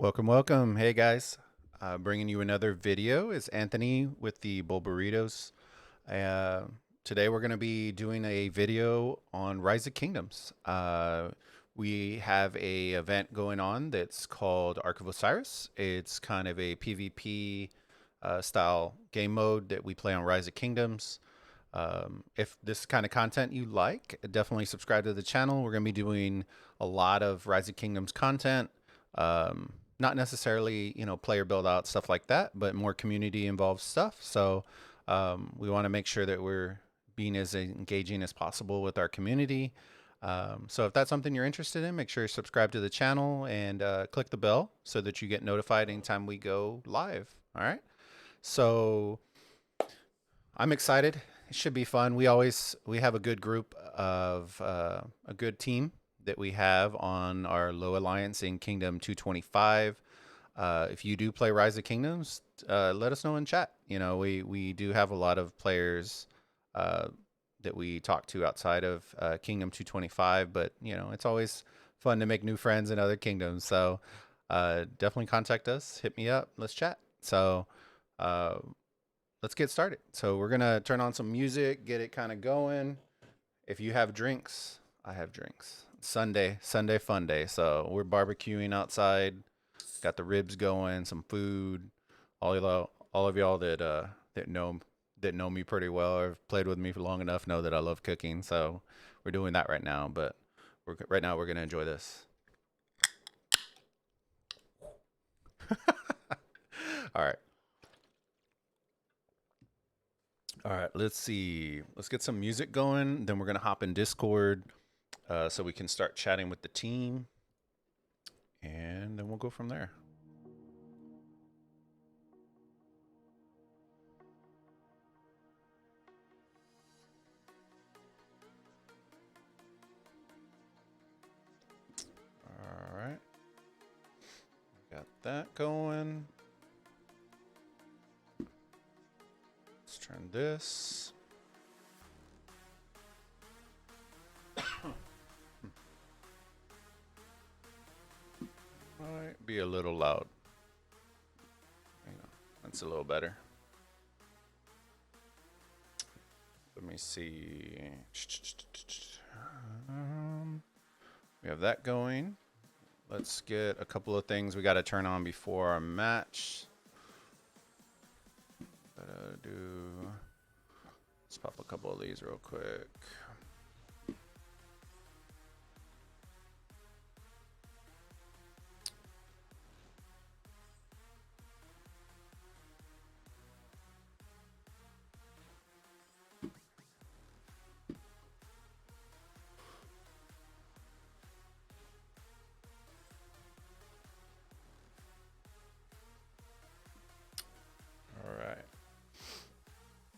Welcome, welcome. Hey guys, bringing you another video is Anthony with the Bulbaritos. Uh, Today we're going to be doing a video on Rise of Kingdoms. We have a event going on that's called Ark of Osiris. It's kind of a PvP style game mode that we play on Rise of Kingdoms. If this kind of content you like, definitely subscribe to the channel. We're going to be doing a lot of Rise of Kingdoms content. Not necessarily, player build out stuff like that, but more community involved stuff. So we want to make sure that we're being as engaging as possible with our community. So if that's something you're interested in, make sure you subscribe to the channel and click the bell so that you get notified anytime we go live. All right. So I'm excited. It should be fun. We have a good group of a good team that we have on our LoW Alliance in Kingdom 225. If you do play Rise of Kingdoms, let us know in chat. We do have a lot of players that we talk to outside of Kingdom 225, but it's always fun to make new friends in other kingdoms. So definitely contact us, hit me up, let's chat. So let's get started. So we're gonna turn on some music, get it kind of going. If you have drinks, I have drinks. Sunday fun day. So we're barbecuing outside. Got the ribs going, some food. All of y'all that know me pretty well or have played with me for long enough know that I love cooking. So we're doing that right now. But right now we're gonna enjoy this. All right. All right. Let's see. Let's get some music going. Then we're gonna hop in Discord. So we can start chatting with the team, and then we'll go from there. All right, got that going. Let's turn this. Might be a little loud. Hang on. That's a little better. Let me see. We have that going. Let's get a couple of things we got to turn on before our match. Let's pop a couple of these real quick.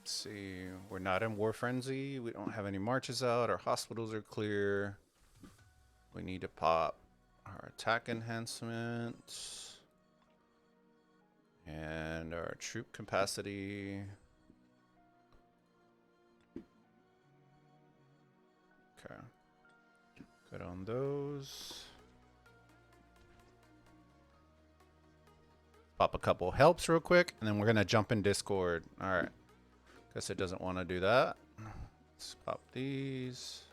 See, we're not in war frenzy. We don't have any marches out. Our hospitals are clear. We need to pop our attack enhancement and our troop capacity. Okay, good on those. Pop a couple helps real quick, and then we're gonna jump in Discord. All right. Guess it doesn't want to do that. Let's pop these.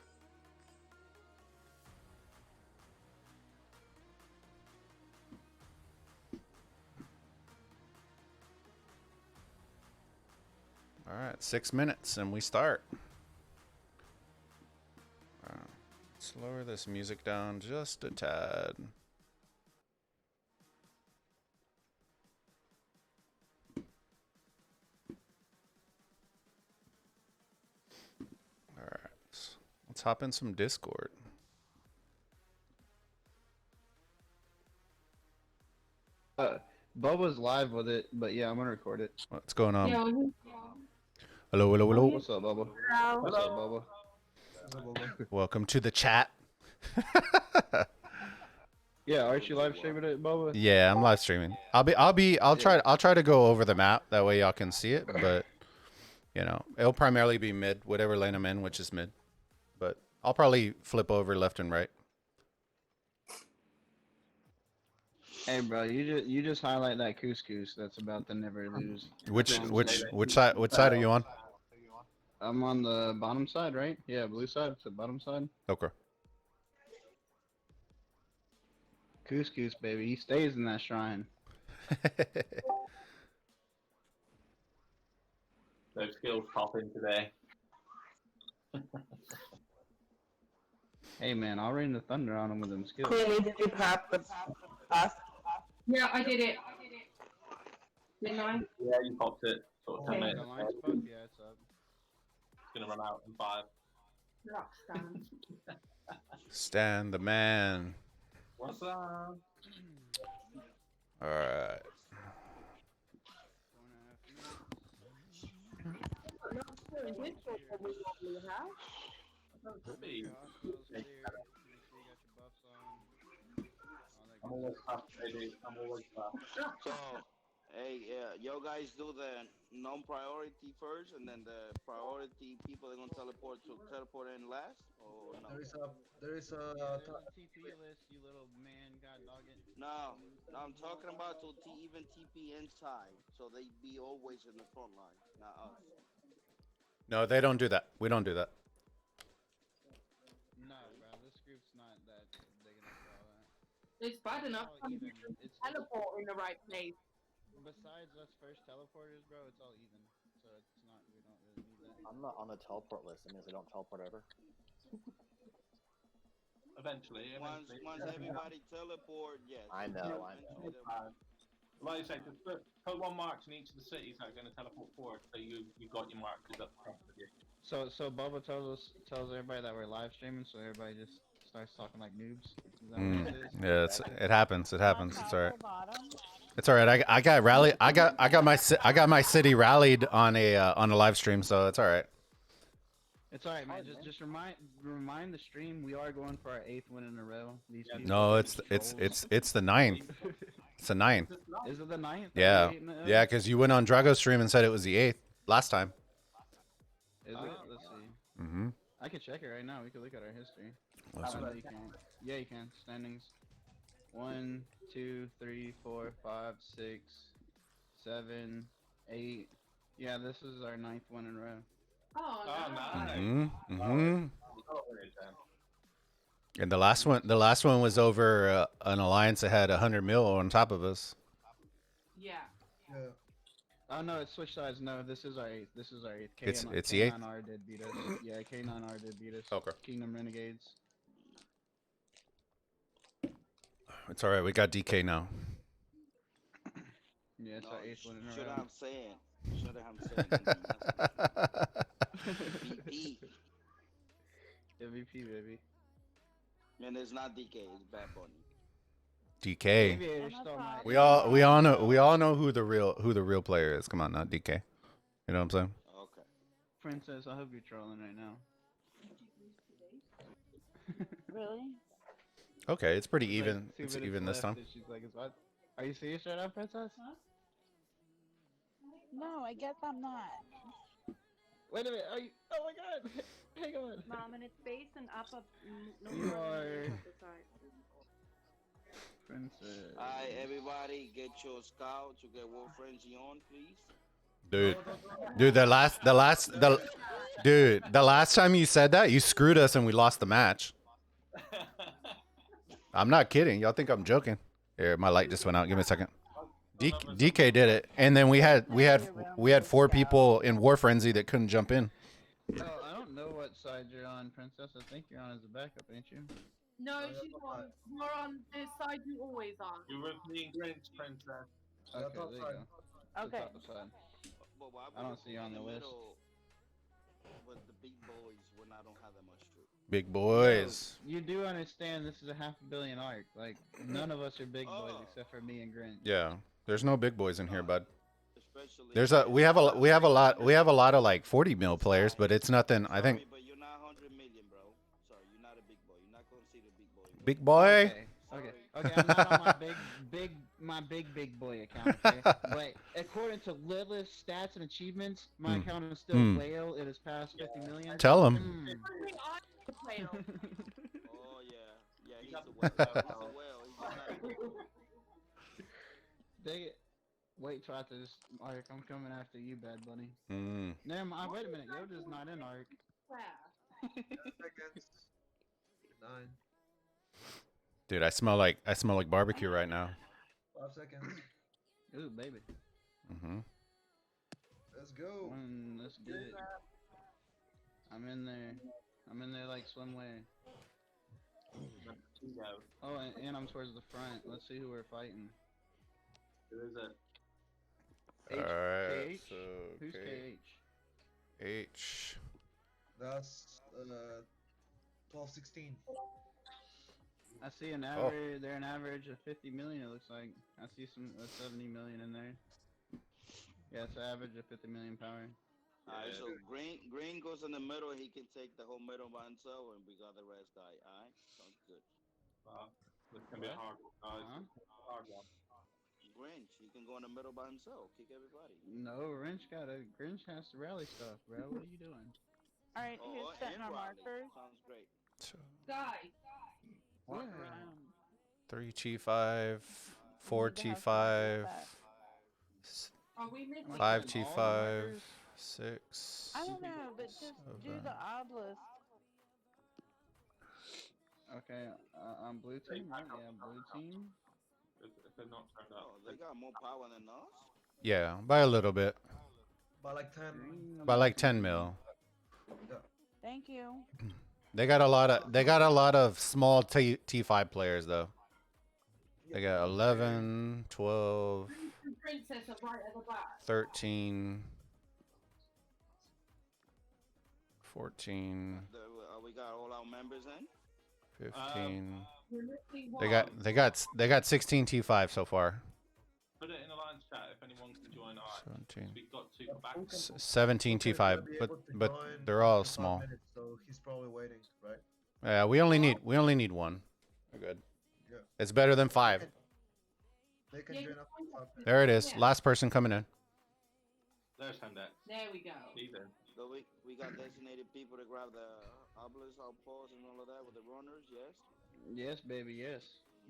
All right, 6 minutes and we start. Let's lower this music down just a tad. Let's hop in some Discord. Bubba's live with it, but yeah, I'm gonna record it. What's going on? Yeah. Hello, hello, hello. What's up, Bubba? Hello. What's up, Bubba? Welcome to the chat. Yeah, aren't you live streaming it, Bubba? Yeah, I'm live streaming. I'll try to go over the map. That way y'all can see it, but it'll primarily be mid, whatever lane I'm in, which is mid. But I'll probably flip over left and right. Hey, bro, you just highlight that couscous that's about to never lose. Which That's all I'm which saying. which side are you on? I'm on the bottom side, right? Yeah, blue side. It's the bottom side. Okay. Couscous, baby. He stays in that shrine. Those skills popping today. Hey, man, I'll rain the thunder on him with them skills. Clearly, did you pop the pass? Yeah, I did it. Didn't I? Yeah, you popped it. Sort of 10 Okay. minutes. The line's up? Yeah, it's up. It's gonna run out in 5. Rockstar. Stan the man. What's up? All right. Speed. I'm always fast, baby. I'm always fast. So, hey, you guys do the non-priority first, and then the priority people are gonna teleport in last, or no? There is a TP list, you little man, god dog it. No, I'm talking about to even TP inside, so they be always in the front line, not us. No, they don't do that. We don't do that. No, bro, this group's not that big enough for all that. It's bad enough. It's all even. It's Teleport in the right place. besides us first teleporters, bro. It's all even, so it's not. We don't really need that. I'm not on the teleport list. It means I don't teleport ever. Eventually. Once everybody teleport, yes. I know. Eventually they'll- Like you say, just put 1 marks in each of the cities that are going to teleport forward, so you got your markers up front of you. So Bulba tells everybody that we're live streaming, so everybody just starts talking like noobs. Is that what it is? Yeah, it happens. It happens. It's all right. It's all right. I got rally. I got my city rallied on a live stream, so it's all right. It's alright, man. Just remind the stream we are going for our 8th win in a row. These people No, are it's trolls. the 9th. It's the 9th. Is it the 9th? Yeah, Eight in a row? yeah, because you went on Drago's stream and said it was the 8th last time. Is it? Let's see. Mm-hmm. I can check it right now. We can look at our history. Let's Oh, see. no, you can't. Yeah, you can. Standings. 1, 2, 3, 4, 5, 6, 7, 8. Yeah, this is our 9th win in a row. Oh, Oh, nice. nice. Mm-hmm. Mm-hmm. Oh, there it is then. And the last one was over an alliance that had 100 mil on top of us. Yeah. Oh no, it's switch sides. No, this is our 8th. This is our 8th. It's the 8th? K9R did beat us. Yeah, K9R did beat us. Okay. Kingdom Renegades. It's all right. We got DK now. Yeah, it's No, our 8th win in a should row. I'm saying. BP. MVP, baby. And it's not DK, it's Bad Bunny. DK. Aviator still might- We all know who the real player is. Come on, not DK. You know what I'm saying? Okay. Princess, I hope you're trolling right now. Really? Okay, it's pretty Like, even. 2 It's minutes even this left time. and she's like, "Is what? Are you serious right now, Princess?" No, I guess I'm not. Wait a minute. Are you? Oh my God! Hang on. Mom, and it's base and up. No You more are- on the side. Princess. Alright, everybody, get your scout to get War Frenzy on, please. Dude, the last time you said that, you screwed us and we lost the match. I'm not kidding. Y'all think I'm joking? Here, my light just went out. Give me a second. DK did it, and then we had 4 people in War Frenzy that couldn't jump in. Oh, I don't know what side you're on, Princess. I think you're on as a backup, ain't you? No, she's on. You're on the side you always are. You were being Grinch, Princess. Okay, there you go. The Okay. top side. But why I don't would see it you on be the in list. middle with the big boys when I don't have that much troop? Big boys. You do understand this is a $500 million arc. Like, none of us are big boys Oh. except for me and Grant. Yeah, there's no big boys in here, bud. Especially. We have a lot of like 40 mil players, but it's nothing. I think Sorry, but you're not 100 million, bro. Sorry, you're not a big boy. You're not considered big boy. big boy. Okay. Okay. I'm not on my big boy account. Okay. But according to Lilith's stats and achievements, my account is still whale. It has passed 50 million. Tell him. Mm. I think I'm the player. Oh yeah, yeah, he's a whale. He's a whale. He's just not a big boy. Dang it. Wait till after this Ark. I'm coming after you, Bad Bunny. Mm. Never mind. Wait a minute. Yoda's not in Ark. Where? Seconds. 9. Dude, I smell like barbecue right now. 5 seconds. Ooh, baby. Mm-hmm. Let's go. Let's get it. I'm in there. I'm in there like swimwear. Oh, and I'm towards the front. Let's see who we're fighting. Who is it? Alright, KH? so Who's K KH? H. That's 12-16. I see an average. They're an average of 50 million. It looks like. I see some 70 million in there. Yeah, it's an average of 50 million power. Alright, so green goes in the middle. He can take the whole middle by himself, and we got the rest guy. Alright, sounds good. This can be a hard one. Huh? Hard one. Grinch, he can go in the middle by himself, kick everybody. No, Grinch has to rally stuff, bro. What are you doing? Alright, who's setting and our Riley. markers? Sounds great. Sky. What? 3 T5, 4 We need to have somebody T5, with that. Are we missing? 5 Setting all the T5, markers? 6. I don't know, but just do the obelisk. Okay, I'm blue team, right? Yeah, blue team. If they're not turned up. Oh, they got more power than us? Yeah, by a little bit. By like 10. Green By like 10 team. mil. Thank you. They got a lot of small T5 players though. They got 11, 12, Princess are right at the back. 13, 14, We got all our members in? 15. We're missing one. They got 16 T5 so far. Put it in the lines chat if anyone can join. Alright. 17. We've got two back. 17 T5, but they're all small. Minutes, so he's probably waiting, right? Yeah, we only need one. We're good. Yeah. It's better than 5. They can join up to 5 minutes. There it is. Last person coming in. There's Hendex. There we go. He's in. So we got designated people to grab the obelisk, outposts, and all of that with the runners, yes? Yes, baby, yes.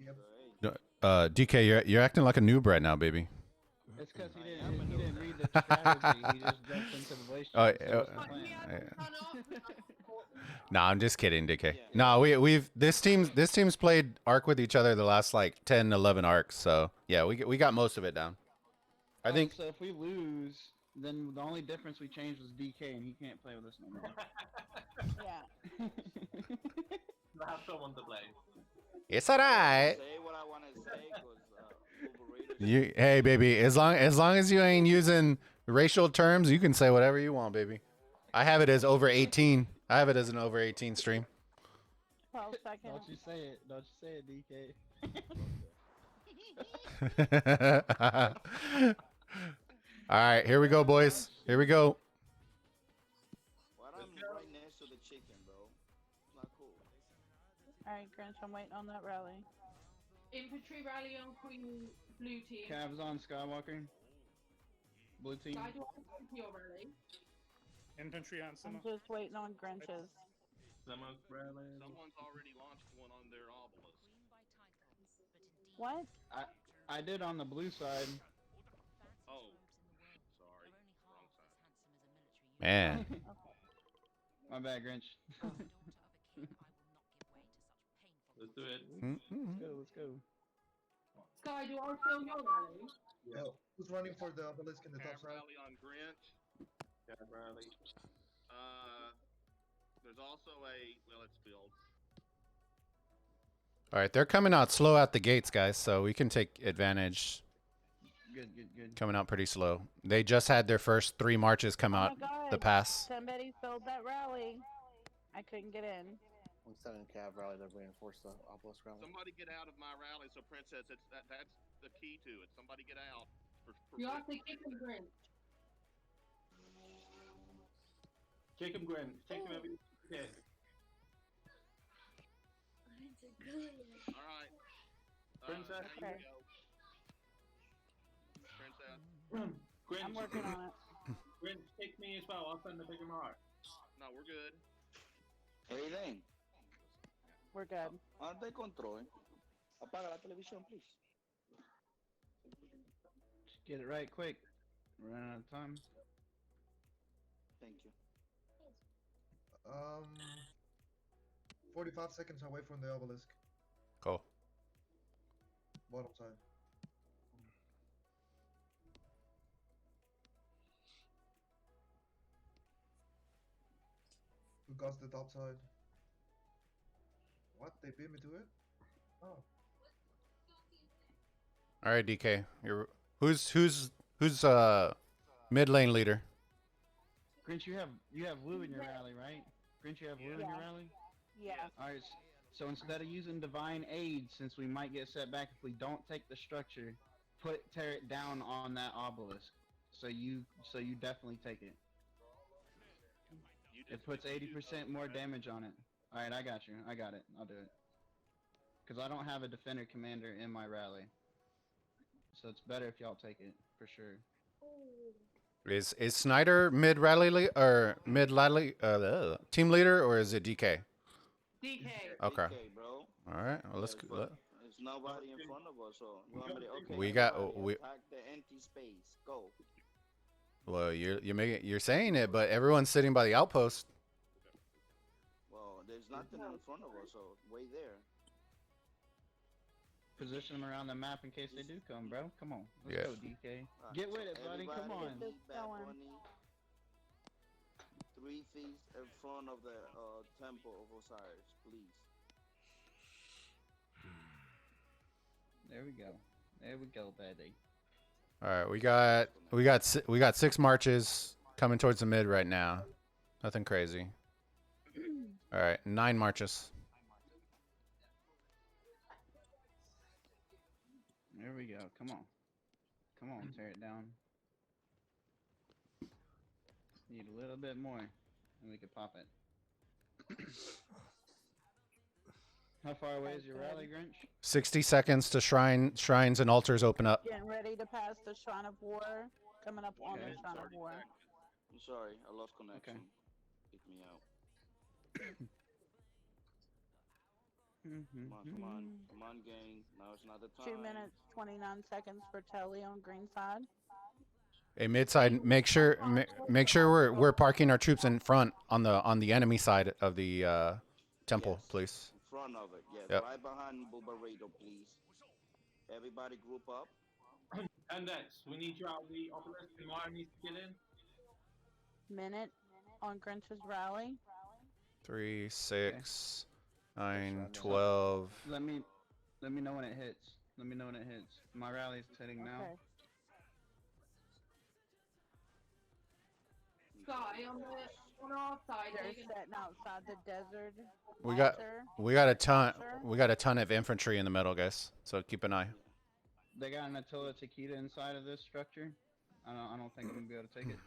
Yep. Great. DK, you're acting like a noob right now, baby. It's because he didn't read the strategy. He just jumped into the voice Oh, chat. So what's the But plan? he hasn't run off with us. Nah, I'm just kidding, DK. Yeah. No, we've this team's played Ark with each other the last like 10, 11 Arcs. So yeah, we got most of it down. I think So if we lose, then the only difference we changed was DK, and he can't play with us no more. Yeah. I have someone to blame. it's alright. Say what I want to say, because Hey baby, as long as you ain't using racial terms, you can say whatever you want, baby. I have it as over 18. I have it as an over 18 stream. 12 seconds. Don't you say it. Don't you say it, DK. All right, here we go, boys. Here we go. Well, I'm right next to the chicken, bro. It's not cool. Alright, Grinch, I'm waiting on that rally. Infantry rally on Queen Blue team. Cavs on Skywalker. Blue team. Sky, do you want to your rally? Infantry on I'm some. just waiting on Grinch's. Someone's rallying. Someone's already launched one on their obelisk. What? I did on the blue side. Oh, sorry, wrong side. Man. My bad, Grinch. Let's do it. Let's go. Sky, do I fill your rally? Yo, who's running for the obelisk in the top Cav side? rally on Grinch. Yeah, rally. There's also let's build. All right, they're coming out slow out the gates, guys, so we can take advantage. Good. Coming out pretty slow. They just had their first 3 marches come Oh out my God. the pass. Somebody filled that rally. I couldn't get in. I'm sending Cav rally to reinforce the obelisk rally. Somebody get out of my rally, so Princess, that's the key to it. Somebody get out. You have to kick him green. Kick him, Grin. Kick him every kick. All right. Princess. There you Okay. go. Princess. Grin, I'm working on it. Grin, kick me as well. I'll send the bigger mark. No, we're good. Hey, Elaine. We're good. Anda en control. Apaga la televisión, please. Get it right quick. We're running out of time. Thank you. 45 seconds away from the obelisk. Cool. Bottom side. Who got the top side? What? They beat me to it? Oh. All right, DK. Who's mid lane leader? Grinch, you have Lou in your rally, right? Grinch, you have Lou in your rally? Yeah. Alright, so instead of using Divine Aid, since we might get set back if we don't take the structure, tear it down on that obelisk. So you definitely take it. It puts 80% more damage on it. Alright, I got you. I got it. I'll do it. Because I don't have a defender commander in my rally. So it's better if y'all take it, for sure. Is Snyder mid rally or mid rally team leader, or is it DK? DK. Okay. DK, bro. All right. Well, let's go. There's nobody in front of us, so you want me to, okay. We got everybody attack the empty space. Go. Well, you're saying it, but everyone's sitting by the outpost. Well, there's nothing in front of us, so way there. Position them around the map in case they do come, bro. Come on. Let's Yeah. go, DK. Get with it, buddy. Come on. Everybody, Bad Bunny, 3 feet in front of the temple of Osiris, please. There we go. There we go, buddy. All right, we got 6 marches coming towards the mid right now. Nothing crazy. All right, 9 marches. There we go. Come on. Come on, tear it down. Need a little bit more, and we could pop it. How far away is your rally, Grinch? 60 seconds to shrines and altars open up. Getting ready to pass the Shrine of War. Coming up on the Shrine of War. I'm sorry, I lost connection. Kick me out. Come on, gang. Now it's not the time. 2 minutes, 29 seconds for Telly on green side. Hey, mid side, make sure we're parking our troops in front on the enemy side of the temple, Yes. please. In front of it, yes. Yep. Right behind Bulbaritos, please. Everybody group up. And next, we need you out of the obelisk, and Maya needs to get in. Minute on Grinch's rally. 3, 6, 9, 12. Let me know when it hits. Let me know when it hits. My rally's hitting now. Okay. Sky on our side. They're They're gonna- setting outside the desert. We got a ton of infantry in the middle, guys. So keep an eye. They got an Attila Takeda inside of this structure. I don't think I'm gonna be able to take it.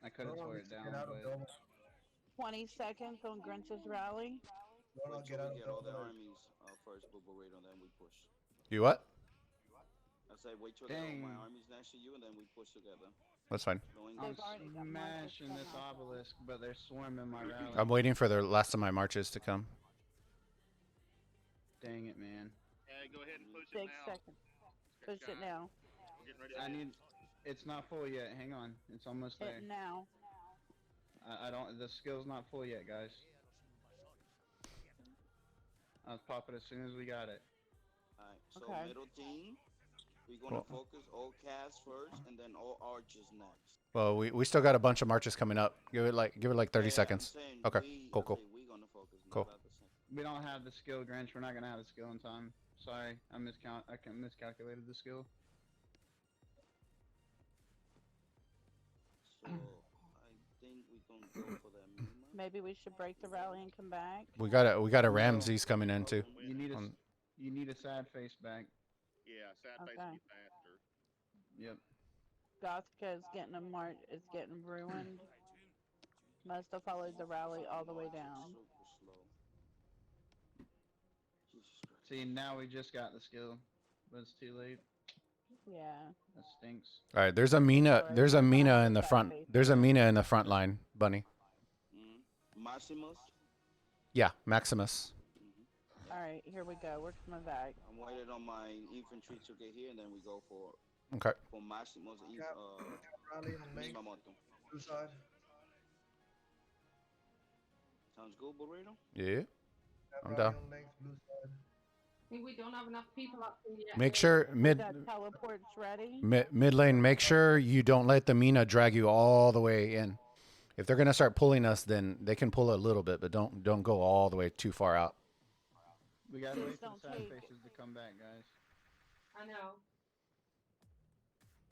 I could have tore it down, but 20 20 seconds on Grinch's rally. Wait till we get all the armies first, Bulbaritos, and then we push. You what? I say wait till I get all my Dang. armies next to you, and then we push together. That's fine. Going I'm They've already got marches smashing this coming out. obelisk, but they're swarming my rally. I'm waiting for the last of my marches to come. Dang it, man. Hey, go ahead and push 6 it now. seconds. Push it now. We're getting ready to I hit. need. It's not full yet. Hang on. It's almost there. Hit now. I don't. The skill's not full yet, guys. I'll pop it as soon as we got it. Alright, so Okay. middle team, we're gonna focus all cast first, and then all archers next. Well, we still got a bunch of marches coming up. Give it like 30 Yeah, seconds. I'm saying Okay, we, cool, I cool. say we gonna focus, not Cool. at the same. We don't have the skill, Grinch. We're not gonna have the skill in time. Sorry, I miscalculated the skill. So I think we can go for that minimum. Maybe we should break the rally and come back. We got a Ramses coming in too. You need a On- you need a sad face back. Yeah, sad face Okay. will be faster. Yep. Gothica is getting is getting ruined. Must have followed the rally all the way down. Super slow. Jesus Christ. See, now we just got the skill, but it's too late. Yeah. That stinks. All right, there's a Mina in the front. There's a Mina in the front line, Bunny. Maximus. Yeah, Maximus. Alright, here we go. We're coming back. I'm waiting on my infantry to get here, and then we go for Okay. Maximus Rally on link. Mimamoto. Blue side. Sounds good, Burrito? Yeah. Have I'm rally down. on link. Blue side. I think we don't have enough people up here yet. Make sure We got teleports ready. mid lane. Make sure you don't let the Mina drag you all the way in. If they're gonna start pulling us, then they can pull a little bit, but don't go all the way too far out. We gotta wait for Don't the sad take- faces to come back, guys. I know.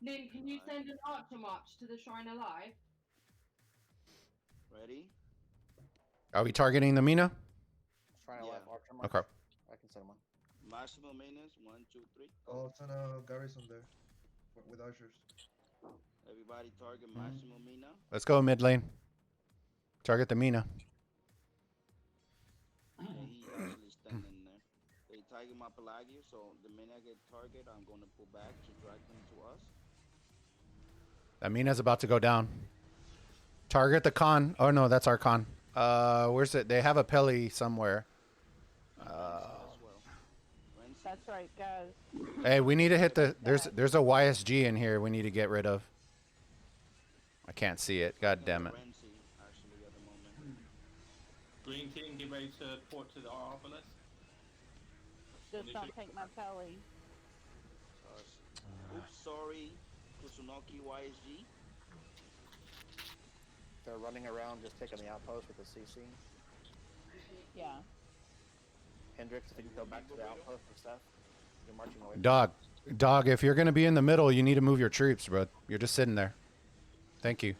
Lynn, can you send an archer march to the shrine alive? Ready? Are we targeting the Mina? Trying to Yeah. live Archer March. Okay. I can send one. Maximum maintenance, 1, 2, 3. Oh, it's on a garrison there. With archers. Everybody target Maximum Mina. Let's go mid lane. Target the Mina. Yeah, he's actually standing there. They target my Pelagius, so the minute I get target, I'm gonna pull back to drag them to us. That Mina's about to go down. Target the con. Oh no, that's our con. Where's it? They have a Peli somewhere. As well. Renzi, That's right, guys. Hey, we need to hit the. There's a YSG in here. We need to get rid of. I can't see it. God damn it. Renzi, actually, at the moment. Green team, get ready to port to the obelisk. Just don't take my pelly. Oops, sorry. Kusunoki YSG. They're running around just taking the outpost with the CC. Yeah. Hendrix, if you can go back to the outpost and stuff. You're marching away. Dog, if you're gonna be in the middle, you need to move your troops, bro. You're just sitting there. Thank you.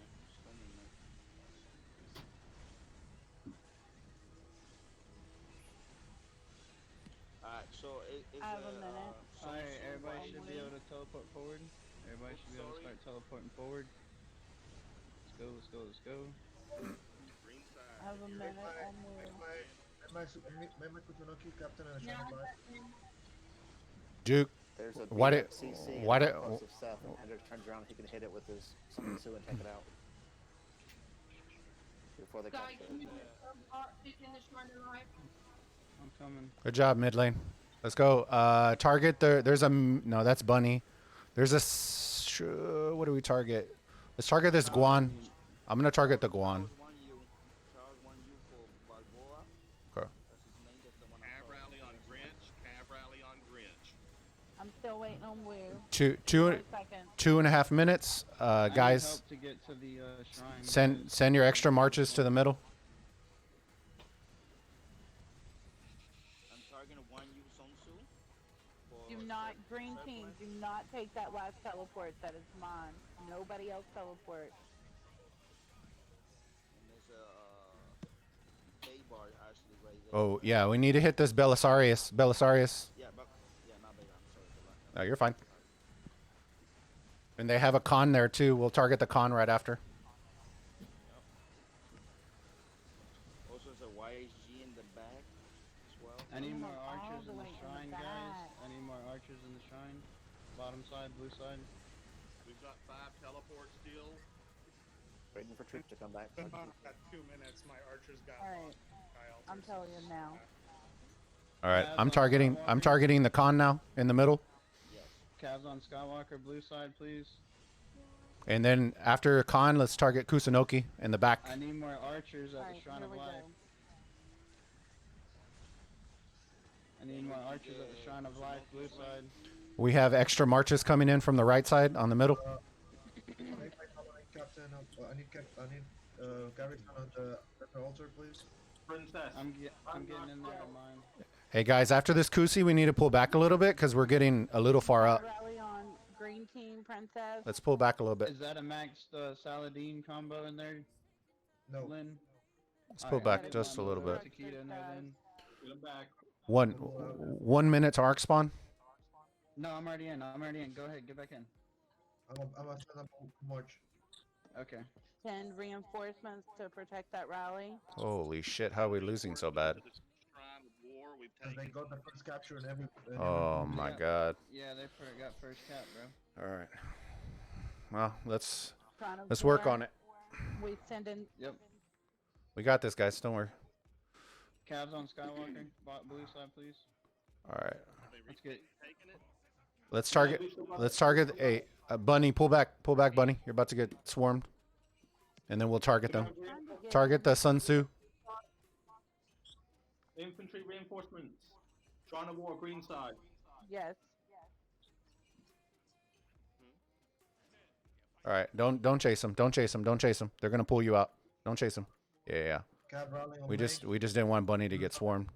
Alright, so I have a minute. Alright, everybody should be able to teleport forward. Everybody should be able to start teleporting forward. Let's go, let's go, let's go. Green side. I have a minute on move. My Kutunoki captain and a shrine alive. Duke, There's a Why beat did- up CC why and did- outpost of Seth, and Hendrix turns around, he can hit it with his summon Sue and take it out. Before they come Guy, to can you it. put archers in the shrine alive? I'm coming. good job mid lane. Let's go. Target the. There's a. No, that's Bunny. There's a. What do we target? Let's target this Guan. I'm gonna target the Guan. Charles 1U for Balboa. Okay. That's his name, that's the one Cav rally on Grinch. Cav rally on Grinch. I'm still waiting on Woo. Two 2 2.5 minutes. I need Guys, help to get to the shrine. send your extra marches to the middle. I'm targeting 1U Sonsu. Do not, green team, do not take that last teleport. That is mine. Nobody else teleport. And there's a K-bar actually right there. Oh yeah, we need to hit this Belisarius. Yeah, but not big. I'm sorry for that. No, you're fine. And they have a con there too. We'll target the con right after. Also, there's a YHG in the back as well. I need more All archers the in the way in the shrine, guys. back. I need more archers in the shrine. Bottom side, blue side. We've got 5 teleports still. Waiting for troops to come back. Been on at 2 minutes. My archers got Alright, lost. Kyle I'm telling you now. All right, I'm targeting the con now in the middle. Yes. Cavs on Skywalker, blue side, please. And then after con, let's target Kusunoki in the back. I need more archers at the Alright, Shrine here of we Life. go. I need more archers at the Shrine of Life, blue side. We have extra marches coming in from the right side on the middle. I need captain. I need garrison on the altar, please. Princess. I'm getting in there to mine. Hey guys, after this Kusi, we need to pull back a little bit because we're getting a little far up. Rally on green team, princess. Let's pull back a little bit. Is that a maxed Saladin combo in there, No. Lynn? Let's pull Alright, back I'm just a getting little my bit. Taquita in there then. Get him back. 1 minute to arc spawn. No, I'm already in. Go ahead, get back in. I'm a stand up march. Okay. Send reinforcements to protect that rally. Holy shit, how are we losing so bad? To the Shrine of War, we've And they taken. got the first capture in every. Oh my Yeah. god. Yeah, they got first cap, bro. All right. Well, let's Shrine of work War. on it. We send in. Yep. We got this, guys. Don't worry. Cabs on Skywalker. Blue side, please. All right. Let's get. Taking it. Let's target. Let's target. Hey, Bunny, pull back, Bunny. You're about to get swarmed, and then we'll target them. Target the Sun Tzu. Infantry reinforcements. Trying to war green side. Yes. All right. Don't chase them. Don't chase them. Don't chase them. They're gonna pull you out. Don't chase them. Yeah. Cab rally on We main. just didn't want Bunny to get swarmed.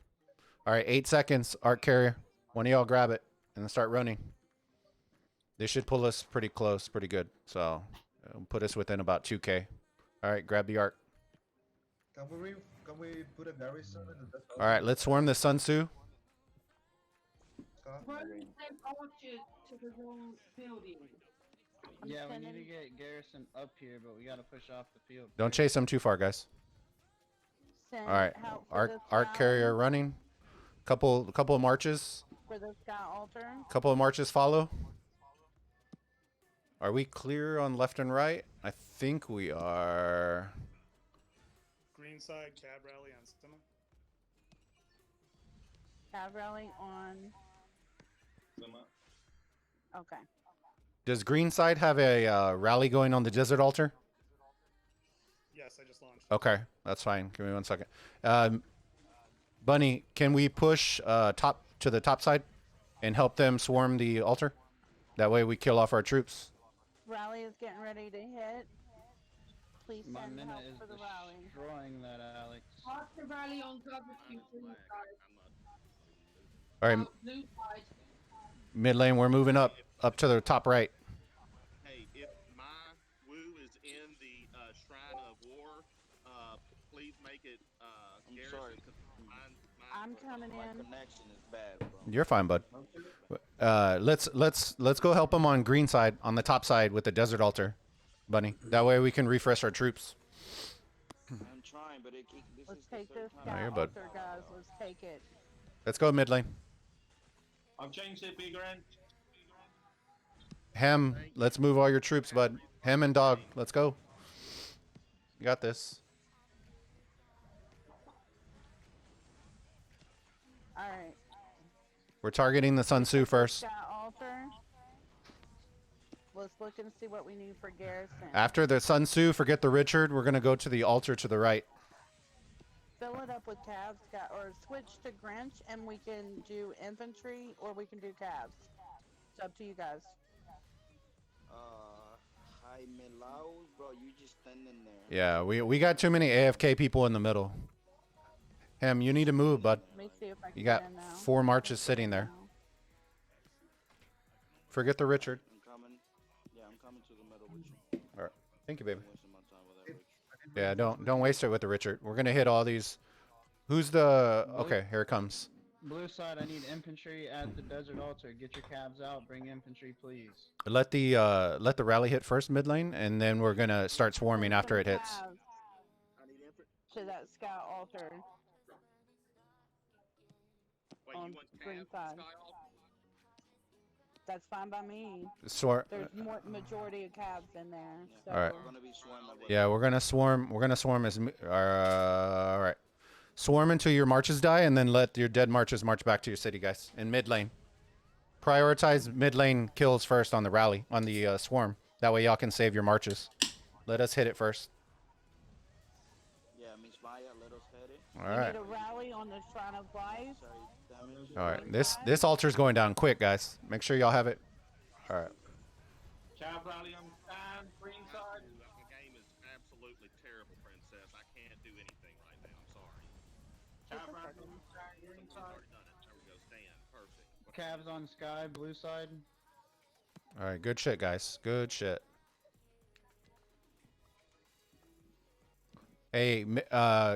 All right. 8 seconds. Arc carrier. One of y'all grab it and then start running. They should pull us pretty close, pretty good. So put us within about 2K. All right. Grab the arc. Can we put a garrison in the desert? All right. Let's swarm the Sun Tzu. Scott? Run them archers to the wrong building. Yeah, we need to get Garrison up here, but we gotta push off the field. Don't chase them too far, guys. Send All right. help for the Arc sky- carrier running. Couple of marches. For the sky altar. Couple of marches follow. Are we clear on left and right? I think we are. Green side, cab rally on Stima. Cav rally on. Okay. Does Greenside have a rally going on the desert altar? Yes, I just launched. Okay, that's fine. Give me 1 second. Bunny, can we push top to the top side and help them swarm the altar? That way we kill off our troops. Rally is getting ready to hit. Please My send minute help is for the rally. destroying that, Alex. Archer rally on Gravity blue side. All right, Blue side. mid lane, we're moving up to the top right. Hey, if my woo is in the Shrine of War, please make it I'm Garrison. sorry. I'm coming My in. connection is bad, bro. You're fine, bud. Let's go help them on green side, on the top side with the desert altar, Bunny. That way we can refresh our troops. I'm trying, but this Let's is the take third this time. No, sky you're bud. altar, guys. Let's take it. Let's go mid lane. I've changed it bigger end. Hem, let's move all your troops, bud. Hem and Dog, let's go. You got this. All right. We're targeting the Sun Tzu first. Sky altar. Let's look and see what we need for Garrison. After the Sun Tzu, forget the Richard. We're gonna go to the altar to the right. Fill it up with calves, or switch to Grinch, and we can do infantry, or we can do calves. It's up to you guys. Jaime Laos, bro, you just standing there. Yeah, we got too many AFK people in the middle. Hem, you need to move, bud. Let me see if I can You got get in now. 4 marches sitting there. Forget the Richard. I'm coming. Yeah, I'm coming to the middle with you. All right. Thank you, baby. I'm wasting my time with that Richard. Yeah, don't waste it with the Richard. We're gonna hit all these. Who's the? Okay, here it comes. Blue side, I need infantry at the desert altar. Get your cabs out. Bring infantry, please. Let the rally hit first mid lane, and then we're gonna start swarming after it hits. Calves to that sky altar. Wait, On you want green Cav side. Sky Altar? That's fine by me. There's more majority of calves in there. So. All right. We're gonna be swarmed by Yeah, we're gonna swarm. We're gonna swarm as. All right. Swarm until your marches die, and then let your dead marches march back to your city, guys. In mid lane. Prioritize mid lane kills first on the rally, on the swarm. That way y'all can save your marches. Let us hit it first. Yeah, Miss Maya, let us hit it. All We right. need a rally on the Shrine of Life. Sorry, damage. All right. This altar's going down quick, guys. Make sure y'all have it. All right. Cab rally on stand, green side. The game is absolutely terrible, Princess. I can't do anything right now. I'm sorry. Cab rally on stand, green I've side. already done it. There we go. Stand. Perfect. Cabs on sky, blue side. All right. Good shit, guys. Good shit. Hey,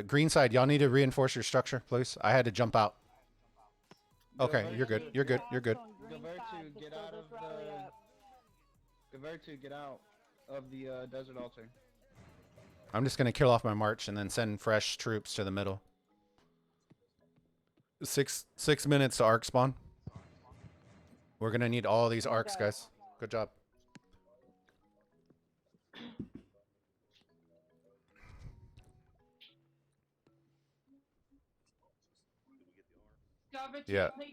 green side, y'all need to reinforce your structure, please. I had to jump out. Okay, you're good. You're good. You're good. Gavertu, get out of the. Gavertu, get out of the desert altar. I'm just gonna kill off my march and then send fresh troops to the middle. 6 minutes to arc spawn. We're gonna need all these arcs, guys. Good job.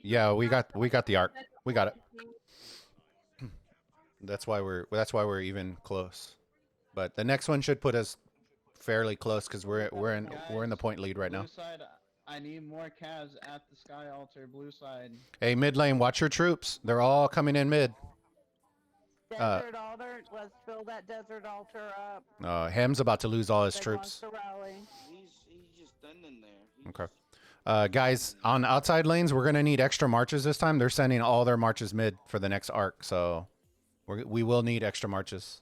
Yeah, we got the arc. We got it. That's why we're even close. But the next one should put us fairly close because we're in the point lead right Blue now. side, I need more calves at the sky altar. Blue side. Hey, mid lane, watch your troops. They're all coming in mid. Desert altar. Let's fill that desert altar up. Ham's about to lose all his Big troops. wants to rally. He's just standing there. Okay. Guys, on outside lanes, we're gonna need extra marches this time. They're sending all their marches mid for the next arc, so we will need extra marches.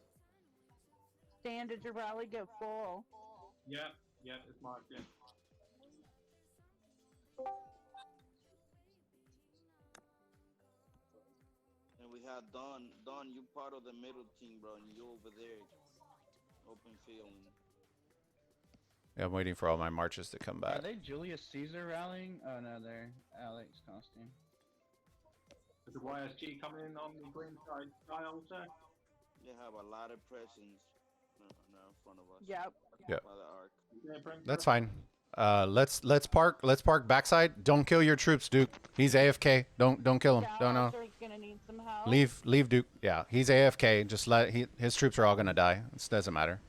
Stan, did your rally go full? Yeah, it's marked in. And we have Don. Don, you part of the middle team, bro, and you over there, open field. Yeah, I'm waiting for all my marches to come back. Are they Julius Caesar rallying? Oh no, they're Alex costume. Is the YSG coming in on the green side sky altar? They have a lot of presence in front of us. Yep. Yep. By the arc. That's fine. Let's park backside. Don't kill your troops, Duke. He's AFK. Don't kill him. Don't know. Gonna need some help. Leave Duke. Yeah, he's AFK. Just his troops are all gonna die. It doesn't matter.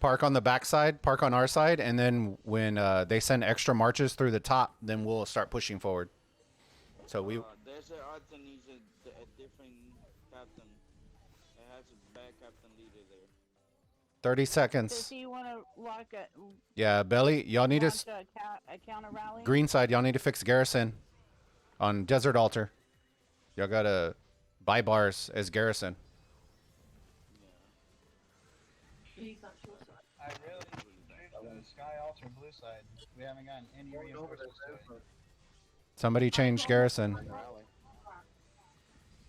Park on the backside, park on our side, and then when they send extra marches through the top, then we'll start pushing forward. So we. There's Arthur needs a different captain. It has a bad captain leader there. 30 seconds. Does he want to lock a? Yeah, Belly, y'all need to. A counter rally. Green side, y'all need to fix garrison on Desert Altar. Y'all gotta buy bars as garrison. I really the sky altar blue side. We haven't gotten any reinforcements to it. Somebody change garrison.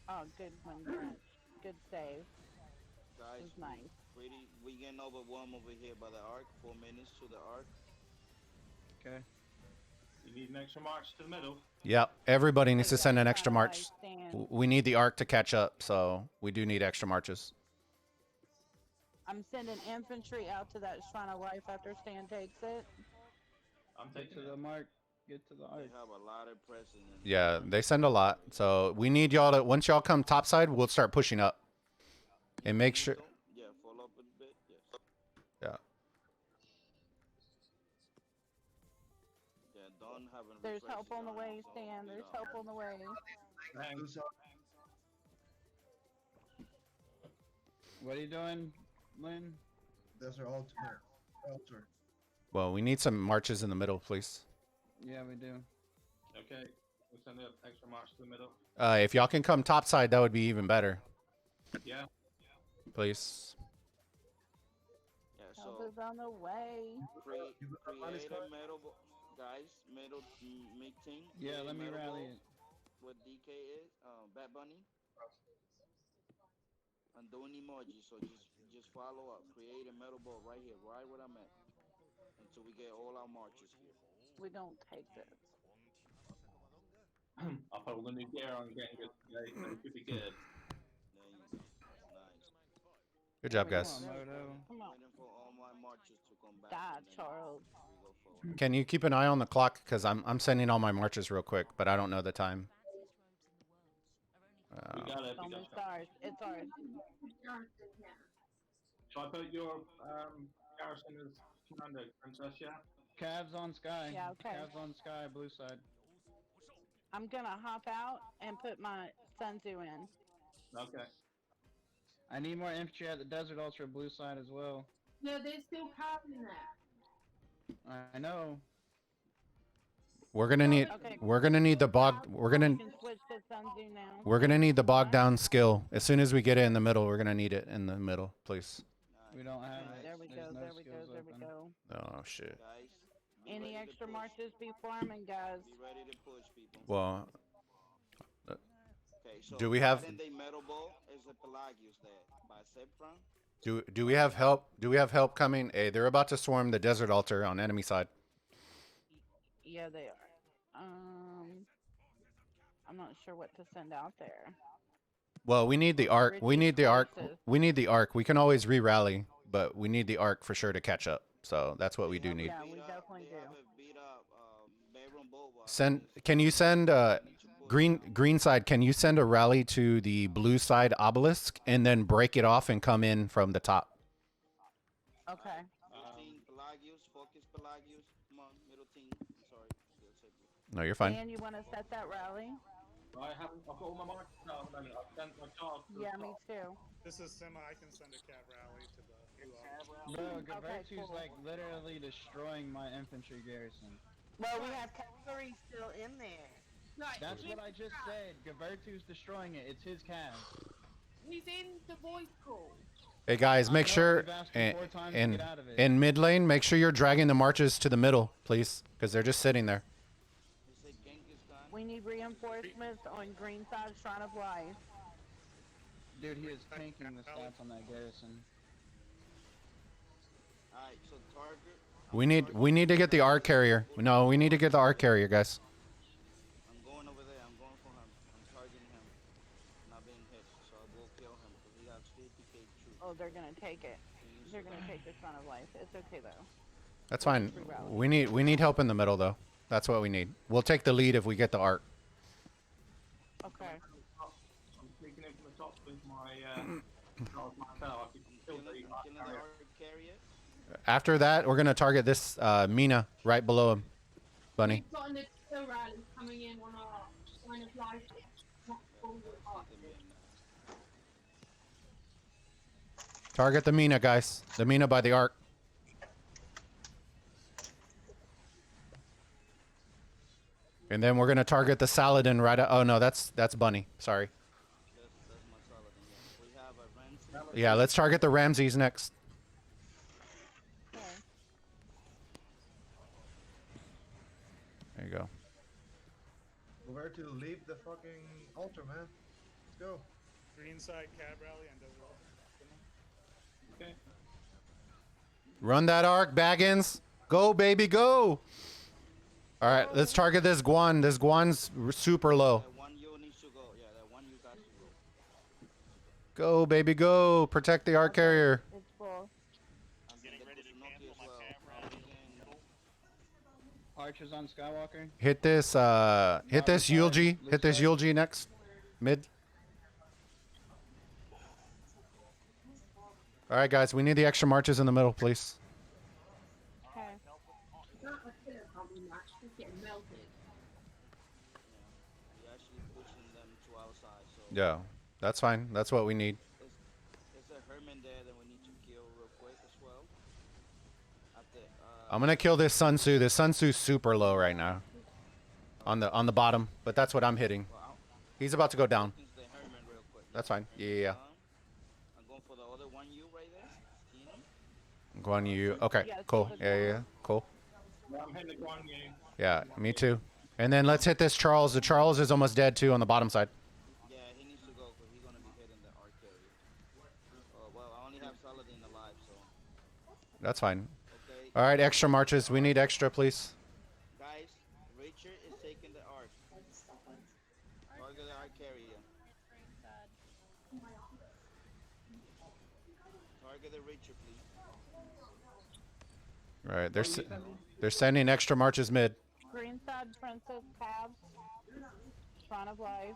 Oh, good one, Grant. Good save. Guys, It's nice. we getting overwhelmed over here by the arc. 4 minutes to the arc. Okay. You need an extra march to the middle. Yep, everybody needs to send an extra march. We need the arc to catch up, so we do need extra marches. I'm sending infantry out to that Shrine of Life after Stan takes it. I'm Get taking to the mark. Get to the arc. They have a lot of presence. Yeah, they send a lot. So we need y'all to, once y'all come topside, we'll start pushing up. And make sure. Yeah, follow up a bit. Yes. Yeah. Yeah, Don having. There's help on the way, Stan. There's help on the way. What are you doing, Lynn? Desert altar. Well, we need some marches in the middle, please. Yeah, we do. Okay, we'll send an extra march to the middle. If y'all can come topside, that would be even better. Yeah. Please. Yeah, Help so is on the way. create a metal, guys, metal meeting. Yeah, let me rally it. What DK is, Bad Bunny. I'm doing emojis, so just follow up. Create a metal ball right here, right where I'm at, until we get all our marches here. We don't take this. I'll put all the new gear on again today, so it should be good. There you go. Nice. Good job, guys. Come on. Waiting for all my marches to come back. God, and then Charles. we go forward. Can you keep an eye on the clock? Because I'm sending all my marches real quick, but I don't know the time. We got it. Almost ours. It's ours. Shall I put your garrison as commander, Princess? Yeah. Calves on sky. Yeah, okay. Calves on sky, blue side. I'm gonna hop out and put my Sun Tzu in. Okay. I need more infantry at the desert ultra blue side as well. No, they're still carving that. I know. We're gonna need the bog. We're gonna You can switch to Sun Tzu now. We're gonna need the bog down skill. As soon as we get it in the middle, we're gonna need it in the middle, please. We don't have it. There we go. There's no There we go. skills There we open. go. Oh shit. Guys, be Any ready to extra push. marches be farming, guys. Be ready to push, people. Well, Okay, so do we have- the metal ball is a Pelagius there by Sepran. do we have help? Do we have help coming? Hey, they're about to swarm the desert altar on enemy side. Yeah, they are. I'm not sure what to send out there. Well, we need the arc. We need the arc. Forces. We need the arc. We can always re-rally, but we need the arc for sure to catch up. So that's what we do need. Yeah, we definitely They do. have a beat up Baron Bulba Can you send green side? Can you send a rally to the blue side obelisk and then break it off and come in from the top? Okay. 15 Pelagius, focus Pelagius. Come on, middle team. I'm sorry. They'll save you. No, you're fine. Dan, you want to set that rally? I haven't. I've got all my marks now. At the moment. I've sent my charge. To Yeah, the me top. too. This is Sima. I can send a cav rally to the blue office. Bro, Okay, Gavertu's cool. like literally destroying my infantry garrison. Well, we have cavalry still in there. Right, That's he's what I just said. Gavertu's destroying it. It's his cav. He's in the voice call. Hey guys, make sure in mid lane, make sure you're dragging the marches to the middle, please, because they're just sitting there. They say Genghis Khan. We need reinforcements on green side Shrine of Life. Dude, he is tanking the stats on that garrison. Alright, so target. We need to get the Ark carrier. No, we need to get the Ark carrier, guys. I'm going over there. I'm going for him. I'm targeting him. Not being hit, so I will kill him because he has 50k troops. Oh, they're gonna take it. They're gonna take the Shrine of Life. It's okay though. That's fine. We need help in the middle though. That's what we need. We'll take the lead if we get the Ark. Okay. I'm taking him from the top with my myself. I can kill the Killing the Ark carrier. After that, we're gonna target this Mina right below him, Bunny. We've got an kill rally coming in on our line of life. Target the Mina, guys. The Mina by the Ark. And then we're gonna target the Saladin right. Oh no, that's Bunny. Sorry. That's my Saladin. Yeah. We have a Ramsey. Yeah, let's target the Ramses next. There you go. Where to leave the fucking altar, man? Let's go. Green side cav rally on desert Altar. Okay. Run that Ark, Baggins. Go, baby, go. All right, let's target this Guan. This Guan's super low. That one you needs to go. Yeah, that one you got to go. Go, baby, go. Protect the Ark carrier. It's full. I'm getting ready to cancel my cav rally in the middle. Archers on Skywalker. Hit this eulogy. Hit this eulogy next. Mid. All right, guys, we need the extra marches in the middle, please. Okay. Not a killer coming match. He's getting melted. We're actually pushing them to our side. So Yeah, that's fine. That's what we need. there's a Herman there that we need to kill real quick as well. At the, I'm gonna kill this Sun Tzu. This Sun Tzu's super low right now. On the bottom, but that's what I'm hitting. He's about to go down. the Herman real quick. That's fine. Yeah. I'm going for the other one you right there. See him? Guan Yu. Okay, cool. Yeah, cool. Yeah, I'm hitting the Guan Yu. Yeah, me too. And then let's hit this Charles. The Charles is almost dead too on the bottom side. Yeah, he needs to go because he's gonna be hitting the Ark carrier. Well, I only have Saladin alive, so. That's fine. Okay. All right, extra marches. We need extra, please. Guys, Richard is taking the Ark. Target the Ark carrier. Target the Richard, please. All right, they're sending extra marches mid. Green side Princess Cabs. Shrine of Life.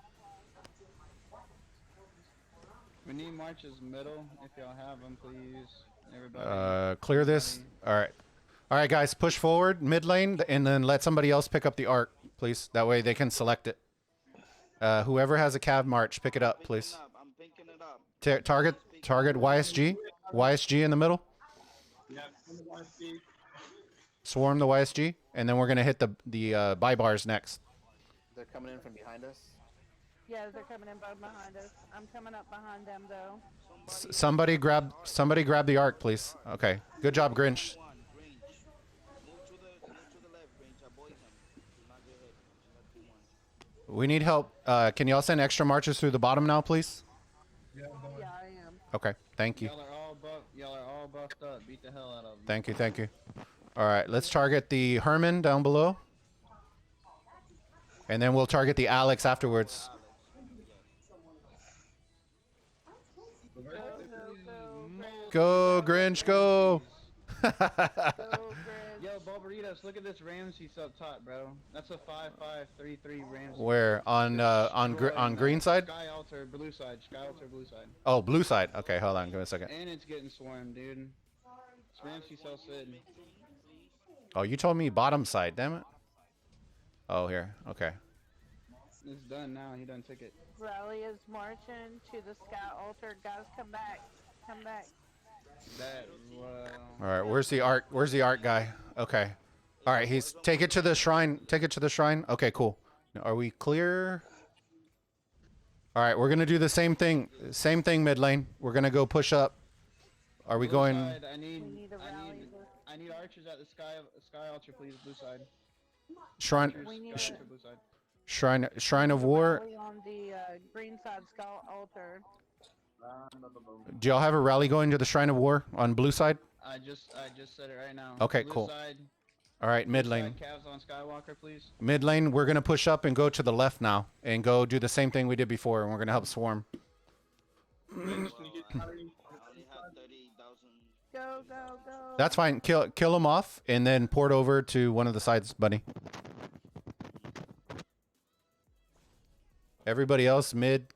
We need marches middle. If y'all have them, please. Everybody. Clear this. All right, guys, push forward mid lane, and then let somebody else pick up the Ark, please. That way they can select it. Whoever has a cav march, pick it up, please. I'm picking it up. Target YSG. YSG in the middle. Yeah, in the YSG. Swarm the YSG, and then we're gonna hit the buy bars next. They're coming in from behind us. Yeah, they're coming in behind us. I'm coming up behind them though. Somebody grab the Ark, please. Okay, good job, Grinch. One, Grinch. Move to the left, Grinch. Avoid him. Do not get hit. Do not do one. We need help. Can y'all send extra marches through the bottom now, please? Yeah, I'm going. Yeah, I am. Okay, thank you. Y'all are all buffed up. Beat the hell out of them. Thank you. All right, let's target the Herman down below. And then we'll target the Alex afterwards. Go. Go, Grinch, go! Go, Grinch. Yo, Bulba, Bulbaritos, look at this Ramses up top, bro. That's a 5-5-3-3 Ramses. Where on Destroying green side? Sky Altar, blue side. Sky Altar, blue side. Oh, blue side. Okay, hold on. Give me a second. And it's getting swarmed, dude. It's Ramses cell Sid. Oh, you told me bottom side. Damn it. Oh, here. Okay. It's done now. He done took it. Rally is marching to the Sky Altar. Guys, come back. Come back. That, All right, where's the Ark? Where's the Ark guy? Okay. All right, he's take it to the shrine. Take it to the shrine. Okay, cool. Are we clear? All right, we're gonna do the same thing. Same thing, mid lane. We're gonna go push up. Are we going? Side, I need archers at the sky altar, please. Blue side. Shrine. Archers, blue side. Shrine of War. Rally on the green side Sky Altar. Do y'all have a rally going to the Shrine of War on blue side? I just said it right now. Okay, blue cool. Side, All right, mid blue lane. side, Cavs on Skywalker, please. Mid lane, we're gonna push up and go to the left now, and go do the same thing we did before, and we're gonna help swarm. Go, go, go. That's fine. Kill them off, and then port over to one of the sides, buddy. Everybody else mid.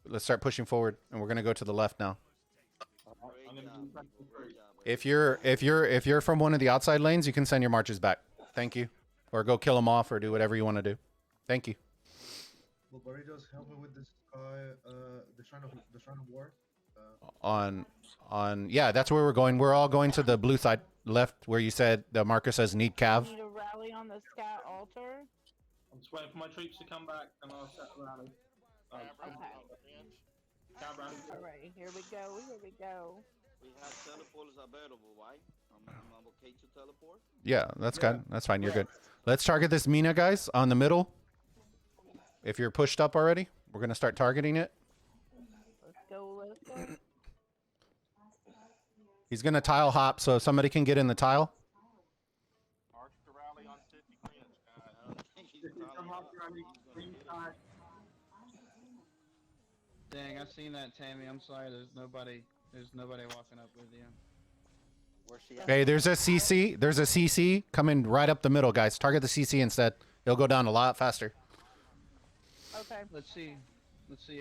Let's start pushing forward, and we're gonna go to the left now. If you're from one of the outside lanes, you can send your marches back. Thank you, or go kill them off, or do whatever you want to do. Thank you. Bulbaritos, help me with this guy, the Shrine of War. Yeah, that's where we're going. We're all going to the blue side left, where you said the marker says need cav. Need a rally on the Sky Altar. I'm just waiting for my troops to come back, and I'll set a rally. Okay. Alright, here we go. Here we go. We have teleporters available, right? I'm okay to teleport. Yeah, that's good. That's fine. You're good. Let's target this Mina, guys, on the middle. If you're pushed up already, we're gonna start targeting it. Let's go. Let's go. He's gonna tile hop, so if somebody can get in the tile. Dang, I seen that, Tammy. I'm sorry. There's nobody walking up with you. Where's she at? Hey, there's a CC. There's a CC coming right up the middle, guys. Target the CC instead. It'll go down a lot faster. Okay. Let's see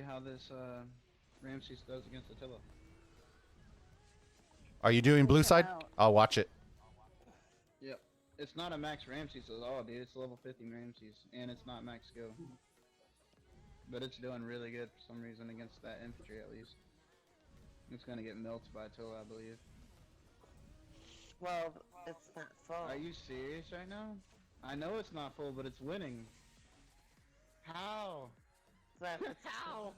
how this Ramses does against Attila. Are you doing blue side? I'll watch it. Yep. It's not a max Ramses at all, dude. It's level 50 Ramses, and it's not max skill. But it's doing really good for some reason against that infantry, at least. It's gonna get melted by Attila, I believe. Well, it's not full. Are you serious right now? I know it's not full, but it's winning. How? How?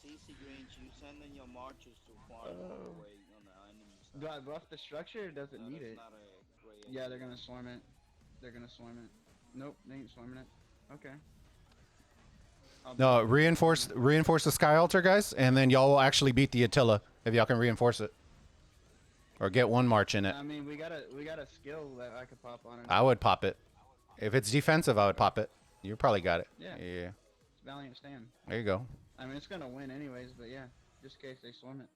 CC Grinch, you sending your marches to far away on the enemy side. Do I buff the structure or does it need That's it? not a great Yeah, idea. they're gonna swarm it. They're gonna swarm it. Nope, they ain't swarming it. Okay. No, reinforce the Sky Altar, guys, and then y'all will actually beat the Attila if y'all can reinforce it. Or get one march in it. I mean, we got a skill that I could pop on it. I would pop it. If it's defensive, I would pop it. You probably got it. Yeah. Yeah. It's Valiant Stand. There you go. I mean, it's gonna win anyways, but yeah, just in case they swarm it.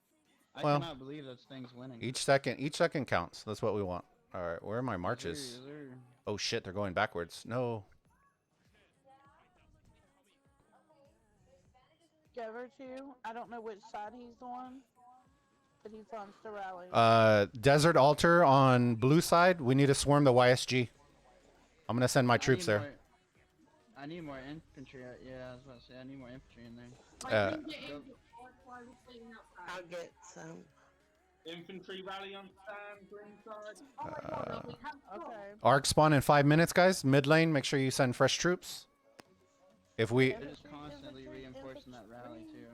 I Well, cannot believe that thing's winning. Each second counts. That's what we want. All right, where are my marches? Yes, sir. Oh shit, they're going backwards. No. Cover 2. I don't know which side he's on, but he's on Sterali. Desert Altar on blue side. We need to swarm the YSG. I'm gonna send my troops there. I need more infantry. Yeah, I was about to say I need more infantry in there. I'll get some. Infantry rally on stand, green side. Okay. Arc spawn in 5 minutes, guys. Mid lane, make sure you send fresh troops. If we They're just constantly reinforcing that rally too.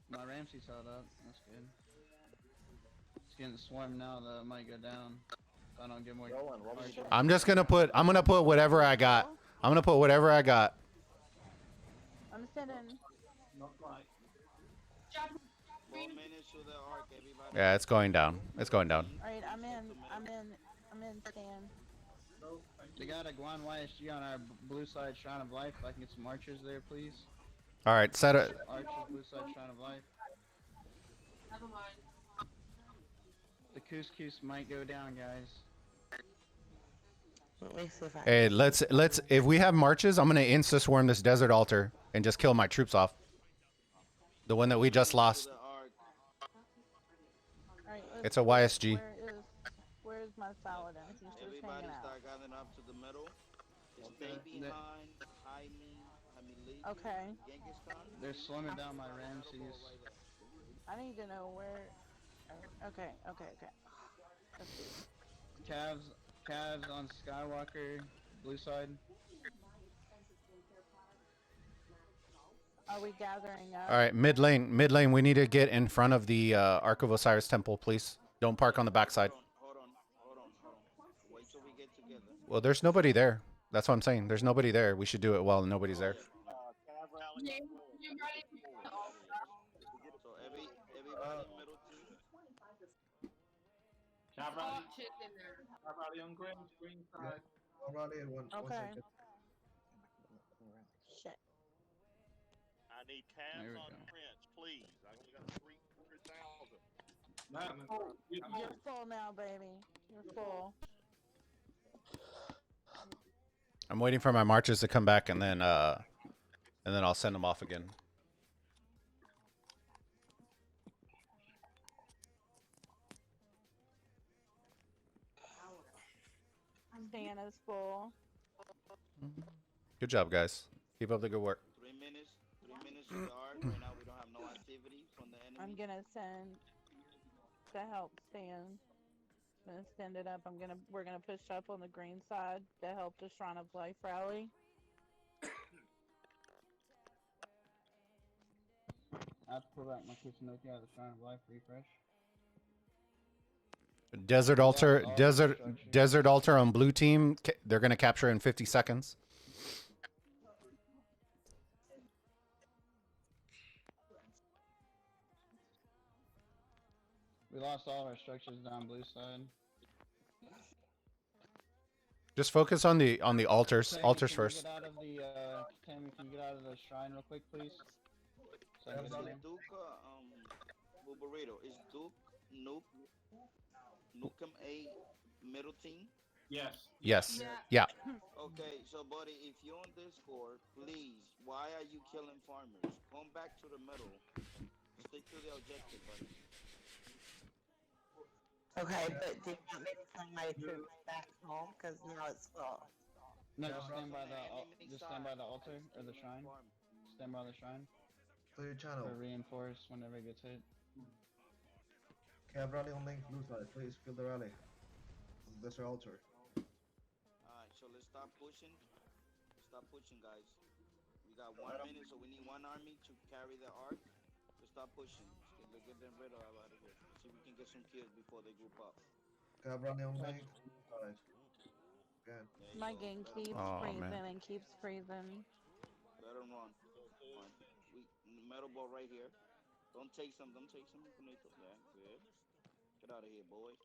My Ramsey's held up. That's good. It's getting swarmed now. That might go down. If I don't get more. I'm gonna put whatever I got. I'm gonna put whatever I got. I'm sending. Not quite. 4 minutes to the arc, everybody. Yeah, it's going down. It's going down. Alright, I'm in stand. They got a Guan YSG on our blue side Shrine of Life. If I can get some archers there, please. All right, set it. Archers, blue side Shrine of Life. Never mind. Couscous might go down, guys. Let me see if I Hey, can- let's if we have marches, I'm gonna insta swarm this desert altar and just kill my troops off. The one that we just lost. Alright, It's a let's see. YSG. Where's my paladin? He's just Everybody hanging out. start gathering up to the middle. Stay behind Jaime Okay. Genghis Khan. They're slimming down my Ramses. I need to know where. Okay. Let's see. Calves on Skywalker, blue side. Are we gathering up? All right, mid lane. We need to get in front of the Ark of Osiris temple, please. Don't park on the backside. Hold on. Wait till we get together. Well, there's nobody there. That's what I'm saying. There's nobody there. We should do it while nobody's there. Yeah, you ready to go? So everybody middle team. Cab rally. Archers in there. Cab rally on green side. I'll rally in one Okay. second. Shit. I need There we calves on go. French, please. I only got 300,000. No, You're full now, baby. You're full. I'm waiting for my marches to come back, and then I'll send them off again. Santa's full. Good job, guys. Keep up the good work. 3 minutes. 3 minutes to the arc. Right now we don't have no activity from the enemy. I'm gonna send to help Stan. I'm gonna send it up. We're gonna push up on the green side to help the Shrine of Life rally. I have to pull back my Kusunoki out of the Shrine of Life refresh. Desert altar on blue team. They're gonna capture in 50 seconds. We lost all our structures down blue side. Just focus on the altars. Tammy, Altars can you first. get out of the Tammy, can you get out of the shrine real quick, please? So I can get in there. Duke, Bulbarito, is Duke Nukem a middle team? Yes. Yes. Yeah. Okay, so buddy, if you're on Discord, please, why are you killing farmers? Come back to the middle. Stick to the objective, buddy. Okay, but do you want me to send my troops back home? Because now it's full. No, just stand by the altar or the shrine. Stand by the shrine. Clear channel. For reinforce whenever it gets hit. Cab rally on link blue side. Please kill the rally. On the desert altar. Alright, so let's stop pushing. Stop pushing, guys. We got 1 minute, so we need one army to carry the arc. Let's stop pushing. Let's get them rid of out of here. See if we can get some kills before they group up. Cab rally on link blue side. Again. My game keeps freezing and keeps freezing. Let them run. Fine. Metal ball right here. Don't take some. Yeah, good. Get out of here, boy.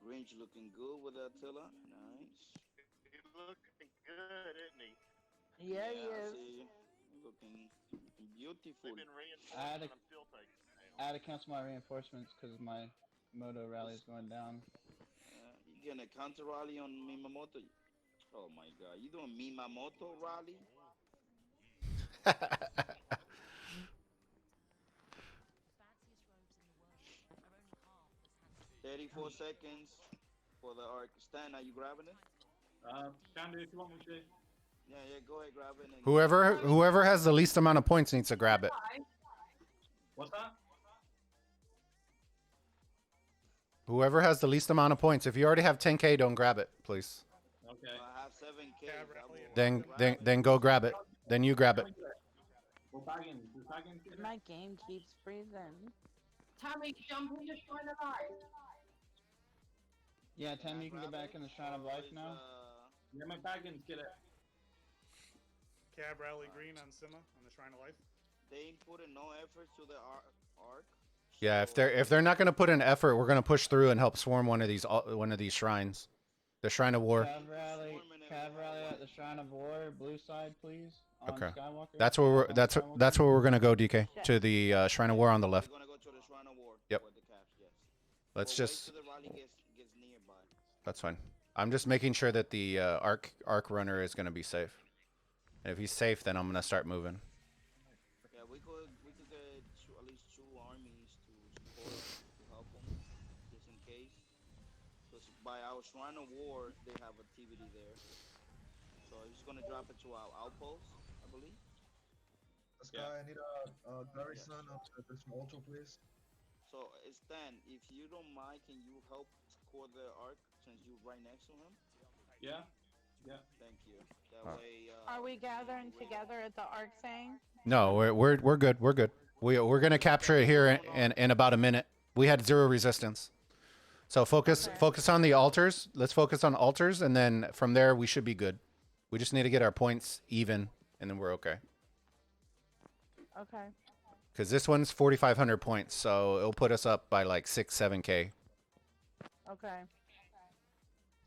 Grinch looking good with Attila. Nice. He's looking good, isn't he? Yeah, he I is. see you. Looking beautiful. They've been reinforced, I had and I'm still taking it. I had to cancel my reinforcements because my moto rally is going down. You getting a counter rally on Mimamoto? Oh my god, you doing Mimamoto rally? 34 seconds for the arc. Stan, are you grabbing it? Can do if you want me to. Yeah, go ahead, grab it. And Whoever has the least amount of points needs to grab it. What's that? Whoever has the least amount of points. If you already have 10K, don't grab it, please. Okay. I have 7K. Then go grab it. Then you grab it. My game keeps freezing. Tammy, jump in the Shrine of Life. Yeah, Tammy, you can get back in the Shrine of Life now. Yeah, my Baggins, get it. Cab rally green on Sima on the Shrine of Life. They put in no effort to the arc. Yeah, if they're not gonna put in effort, we're gonna push through and help swarm one of these shrines. The Shrine of War. Cav rally at the Shrine of War, blue side, please. On Okay. Skywalker. That's where we're On that's Skywalker. that's where we're gonna go, DK. To the Shrine of War on the left. We're gonna go to the Shrine of War. Yep. With the Cavs, yes. Let's We'll just. wait till the rally gets nearby. That's fine. I'm just making sure that the arc runner is gonna be safe. And if he's safe, then I'm gonna start moving. Yeah, we could get at least 2 armies to support to help them, just in case. Because by our Shrine of War, they have activity there. So he's gonna drop it to our outpost, I believe. Sky, I need a garrison of this altar, please. So Stan, if you don't mind, can you help score the arc since you're right next to him? Yeah. Yeah. Thank you. That way. Are we gathering together at the Ark thing? No, we're good. We're good. We're gonna capture it here in about a minute. We had 0 resistance. So focus on the altars. Let's focus on altars, and then from there we should be good. We just need to get our points even, and then we're okay. Okay. Because this one's 4,500 points, so it'll put us up by like 6-7K. Okay.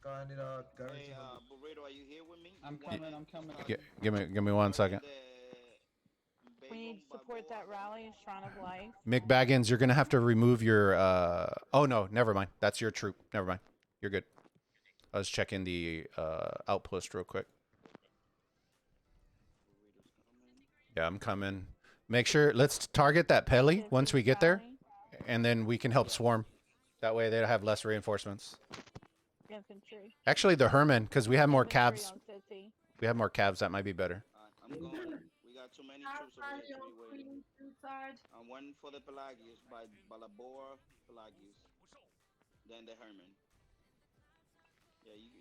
Sky, I need a garrison. Hey, Burrito, are you here with me? I'm coming. Give me 1 second. We need to support that rally, Shrine of Life. Mick Baggins, you're gonna have to remove your. Oh no, never mind. That's your troop. Never mind. You're good. I was checking the outpost real quick. Yeah, I'm coming. Make sure. Let's target that Peli once we get there, and then we can help swarm. That way they have less reinforcements. Infantry. Actually, the Herman, because we have more cabs. On City. We have more cabs. That might be better. I'm going. We got too many troops over here to be waiting. I'm waiting for the Pelagius by Balabora Pelagius. Then the Herman.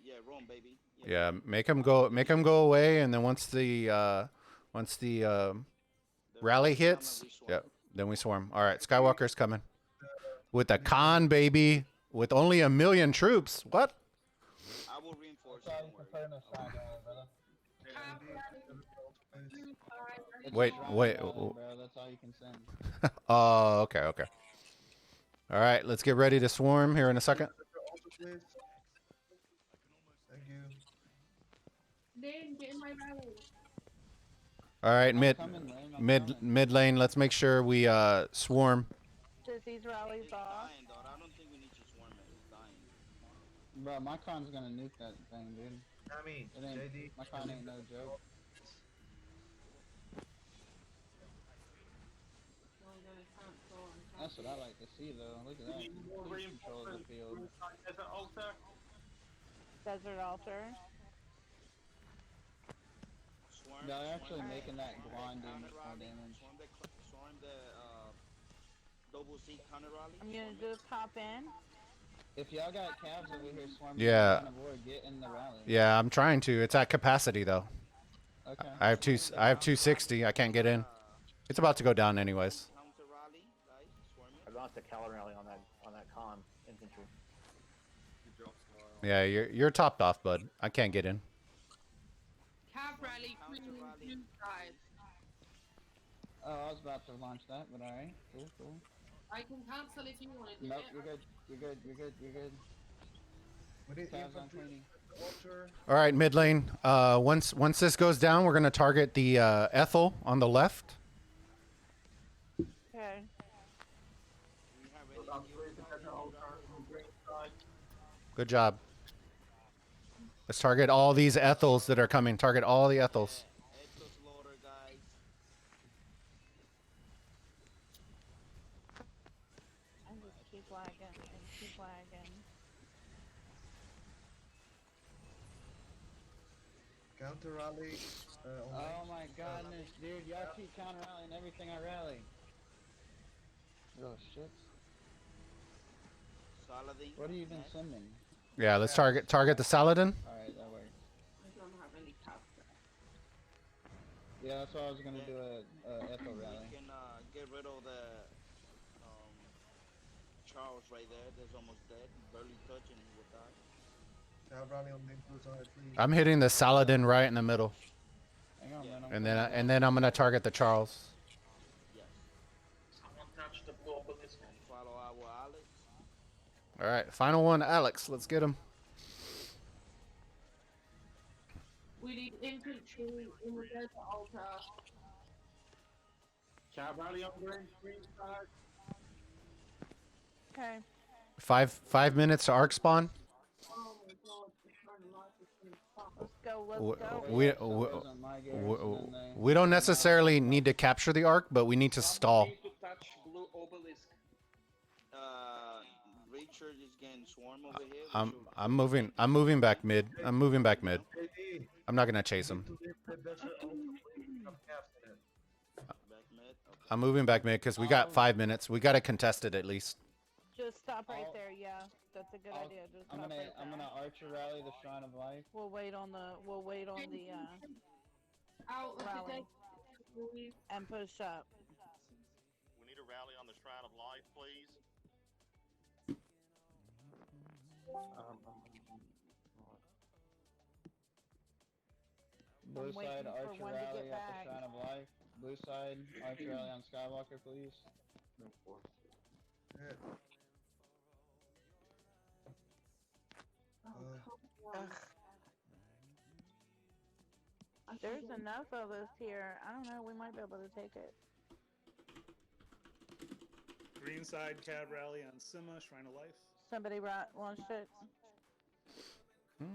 Yeah, Rome, baby. Yeah, make them go away, and then once the rally hits, then we swarm. All right, Skywalker's coming with the Khan, baby, with only 1 million troops. What? I will reinforce. Wait. Bro, that's all you can send. Oh, okay. All right, let's get ready to swarm here in a second. Thank you. Then get in my rally. All right, mid lane. Let's make sure we swarm. Does these rallies off? Dying, though. I don't think we need to swarm it. It's dying. Bro, my con's gonna nuke that thing, dude. I mean, JD. My con ain't no joke. That's what I like to see, though. Look at that. Please control the field. Desert altar. Desert altar. Swarm. They're actually making that blind do counter more rally. damage. Swarm the double C counter rally. I'm gonna just pop in. If y'all got calves over here swarming Yeah. the war, get in the rally. Yeah, I'm trying to. It's at capacity though. Okay. I have 260. I can't get in. It's about to go down anyways. Counter rally, guys. Swarm it. I launched a Calvin rally on that con infantry. Yeah, you're topped off, bud. I can't get in. Cab rally, green, blue side. Oh, I was about to launch that, but alright. Cool. I can cancel if you want to do Nope, it. you're good. We need Calves on infantry cleaning. at the altar. All right, mid lane. Once this goes down, we're gonna target the Ethel on the left. Okay. We have any Good job. Let's target all these Ethels that are coming. Target all the Ethels. Ethel slaughter, guys. I just keep lagging. Counter rally. Oh my goodness, dude. Y'all keep counter rallying everything I rally. Oh shit. Saladin. What are you even sending? Yeah, let's target the Saladin. Alright, that works. I don't have any cabs. Yeah, that's why I was gonna do a Ethel rally. We can get rid of the Charles right there. That's almost dead. Barely touching him with that. Cab rally on the blue side, please. I'm hitting the Saladin right in the middle, Hang on, man. and then I'm gonna target the Charles. Yes. Someone touched the floor, but this one. Follow our Alex. All right, final one, Alex. Let's get him. We need infantry in the desert altar. Cab rally on green side. Okay. 5 minutes to arc spawn. Oh my god, the kind of life is going fuck. Let's go. Let's W- go. We, So it wasn't my garrison, and they we don't went out. necessarily need to capture the arc, but we need to stall. Need to touch blue obelisk. Richard is getting swarm over here. I'm moving back mid. I'm moving back mid. JD, I'm not gonna chase you him. need to leave the desert altar, please. Some calves in it. Back mid. Okay. I'm moving back mid because we got 5 minutes. We gotta contest it at least. Just stop right I'll- there. Yeah, that's a good idea. Just I'm stop gonna right I'm there. gonna archer rally the Shrine of Life. We'll wait on the Out of the rally desert, please. and push up. We need a rally on the Shrine of Life, please. Blue I'm waiting side for archer one to rally get at the back. Shrine of Life. Blue side archer rally on Skywalker, please. Yeah. There's enough of us here. I don't know. We might be able to take it. Green side cab rally on Sima, Shrine of Life. Somebody launched it.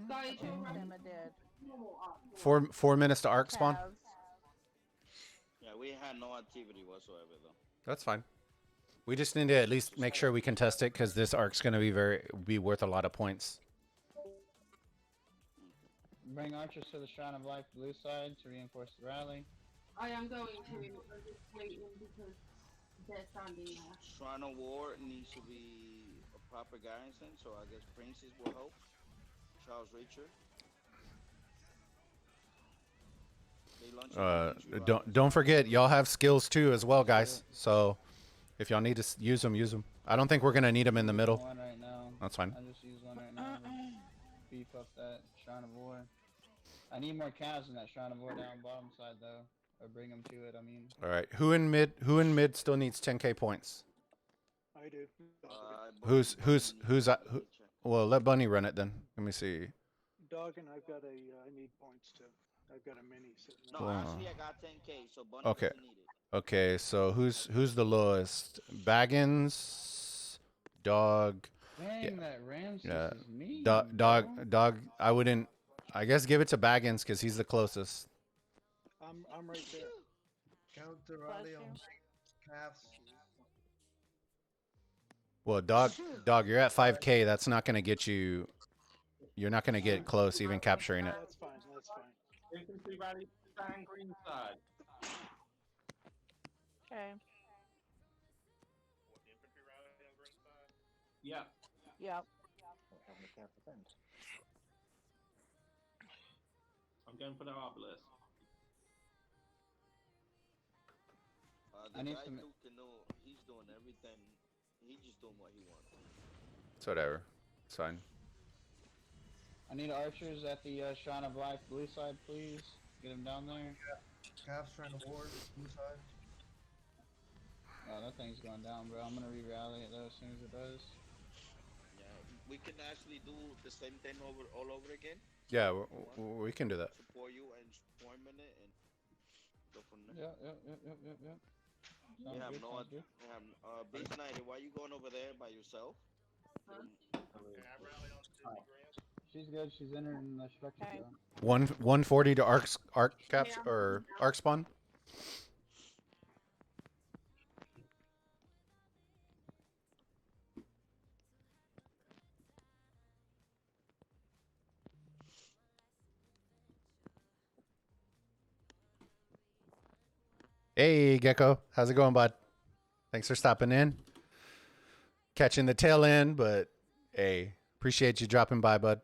Guys, you're running Sima did. normal up. 4 minutes to arc spawn. Calves. Yeah, we had no activity whatsoever though. That's fine. We just need to at least make sure we contest it because this arc's gonna be worth a lot of points. Bring archers to the Shrine of Life blue side to reinforce the rally. I am going to. I'm just waiting because they're standing there. Shrine of War needs to be a proper garrison, so I guess Princes will help. Charles Richard. They launched infantry Don't forget, y'all have skills too as well, guys. So if y'all need to use them, use them. I don't think we're gonna need them in the middle. One right now. That's fine. I just use one right now. Beef up that Shrine of War. I need more calves in that Shrine of War down bottom side though, or bring them to it. I mean. All right. Who in mid still needs 10k points? I do. Who's who? Well, let Bunny run it then. Let me see. Dog and I've got I need points too. I've got a mini sitting No, Wow. actually I got 10k, so Bunny Okay. doesn't need it. Okay, so who's the lowest? Baggins, Dog. Dang, Yeah. that Ramses Yeah. is mean. Dog. I wouldn't. I guess give it to Baggins because he's the closest. I'm right there. Counter rally on calves. Well, Dog, you're at 5k. That's not gonna get you. You're not gonna get close, even capturing it. That's fine. That's fine. Infantry rally down green side. Okay. Infantry rally on green side. Yeah. Yep. I'm going for the obelisk. The I need guy some- Duke can know he's doing everything. He's just doing what he wants. It's whatever. It's fine. I need archers at the Shrine of Life blue side, please. Get them down there. Calves Shrine of War, blue side. Oh, that thing's going down, bro. I'm gonna re-rally it though as soon as it does. Yeah, we can actually do the same thing all over again. Yeah, we can do that. Support you and swarm in it and go from there. Yeah. We Sounds have good, no sounds good. we have Beast Knight, why you going over there by yourself? Cab rally on Disney Grand. She's good. She's entering the structure. Okay. Though. 140 to arc caps or arc spawn. Hey, Gecko. How's it going, bud? Thanks for stopping in. Catching the tail end, but hey, appreciate you dropping by, bud.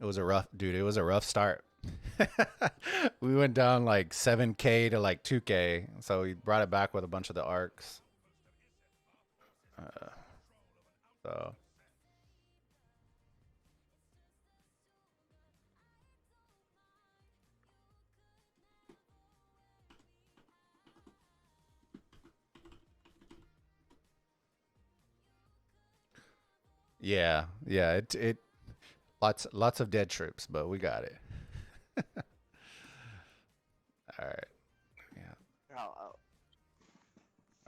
It was a rough start. We went down like 7k to like 2k, so we brought it back with a bunch of the arcs. So yeah, it lots of dead troops, but we got it. All right. Yeah. Oh,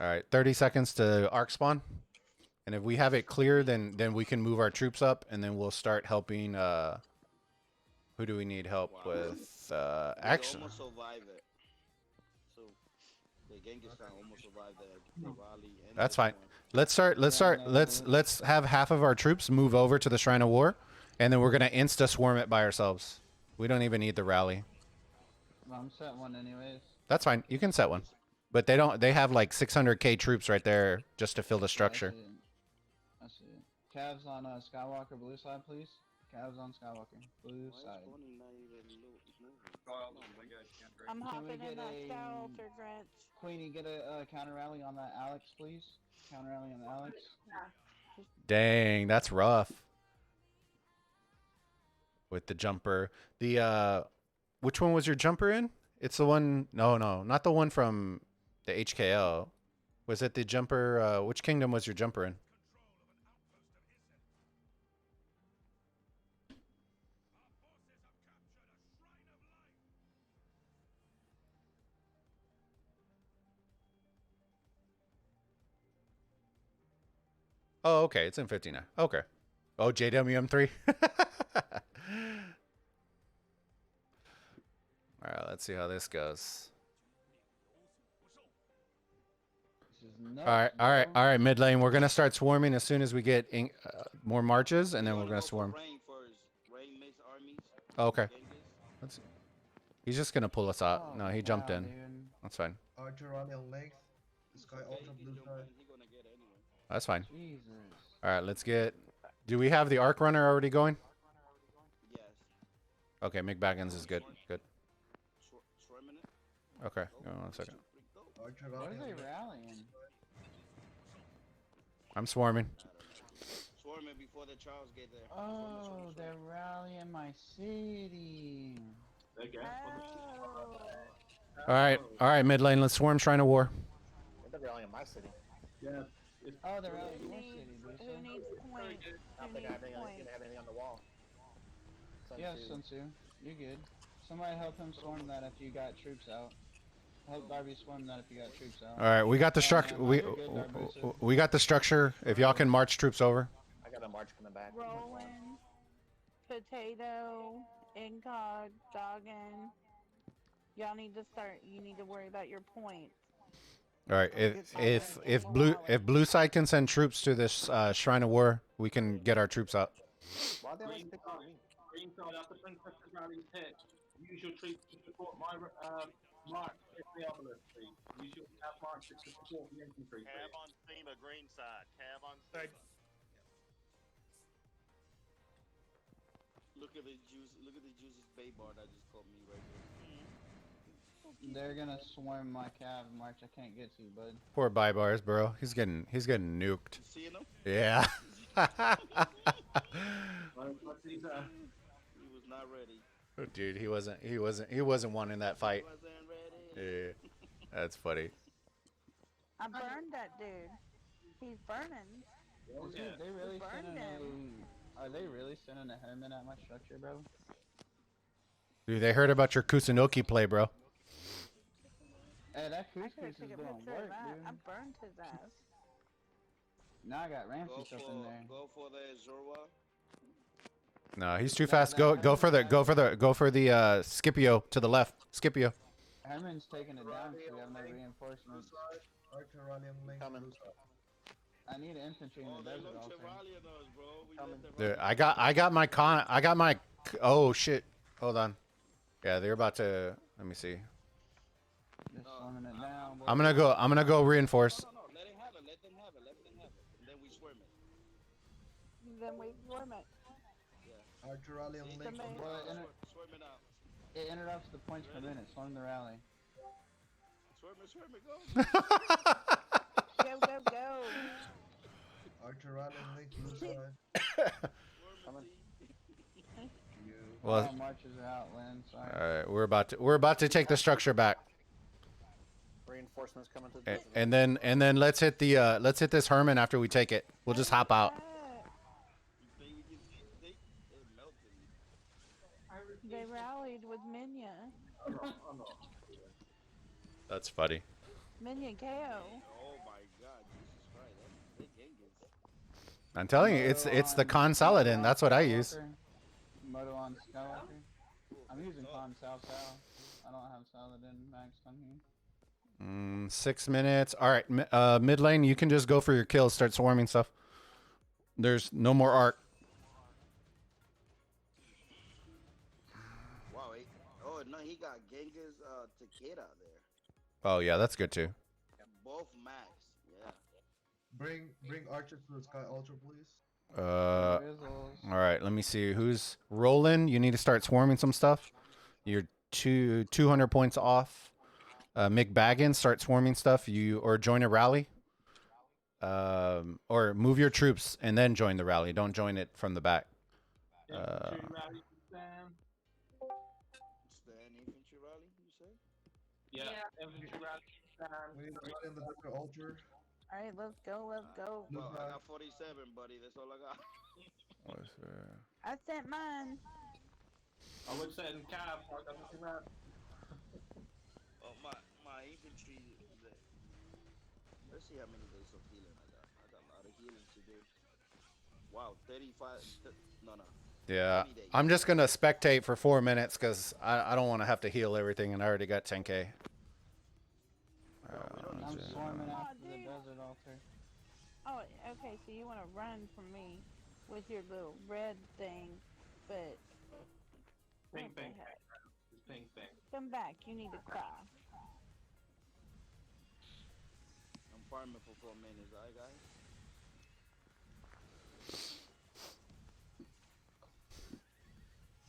All right. 30 seconds to arc spawn. And if we have it clear, then we can move our troops up, and then we'll start helping. Who do we need help with? We Action. almost survived it. So the Genghis Khan almost survived the rally. And That's the fine. storm. Let's have half of our troops move over to the Shrine of War, and then we're gonna insta swarm it by ourselves. We don't even need the rally. Well, I'm setting one anyways. That's fine. You can set one, but they don't. They have like 600k troops right there just to fill the structure. I see it. Cavs on Skywalker blue side, please. Cavs on Skywalker blue side. I'm Can we hopping get in that a- Skywalker Grinch. Queenie, get a counter rally on that Alex, please. Counter rally on the Alex. Dang, that's rough. With the jumper, which one was your jumper in? It's the one. No, not the one from the HKL. Was it the jumper? Which kingdom was your jumper in? Oh, okay. It's in 59. Okay. Oh, JWM3. All right, let's see how this goes. This is All nuts, right, mid lane. We're gonna start swarming as soon as we get more marches, and then we're gonna swarm. Rain mixed armies. Okay. Genghis. Let's. He's just gonna pull us out. No, he jumped in. Dude. That's fine. Archer rally on length. Sky Ultra blue side. He gonna get it anyway. That's fine. Jesus. All right, let's get. Do we have the arc runner already going? Yes. Okay, McBaggins is good. Good. Swarming it. Okay, go on 1 second. Archer What rally are on they left. rallying? I'm swarming. Swarming before the Charles get there. Oh, they're rallying my city. Okay. All right, mid lane. Let's swarm Shrine of War. they're rallying in my city. Yeah. Oh, they're Who rallying your needs, city, who Busa. needs points? I don't Who think I needs have points? anything on the wall. Yeah, Sunsu. You're good. Somebody help him swarm that if you got troops out. Help Darby swarm that if you got troops out. All right, we got the structure. We got the structure. If y'all can march troops over. I got a march coming back. Rolling, potato, incog, jogging. Y'all need to start. You need to worry about your points. All right, if blue side can send troops to this Shrine of War, we can get our troops out. Why they always pick on me? Green side after Princess Rally's hit. Use your troops to support my march if the obelisk, please. Use your marches to support the infantry. Cav on SEMA, green side. Cav on SEMA. Look at the juice. Look at the juices bay bar that just caught me right here. They're gonna swarm my cav march. I can't get to, bud. Poor buy bars, bro. He's getting nuked. You seeing him? Yeah. He was not ready. Dude, he wasn't wanting that fight. He wasn't ready. Yeah, that's funny. I burned that dude. He's burning. Dude, they really Burn sending them. Are they really sending a Herman at my structure, bro? Dude, they heard about your Kusunoki play, bro. Hey, that I couscous could have is took a doing picture work, of that. dude. I burned his ass. Now I got Go Ramses up in there. go for the Zorwa. No, he's too fast. Go for the Scipio to the left. Scipio. Herman's taking it down because we have no reinforcements. Archer rally on length. Coming. Blue side. I need infantry in Oh, the they desert look also. Chevalier on us, bro. We Coming. let the Dude, I got my. Oh shit. Hold on. Yeah, they're about to. Let me see. Just swarming it down. I'm gonna go reinforce. No, let it have it. Let them have it. Let them have it. And then we swarm it. Then we swarm it. Archer rally on See, length. Somebody- Well, Swarm it out. it interrupts the points per minute. Swarm the rally. Swarm it, go. Go, go, go. Archer rally on length. Blue side. Swarm it, Well, All marches are out, Lynn. Sorry. all right, we're about to take the structure back, Reinforcements coming to the and then let's hit this Herman after we take it. We'll just hop out. They melted. They rallied. rallied with Minya. I'm not. That's funny. Minya KO. Oh my God, Jesus Christ, that's Genghis. I'm telling you, it's the Con Saladin. That's what I use. Moto on Skywalker. I'm using Oh, Con Sal. I don't have Saladin maxed on here. 6 minutes. All right, mid lane, you can just go for your kills. Start swarming stuff. There's no more Ark. wow. Oh no, he got Genghis Takeda there. Oh yeah, that's good too. Both max. Yeah. Bring archers to the sky altar, please. All right, let me see who's rolling. You need to start swarming some stuff. You're 200 points off. Mick Baggins, start swarming stuff. Or join a rally. Or move your troops and then join the rally. Don't join it from the back. Infantry rally stand. Stand infantry rally, you say? Yeah. Infantry rally stand. We need to run in the desert altar. All right, let's go. Let's go. Well, I got 47, buddy. That's all I got. What's there? I sent mine. I would say in Cav, I got nothing that. Oh, my infantry. Let's see how many days of healing I got. I got a lot of healing to do. Wow, 35. No. Yeah, I'm just gonna spectate for 4 minutes because I don't want to have to heal everything, and I already got 10k. I'm swarming after the desert altar. Oh, okay. So you want to run from me with your little red thing, but Ping, what the ping. heck? Ping, ping. Come back. You need to cry. I'm farming for 4 minutes, alright, guys?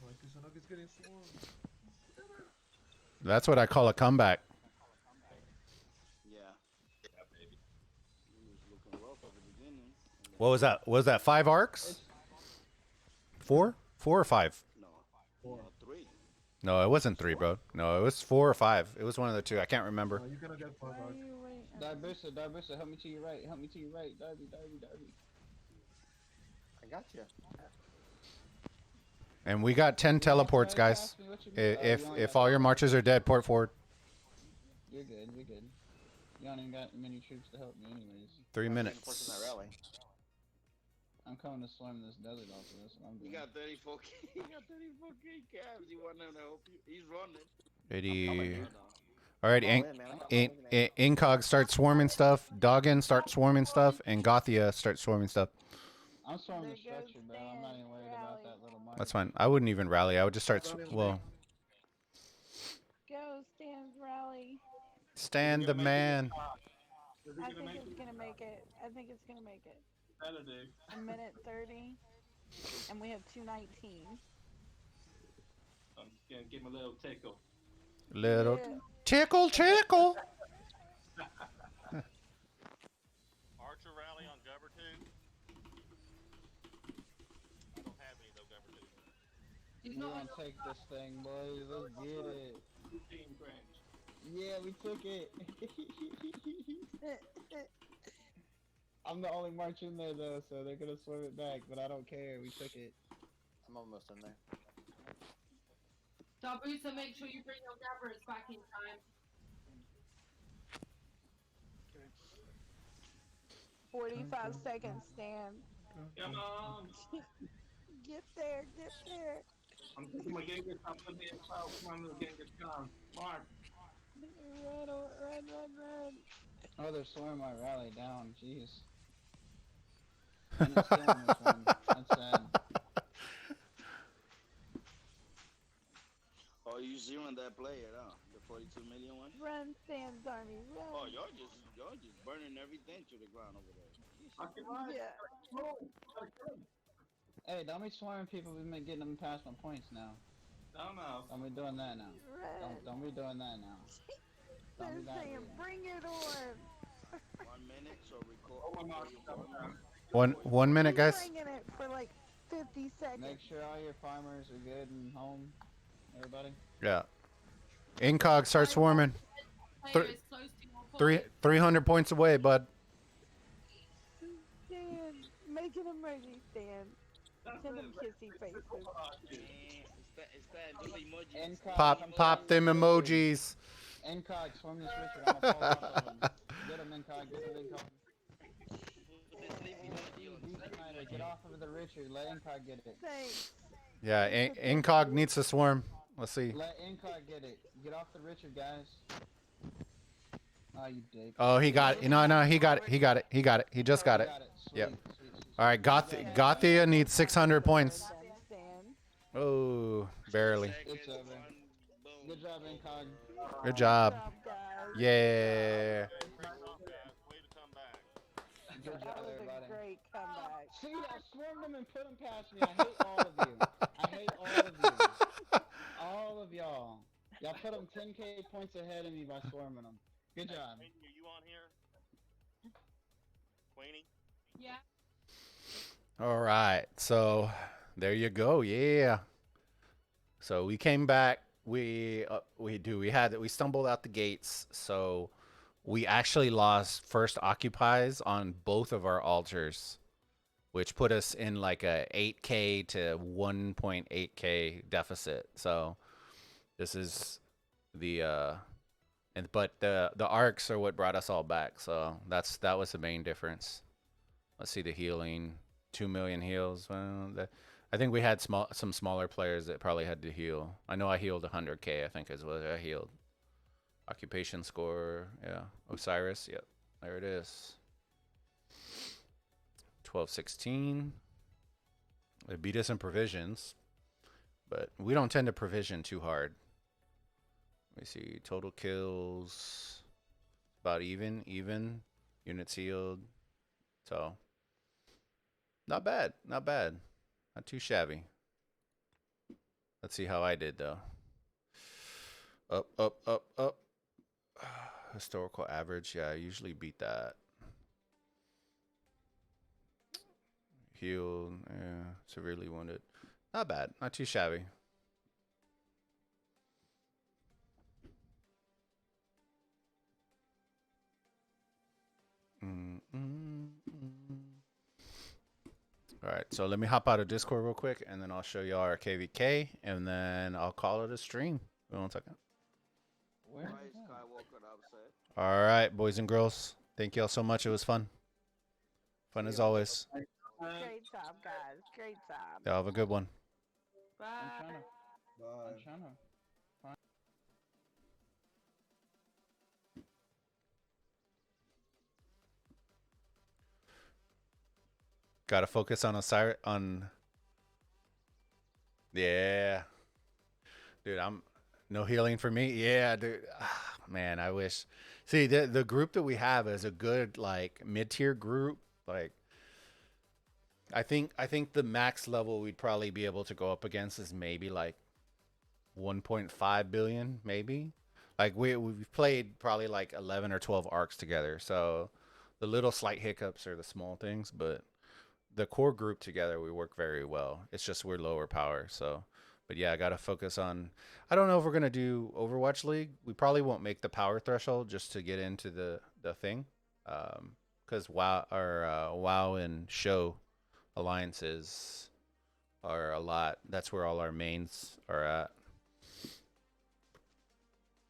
Like Kusanaga's getting swarmed. That's what I call a comeback. Yeah. Yeah, baby. He was looking rough at the beginning. What was that? Was that 5 arcs? 4? 4 or 5? No. 4. 3. No, it wasn't 3, bro. No, it was 4 or 5. It was one of the two. I can't remember. You're gonna get 5 arcs. Darbusa, help me to your right. Help me to your right. Darby. I got you. And we got 10 teleports, guys. If all your marches are dead, port forward. You're good. You don't even got many troops to help me anyways. 3 That minutes. rally. I'm coming to swarm this desert altar. That's what I'm doing. He got 34k. He got 34k calves. You want him to help you? He's running. 80. No. All right, Incog start swarming stuff. Doggin start swarming stuff, and Gothia start swarming stuff. I'm swarming There the structure, goes bro. I'm not even Stan, worried about rally. that little mark. That's fine. I wouldn't even rally. I would just start. Well, Go, Stan's rally. stand the man. I think it's gonna make it. Better do. 1:30, and we have 2:19. I'm gonna give him a little tickle. Little Yeah. tickle. Archer rally on Gubber 2. I don't have any though, Gubber 2. We're gonna take this thing, boys. Let's get it. Team French. Yeah, we took it. I'm the only march in there though, so they're gonna swarm it back, but I don't care. We took it. I'm almost in there. Darbusa, make sure you bring your gabbers back in time. 45 seconds, Stan. Come on. Get there. I'm taking my Genghis. I'm putting in 12 from the Genghis Khan. Mark. Run. Oh, they're swarming my rally down. Jeez. And it's killing this one. That's sad. Oh, you zeroing that player, huh? The 42 million one? Run, Stan's army. Run. Oh, y'all just burning everything to the ground over there. Yeah. Hey, don't be swarming people. We've been getting them past my points now. No. Don't be doing that now. Run. Don't be doing that now. Don't They're be that saying, way. bring it on. 1 minute, so record. Oh, my God. 1 minute, guys. Bringing it for like 50 seconds. Make sure all your farmers are good and home. Everybody. Yeah. Incog start swarming. Player is close to your point. 300 points away, bud. Stan, making them ready, Stan. Send them kissy faces. Do the emojis. Pop them emojis. Incog, swarm this Richard. I'm gonna pause both of them. Get him, Incog. Get him, Incog. The sleepy emoji. Snyder, get off of the Richard. Let Incog get it. Thanks. Yeah, Incog needs to swarm. Let's see. Let Incog get it. Get off the Richard, guys. Oh, you dick. Oh, he got it. No, he got it. He got it. He got it. He just got it. Yep. All right, Gothia needs 600 points. Oh, barely. Good job, man. Good job, Incog. Good job. guys. Yeah. Good job, That was everybody. a great comeback. See, I swarmed them and put them past me. I hate all of you. I hate all of you. All of y'all. Y'all put them 10k points ahead of me by swarming them. Good job. Queenie, are you on here? Queenie? Yeah. All right. So there you go. Yeah. So we came back. We stumbled out the gates. So we actually lost first occupies on both of our altars, which put us in like a 8k to 1.8k deficit. So this is the but the arcs are what brought us all back. So that was the main difference. Let's see the healing. 2 million heals. Well, I think we had some smaller players that probably had to heal. I know I healed 100k. I think is what I healed. Occupation score. Yeah. Osiris. Yep. There it is. 1216. They beat us in provisions, but we don't tend to provision too hard. Let me see. Total kills. About even. Units healed. So. Not bad. Not bad. Not too shabby. Let's see how I did, though. Up. Historical average. Yeah, I usually beat that. Healed. Yeah, severely wounded. Not bad. Not too shabby. All right, so let me hop out of Discord real quick, and then I'll show y'all our KVK, and then I'll call it a stream. Wait 1 second. All right, boys and girls. Thank y'all so much. It was fun. Fun as always. Great job, guys. Great job. Y'all have a good one. Bye. I'm trying to. Gotta focus on Osiris. Yeah. Dude, no healing for me. Yeah, dude. Man, I wish. See, the group that we have is a good like mid-tier group. Like, I think the max level we'd probably be able to go up against is maybe like 1.5 billion, maybe. Like we've played probably like 11 or 12 arcs together. So the little slight hiccups are the small things, but the core group together, we work very well. It's just we're lower power. So, but yeah, I got to focus on, I don't know if we're going to do Overwatch League. We probably won't make the power threshold just to get into the thing. Because WoW and Show alliances are a lot. That's where all our mains are at.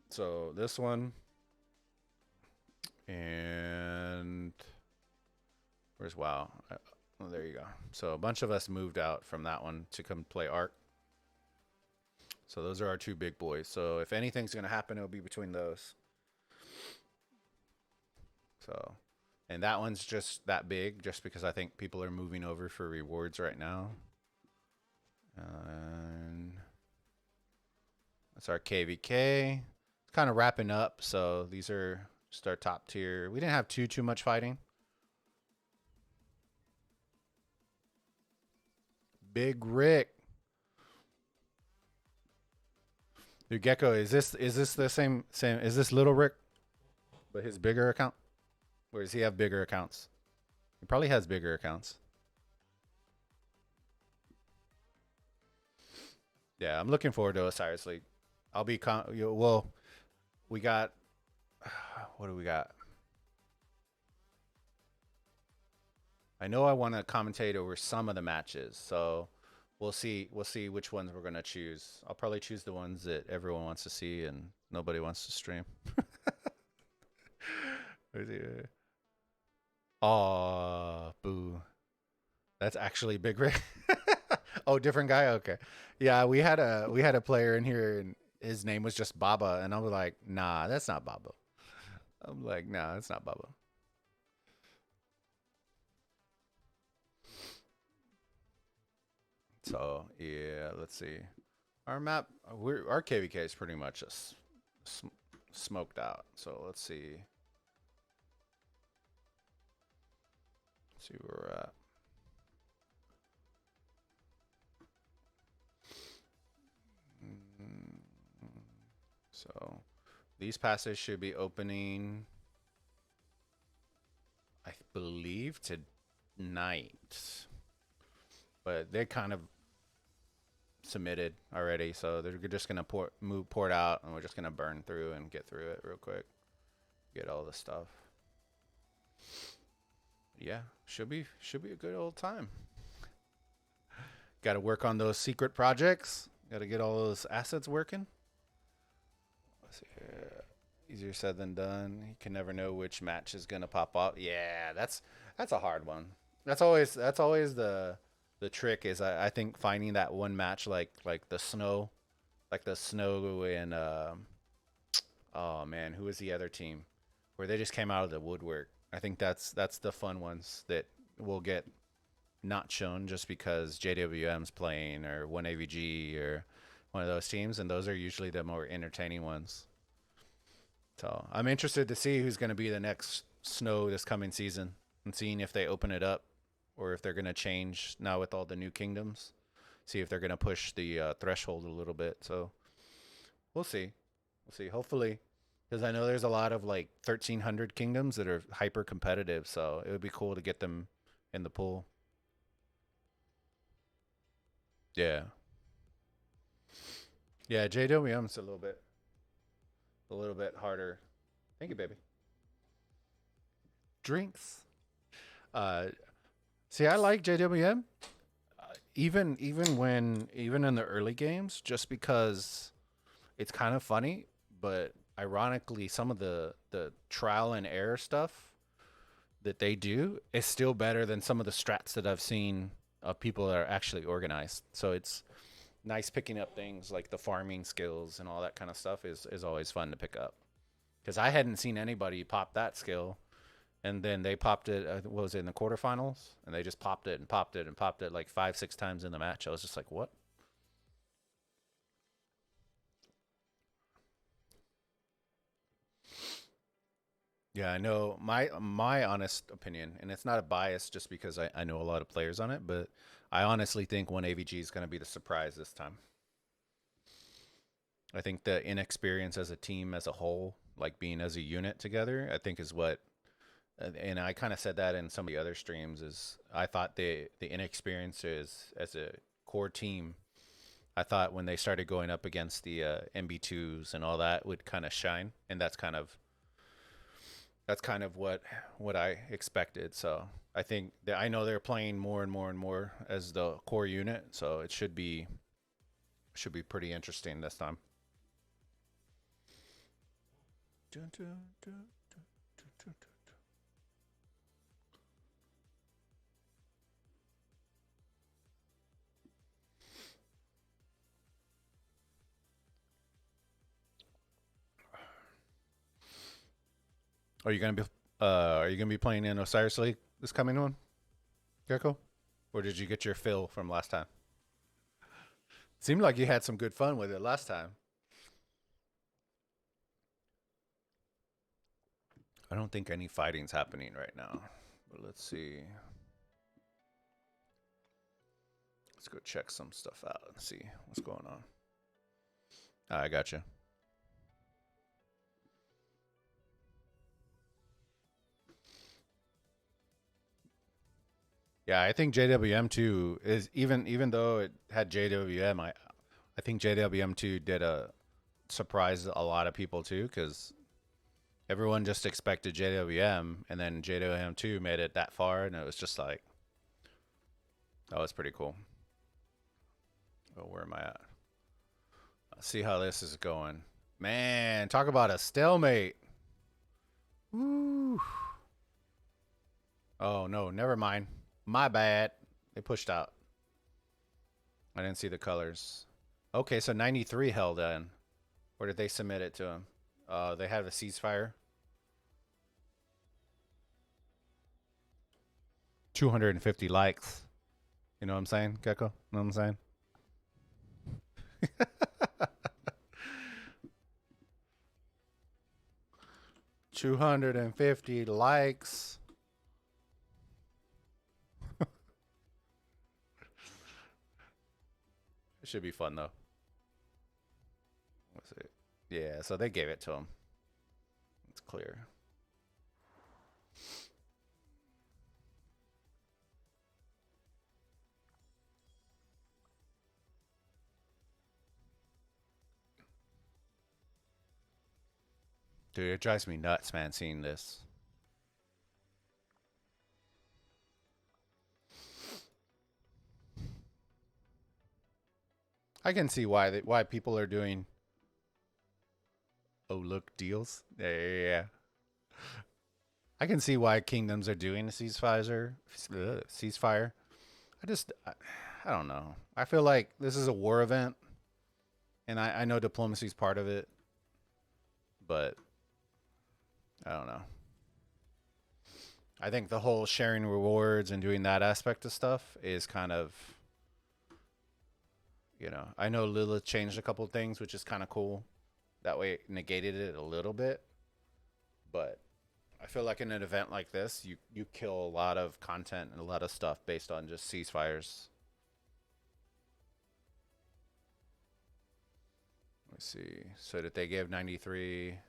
So this one. And where's WoW? Oh, there you go. So a bunch of us moved out from that one to come play Ark. So those are our two big boys. So if anything's going to happen, it'll be between those. So, and that one's just that big just because I think people are moving over for rewards right now. And that's our KVK. It's kind of wrapping up. So these are just our top tier. We didn't have too much fighting. Big Rick. Dude, Gecko, is this the same is this little Rick but his bigger account? Or does he have bigger accounts? He probably has bigger accounts. Yeah, I'm looking forward to Osiris League. I'll be well, we got what do we got? I know I want to commentate over some of the matches. So we'll see. We'll see which ones we're gonna choose. I'll probably choose the ones that everyone wants to see and nobody wants to stream. Oh, boo. That's actually Big Rick. Oh, different guy. Okay. Yeah, we had a player in here and his name was just Baba, and I was like, nah, that's not Baba. I'm like, nah, that's not Baba. So yeah, let's see. Our map, our KVK is pretty much just smoked out. So let's see. Let's see where we're at. So these passes should be opening, I believe, tonight. But they kind of submitted already, so they're just gonna port out, and we're just gonna burn through and get through it real quick. Get all the stuff. Yeah, should be a good old time. Got to work on those secret projects. Got to get all those assets working. Let's see here. Easier said than done. You can never know which match is gonna pop up. Yeah, that's a hard one. That's always the trick is I think finding that one match like the snow and oh man, who was the other team where they just came out of the woodwork. I think that's the fun ones that will get not shown just because JWM's playing or 1AVG or one of those teams, and those are usually the more entertaining ones. So I'm interested to see who's going to be the next snow this coming season and seeing if they open it up or if they're going to change now with all the new kingdoms. See if they're going to push the threshold a little bit. So we'll see. We'll see. Hopefully, because I know there's a lot of like 1,300 kingdoms that are hyper competitive. So it would be cool to get them in the pool. Yeah. Yeah, JWM's a little bit harder. Thank you, baby. Drinks. See, I like JWM. Even in the early games, just because it's kind of funny, but ironically, some of the trial and error stuff that they do is still better than some of the strats that I've seen of people that are actually organized. So it's nice picking up things like the farming skills and all that kind of stuff is always fun to pick up. Because I hadn't seen anybody pop that skill, and then they popped it. What was it in the quarterfinals? And they just popped it and popped it and popped it like 5-6 times in the match. I was just like, what? Yeah, I know my honest opinion, and it's not a bias just because I know a lot of players on it, but I honestly think 1AVG is going to be the surprise this time. I think the inexperience as a team as a whole, like being as a unit together, I think is what, and I kind of said that in some of the other streams, is I thought the inexperience is as a core team. I thought when they started going up against the MB2s and all that would kind of shine, and that's kind of what I expected. So I think that I know they're playing more and more and more as the core unit, so it should be pretty interesting this time. Are you gonna be playing in Osiris League this coming one, Gecko? Or did you get your fill from last time? Seemed like you had some good fun with it last time. I don't think any fighting's happening right now. But let's see. Let's go check some stuff out and see what's going on. I got you. Yeah, I think JWM2 is even though it had JWM, I think JWM2 did surprise a lot of people too, because everyone just expected JWM, and then JWM2 made it that far, and it was just like, that was pretty cool. Oh, where am I at? Let's see how this is going. Man, talk about a stalemate. Woo. Oh, no, never mind. My bad. They pushed out. I didn't see the colors. Okay, so 93 held in. Or did they submit it to him? They have a ceasefire. 250 likes. You know what I'm saying, Gecko? You know what I'm saying? 250 likes. It should be fun though. Let's see. Yeah, so they gave it to him. It's clear. Dude, it drives me nuts, man, seeing this. I can see why people are doing. Oh, look, deals. Yeah. I can see why kingdoms are doing a ceasefire. I don't know. I feel like this is a war event, and I know diplomacy is part of it, but I don't know. I think the whole sharing rewards and doing that aspect of stuff is kind of, you know, I know Lilith changed a couple of things, which is kind of cool. That way it negated it a little bit. But I feel like in an event like this, you kill a lot of content and a lot of stuff based on just ceasefires. Let's see. So did they give 93?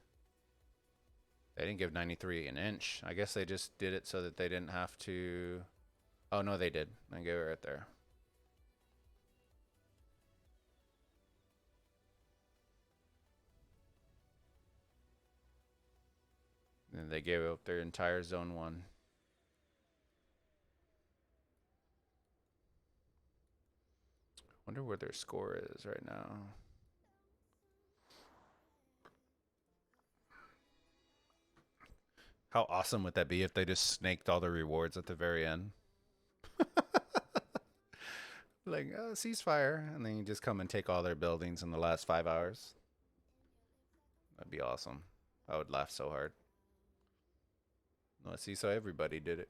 They didn't give 93 an inch. I guess they just did it so that they didn't have to. Oh, no, they did. They gave it right there. And they gave up their entire zone 1. Wonder where their score is right now. How awesome would that be if they just snaked all the rewards at the very end? Like, ceasefire, and then you just come and take all their buildings in the last 5 hours. That'd be awesome. I would laugh so hard. Let's see, so everybody did it.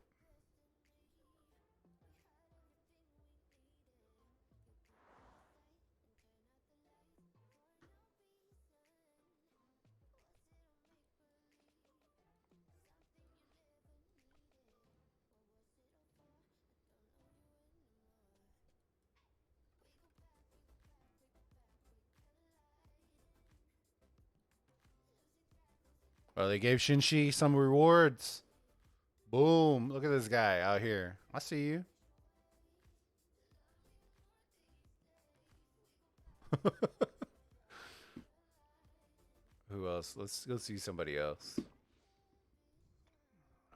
Oh, they gave Shinshi some rewards. Boom. Look at this guy out here. I see you. Who else? Let's go see somebody else.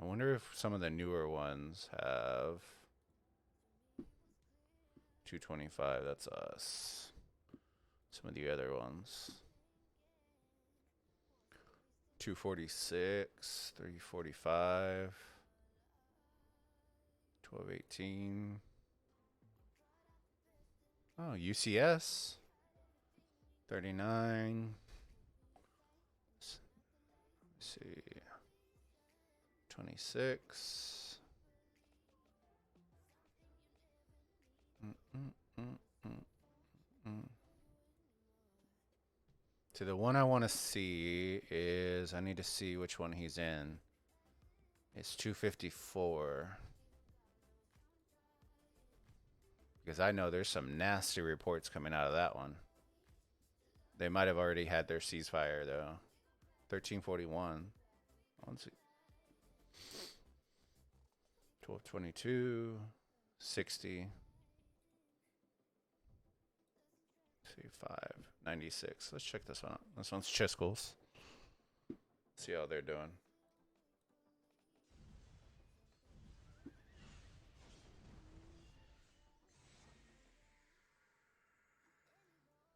I wonder if some of the newer ones have 225. That's us. Some of the other ones. 246, 345, 1218. Oh, UCS. 39. Let's see. 26. So the one I want to see is, I need to see which one he's in. It's 254. Because I know there's some nasty reports coming out of that one. They might have already had their ceasefire though. 1341. Let's see. 1222. 60. See, 596. Let's check this one out. This one's Chiskel's. See how they're doing.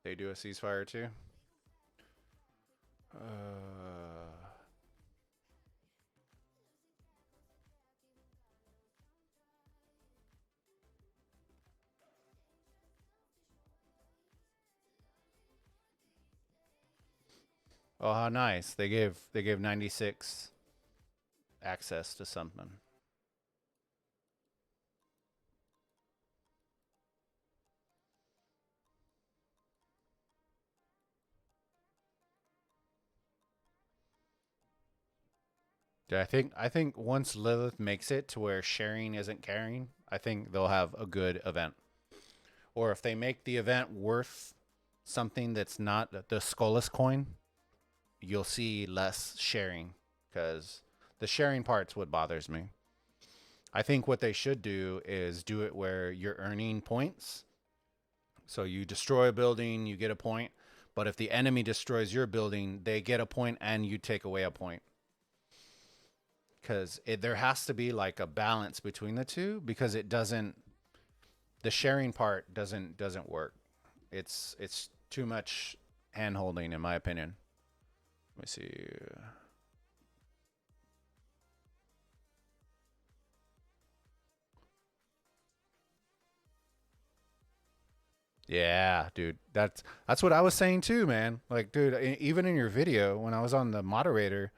they do a ceasefire too. Oh, how nice. They gave 96 access to something. Yeah, I think once Lilith makes it to where sharing isn't caring, I think they'll have a good event. Or if they make the event worth something that's not the Skullus coin, you'll see less sharing, because the sharing part's what bothers me. I think what they should do is do it where you're earning points. So you destroy a building, you get a point. But if the enemy destroys your building, they get a point and you take away a point. Because there has to be like a balance between the two, because it doesn't, the sharing part doesn't work. It's too much hand holding, in my opinion. Let me see. Yeah, dude. That's what I was saying too, man. Like, dude, even in your video when I was on the moderator,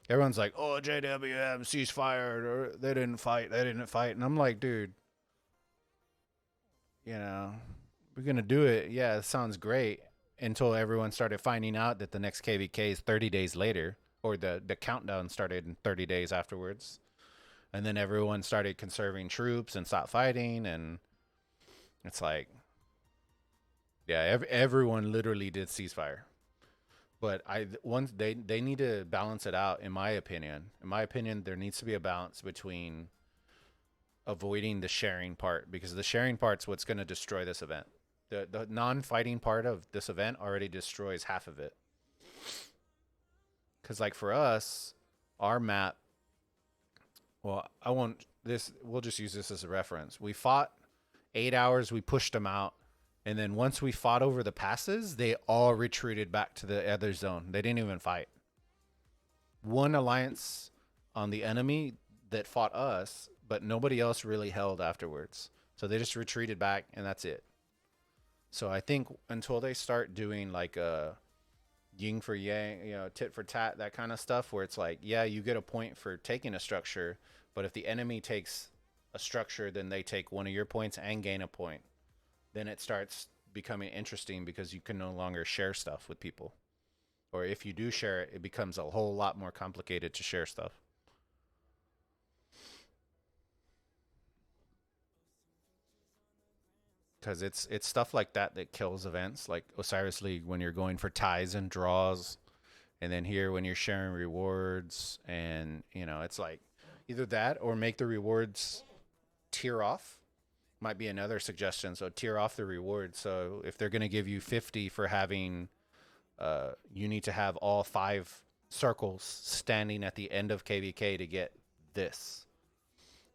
everyone's like, "Oh, JWM ceasefire, or they didn't fight, and I'm like, dude, you know, we're gonna do it. Yeah, it sounds great. Until everyone started finding out that the next KVK is 30 days later, or the countdown started in 30 days afterwards, and then everyone started conserving troops and stopped fighting, and it's like, yeah, everyone literally did ceasefire. But they need to balance it out, in my opinion. In my opinion, there needs to be a balance between avoiding the sharing part, because the sharing part's what's going to destroy this event. The non-fighting part of this event already destroys half of it. Because like for us, our map, well, we'll just use this as a reference. We fought 8 hours, we pushed them out. And then once we fought over the passes, they all retreated back to the other zone. They didn't even fight. One alliance on the enemy that fought us, but nobody else really held afterwards. So they just retreated back, and that's it. So I think until they start doing like a yin for yang, tit for tat, that kind of stuff, where it's like, yeah, you get a point for taking a structure, but if the enemy takes a structure, then they take one of your points and gain a point. Then it starts becoming interesting, because you can no longer share stuff with people. Or if you do share it, it becomes a whole lot more complicated to share stuff. Because it's stuff like that that kills events, like Osiris League, when you're going for ties and draws, and then here when you're sharing rewards, and it's like either that or make the rewards tier off. Might be another suggestion. So tier off the rewards. So if they're going to give you 50 for having, you need to have all 5 circles standing at the end of KVK to get this,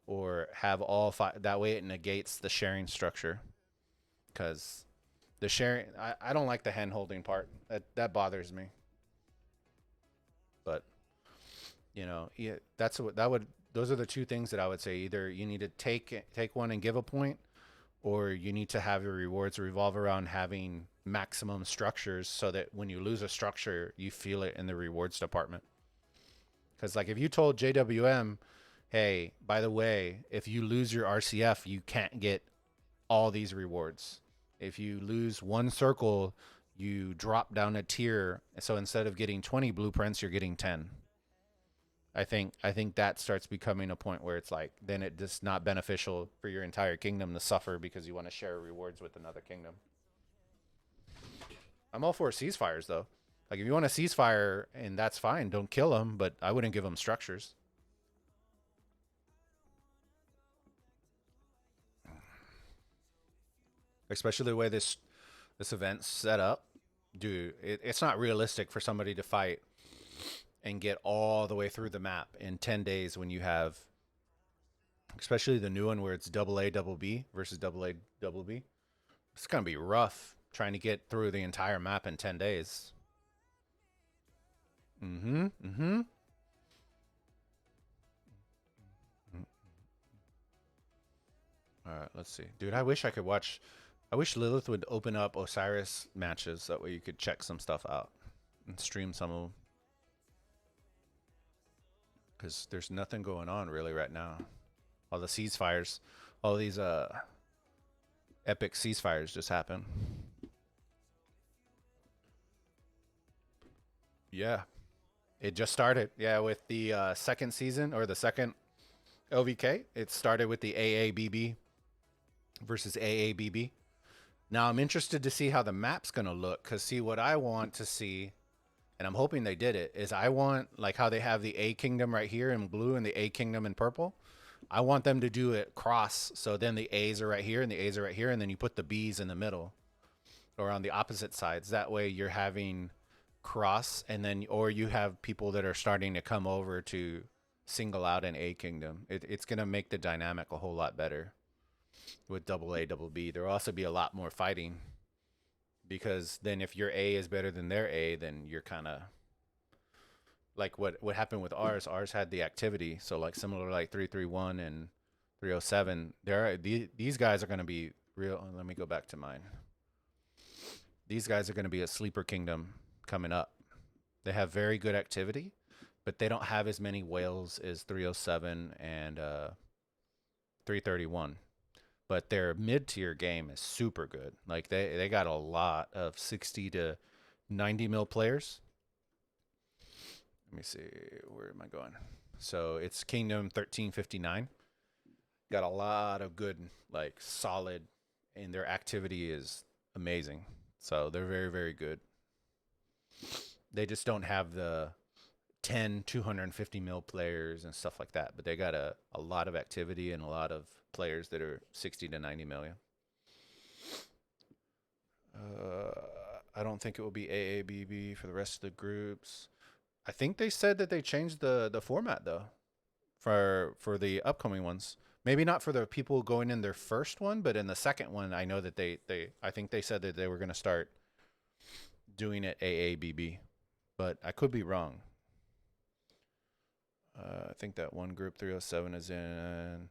or have all 5. That way it negates the sharing structure, because the sharing, I don't like the hand holding part. That bothers me. But yeah, those are the two things that I would say. Either you need to take one and give a point, or you need to have your rewards revolve around having maximum structures, so that when you lose a structure, you feel it in the rewards department. Because like if you told JWM, hey, by the way, if you lose your RCF, you can't get all these rewards. If you lose one circle, you drop down a tier. So instead of getting 20 blueprints, you're getting 10. I think that starts becoming a point where it's like, then it's just not beneficial for your entire kingdom to suffer because you want to share rewards with another kingdom. I'm all for ceasefires, though. Like, if you want a ceasefire, and that's fine, don't kill them, but I wouldn't give them structures. Especially the way this event's set up. Dude, it's not realistic for somebody to fight and get all the way through the map in 10 days when you have, especially the new one where it's AA double B versus AA double B. It's going to be rough trying to get through the entire map in 10 days. All right, let's see. Dude, I wish I could watch. I wish Lilith would open up Osiris matches. That way you could check some stuff out and stream some of them. Because there's nothing going on really right now. All the ceasefires, all these epic ceasefires just happened. Yeah. It just started. Yeah, with the second season or the second LVK. It started with the AABB versus AABB. Now I'm interested to see how the map's going to look, because see, what I want to see, and I'm hoping they did it, is I want, like how they have the A Kingdom right here in blue and the A Kingdom in purple. I want them to do it cross, so then the A's are right here and the A's are right here, and then you put the B's in the middle or on the opposite sides. That way you're having cross, and then, or you have people that are starting to come over to single out an A Kingdom. It's going to make the dynamic a whole lot better with double A, double B. There'll also be a lot more fighting, because then if your A is better than their A, then you're kind of like what happened with ours. Ours had the activity, so like similar to like 331 and 307. These guys are going to be real. Let me go back to mine. These guys are going to be a sleeper kingdom coming up. They have very good activity, but they don't have as many whales as 307 and 331. But their mid-tier game is super good. Like they got a lot of 60 to 90 mil players. Let me see, where am I going? So it's Kingdom 1359. Got a lot of good, like solid, and their activity is amazing. So they're very, very good. They just don't have the 10, 250 mil players and stuff like that. But they got a lot of activity and a lot of players that are 60 to 90 million. I don't think it will be AABB for the rest of the groups. I think they said that they changed the format though for the upcoming ones. Maybe not for the people going in their first one, but in the second one, I know that I think they said that they were going to start doing it AABB, but I could be wrong. I think that one group 307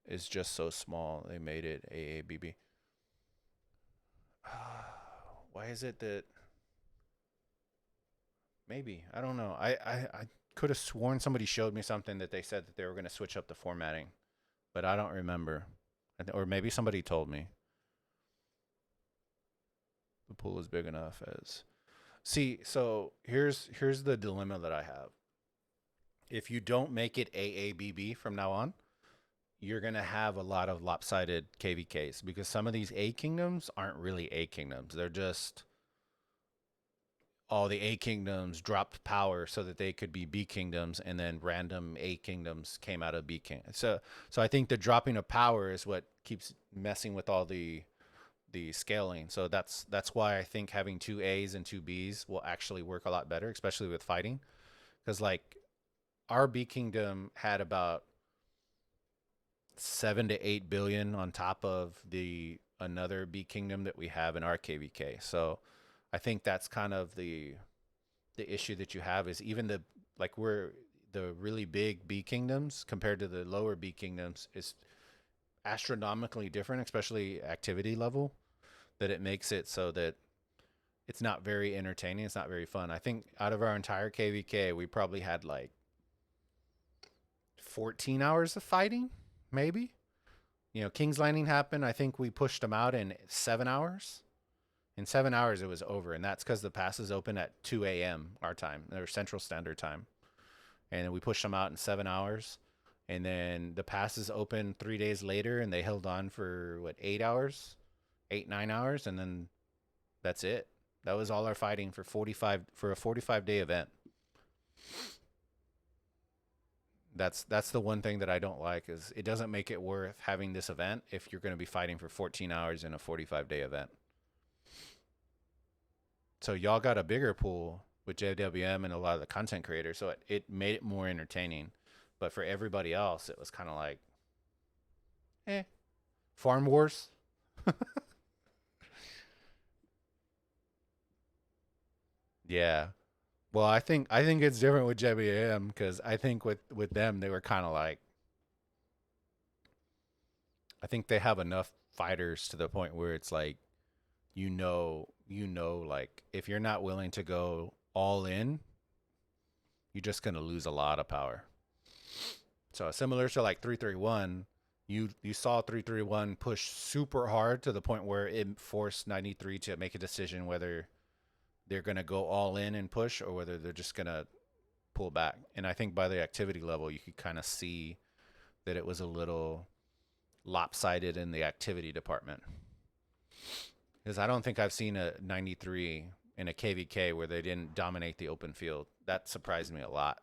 is just so small. They made it AABB. Why is it that? Maybe. I don't know. I could have sworn somebody showed me something that they said that they were going to switch up the formatting, but I don't remember. Or maybe somebody told me. The pool is big enough as... See, so here's the dilemma that I have. If you don't make it AABB from now on, you're going to have a lot of lopsided KVKs, because some of these A Kingdoms aren't really A Kingdoms. They're just... all the A Kingdoms dropped power so that they could be B Kingdoms, and then random A Kingdoms came out of B Kingdoms. So I think the dropping of power is what keeps messing with all the scaling. So that's why I think having 2 A's and 2 B's will actually work a lot better, especially with fighting. Because like our B Kingdom had about 7 to 8 billion on top of the another B Kingdom that we have in our KVK. So I think that's kind of the issue that you have, is even the really big B Kingdoms compared to the lower B Kingdoms is astronomically different, especially activity level, that it makes it so that it's not very entertaining. It's not very fun. I think out of our entire KVK, we probably had like 14 hours of fighting, maybe. You know, King's Landing happened. I think we pushed them out in 7 hours. In 7 hours, it was over, and that's because the passes open at 2 a.m. our time, or Central Standard Time. And we pushed them out in 7 hours, and then the passes opened 3 days later, and they held on for, 8 hours? 8-9 hours, and then that's it. That was all our fighting for a 45-day event. That's the one thing that I don't like, is it doesn't make it worth having this event if you're going to be fighting for 14 hours in a 45-day event. So y'all got a bigger pool with JWM and a lot of the content creators, so it made it more entertaining. But for everybody else, it was kind of like, Farm Wars. Yeah. Well, I think it's different with JBM because I think with them they were kind of like I think they have enough fighters to the point where it's like like if you're not willing to go all in, you're just gonna lose a lot of power. So similar to like 331, you saw 331 push super hard to the point where it forced 93 to make a decision whether they're gonna go all in and push or whether they're just gonna pull back. And I think by the activity level, you could kind of see that it was a little lopsided in the activity department. Because I don't think I've seen a 93 in a KVK where they didn't dominate the open field. That surprised me a lot.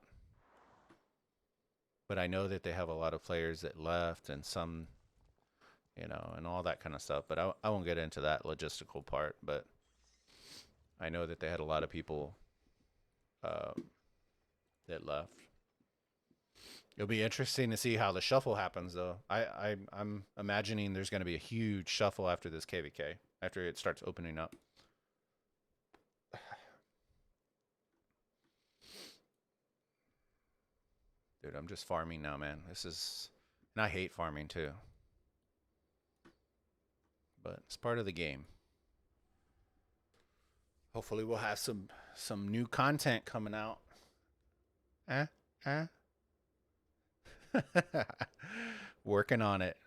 But I know that they have a lot of players that left and some, and all that kind of stuff. But I won't get into that logistical part. But I know that they had a lot of people that left. It'll be interesting to see how the shuffle happens, though. I'm imagining there's going to be a huge shuffle after this KVK, after it starts opening up. Dude, I'm just farming now, man. And I hate farming too. But it's part of the game. Hopefully we'll have some new content coming out. Working on it.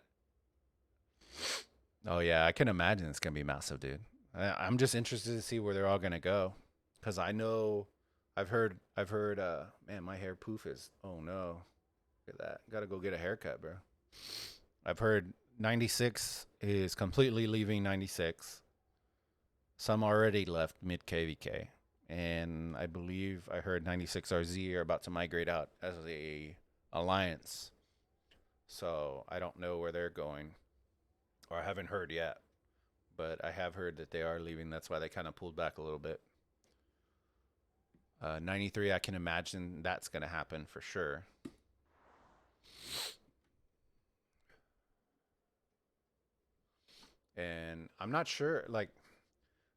Oh yeah, I can imagine it's gonna be massive, dude. I'm just interested to see where they're all gonna go, because I know, I've heard. Man, my hair poof is. Oh no, look at that. Gotta go get a haircut, bro. I've heard 96 is completely leaving 96. Some already left mid KVK, and I believe I heard 96RZ are about to migrate out as a alliance. So I don't know where they're going, or I haven't heard yet, but I have heard that they are leaving. That's why they kind of pulled back a little bit. 93, I can imagine that's going to happen for sure. And I'm not sure, like,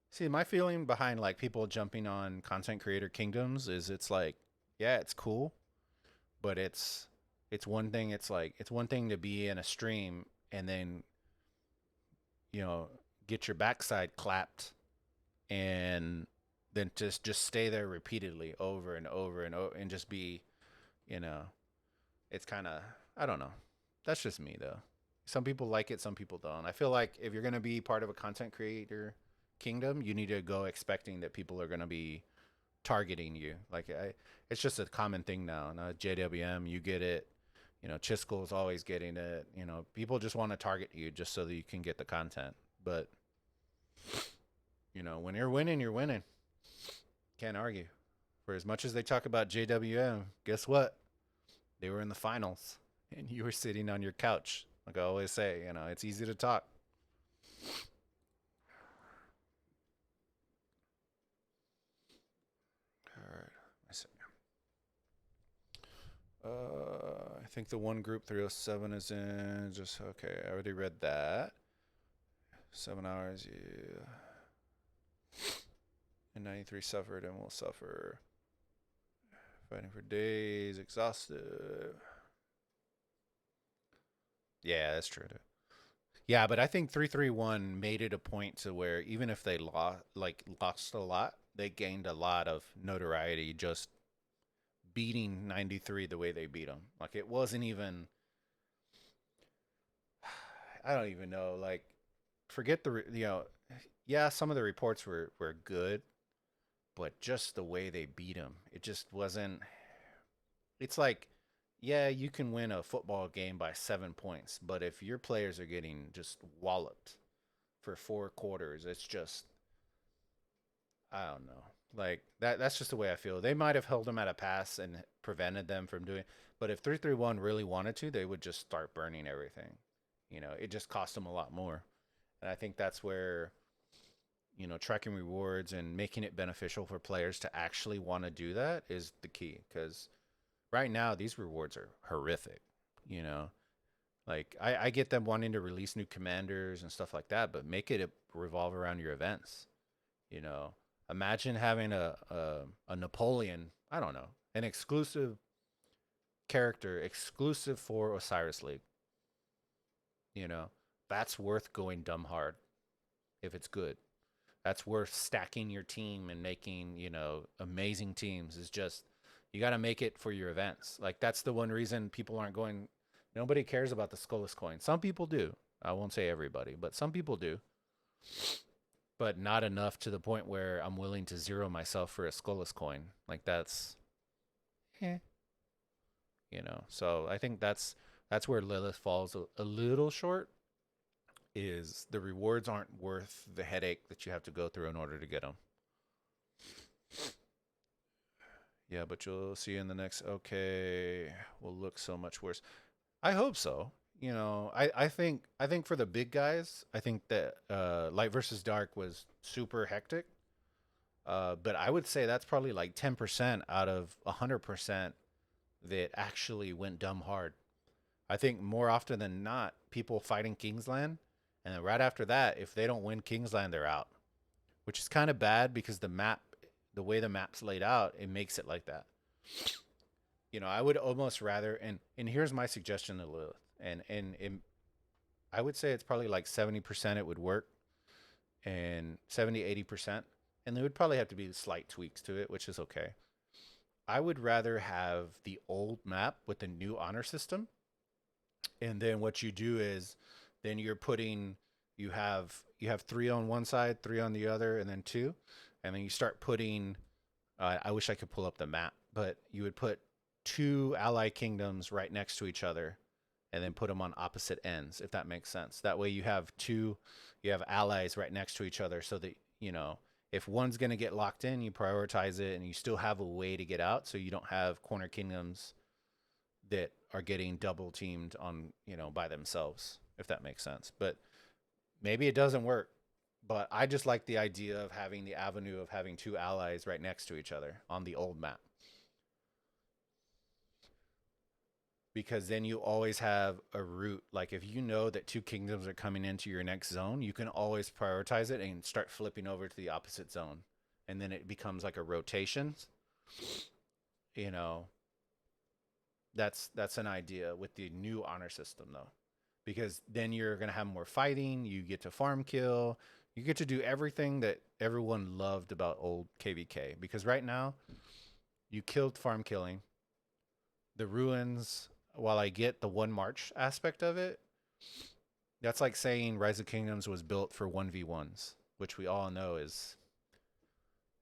see, my feeling behind like people jumping on content creator kingdoms is it's like, yeah, it's cool, but it's one thing. It's like it's one thing to be in a stream and then get your backside clapped and then just stay there repeatedly over and over and over and just be, it's kind of, I don't know. That's just me though. Some people like it, some people don't. I feel like if you're going to be part of a content creator kingdom, you need to go expecting that people are going to be targeting you. It's just a common thing now. Now JWM, you get it. Chisco's always getting it. People just want to target you just so that you can get the content. But when you're winning, you're winning. Can't argue. For as much as they talk about JWM, guess what? They were in the finals, and you were sitting on your couch. Like I always say, it's easy to talk. All right. I think the one group 307 is in. Just okay. I already read that. 7 hours. Yeah. And 93 suffered and will suffer. Fighting for days, exhausted. Yeah, that's true. Yeah, but I think 331 made it a point to where even if they lost a lot, they gained a lot of notoriety just beating 93 the way they beat them. Like it wasn't even. I don't even know. Like, forget yeah, some of the reports were good, but just the way they beat them, it just wasn't. It's like, yeah, you can win a football game by 7 points, but if your players are getting just walloped for 4 quarters, it's just, I don't know. Like that's just the way I feel. They might have held them at a pass and prevented them from doing, but if 331 really wanted to, they would just start burning everything. It just cost them a lot more. And I think that's where tracking rewards and making it beneficial for players to actually want to do that is the key, because right now these rewards are horrific. Like I get them wanting to release new commanders and stuff like that, but make it revolve around your events. Imagine having a Napoleon, I don't know, an exclusive character exclusive for Osiris League. You know, that's worth going dumb hard if it's good. That's worth stacking your team and making, you know, amazing teams. Is just you got to make it for your events. Like that's the one reason people aren't going. Nobody cares about the Skullus coin. Some people do. I won't say everybody, but some people do. But not enough to the point where I'm willing to zero myself for a Skullus coin. Like that's, you know. So I think that's where Lilith falls a little short. Is the rewards aren't worth the headache that you have to go through in order to get them. Yeah, but you'll see in the next. Okay, will look so much worse. I hope so. You know, I think for the big guys, I think that Light versus Dark was super hectic. But I would say that's probably like 10% out of 100% that actually went dumb hard. I think more often than not, people fighting Kingsland, and then right after that, if they don't win Kingsland, they're out, which is kind of bad because the way the map's laid out, it makes it like that. You know, I would almost rather, and here's my suggestion to Lilith, and I would say it's probably like 70% it would work, and 70-80%, and there would probably have to be slight tweaks to it, which is okay. I would rather have the old map with the new honor system, and then what you do is, then you're putting, you have 3 on one side, 3 on the other, and then 2, and then you start putting. I wish I could pull up the map, but you would put 2 ally kingdoms right next to each other, and then put them on opposite ends, if that makes sense. That way you have allies right next to each other, so that, you know, if one's going to get locked in, you prioritize it, and you still have a way to get out, so you don't have corner kingdoms that are getting double teamed on, you know, by themselves, if that makes sense. But maybe it doesn't work. But I just like the idea of having the avenue of having 2 allies right next to each other on the old map. Because then you always have a route. Like if you know that 2 kingdoms are coming into your next zone, you can always prioritize it and start flipping over to the opposite zone. And then it becomes like a rotation. You know, that's an idea with the new honor system though. Because then you're going to have more fighting, you get to farm kill, you get to do everything that everyone loved about old KVK. Because right now, you killed farm killing. The ruins, while I get the 1 march aspect of it, that's like saying Rise of Kingdoms was built for 1v1s, which we all know is,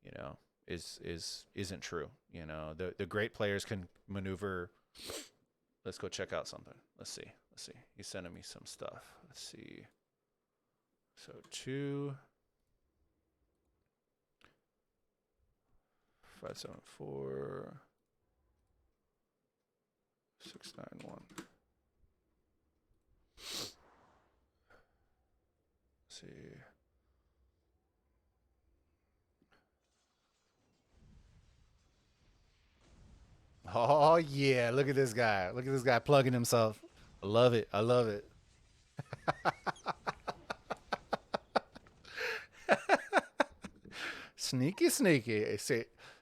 you know, isn't true. You know, the great players can maneuver. Let's go check out something. Let's see. He's sending me some stuff. Let's see. So 2 574 691. Let's see. Oh yeah, look at this guy. Look at this guy plugging himself. I love it. I love it. Sneaky, sneaky.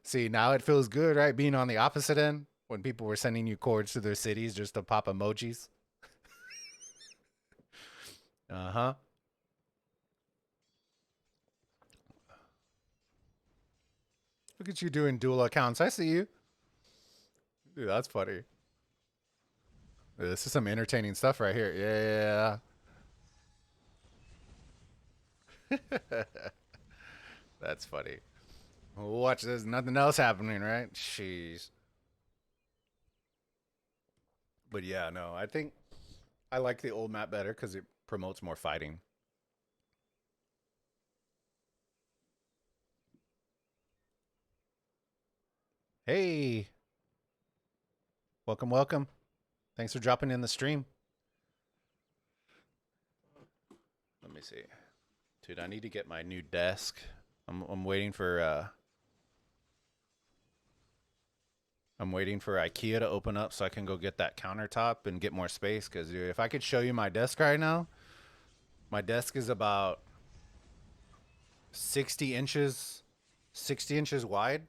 See, now it feels good, right? Being on the opposite end when people were sending you cords to their cities just to pop emojis. Uh-huh. Look at you doing dual accounts. I see you. Dude, that's funny. This is some entertaining stuff right here. Yeah. That's funny. Watch this. Nothing else happening, right? Jeez. But yeah, no, I think I like the old map better because it promotes more fighting. Hey. Welcome, welcome. Thanks for dropping in the stream. Let me see. Dude, I need to get my new desk. I'm waiting for IKEA to open up so I can go get that countertop and get more space. Because if I could show you my desk right now, my desk is about 60 inches 60 inches wide,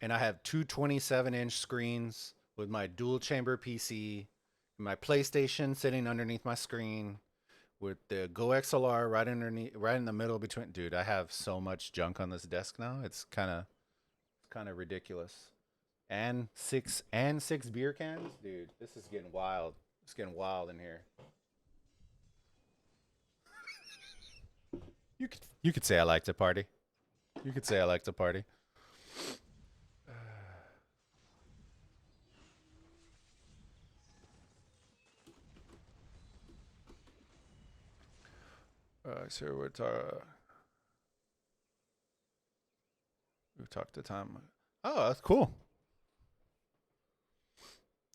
and I have two 27-inch screens with my dual chamber PC, my PlayStation sitting underneath my screen, with the Go XLR right underneath, right in the middle between. Dude, I have so much junk on this desk now. It's kind of ridiculous. And six beer cans, dude. This is getting wild. It's getting wild in here. You could say I like to party. You could say I like to party. So we talked the time. Oh, that's cool,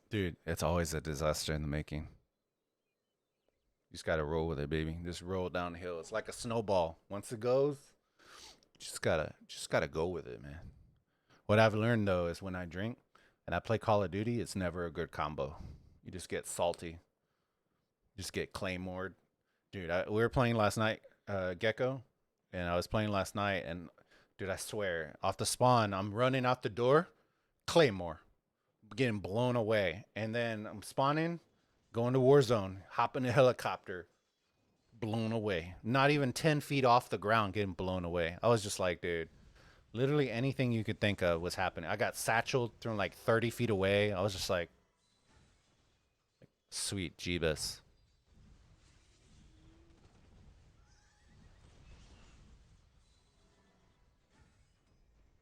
dude. It's always a disaster in the making. You just gotta roll with it, baby. Just roll down the hill. It's like a snowball. Once it goes, just gotta go with it, man. What I've learned though is when I drink and I play Call of Duty, it's never a good combo. You just get salty. You just get claymored. Dude, we were playing last night, Gecko, and I was playing last night, and dude, I swear, off the spawn, I'm running out the door, Claymore, getting blown away, and then I'm spawning, going to Warzone, hopping a helicopter, blown away. Not even 10 feet off the ground, getting blown away. I was just like, dude, literally anything you could think of was happening. I got satcheled from like 30 feet away. I was just like, sweet Jeebus.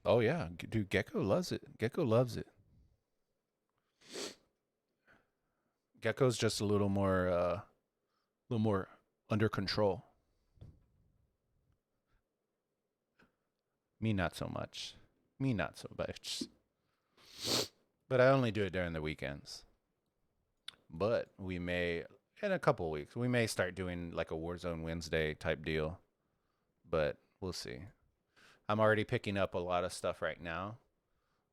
Oh yeah, dude, Gecko loves it. Gecko loves it. Gecko's just a little more under control. Me not so much. Me not so much. But I only do it during the weekends. But we may, in a couple of weeks, we may start doing like a Warzone Wednesday type deal. But we'll see. I'm already picking up a lot of stuff right now.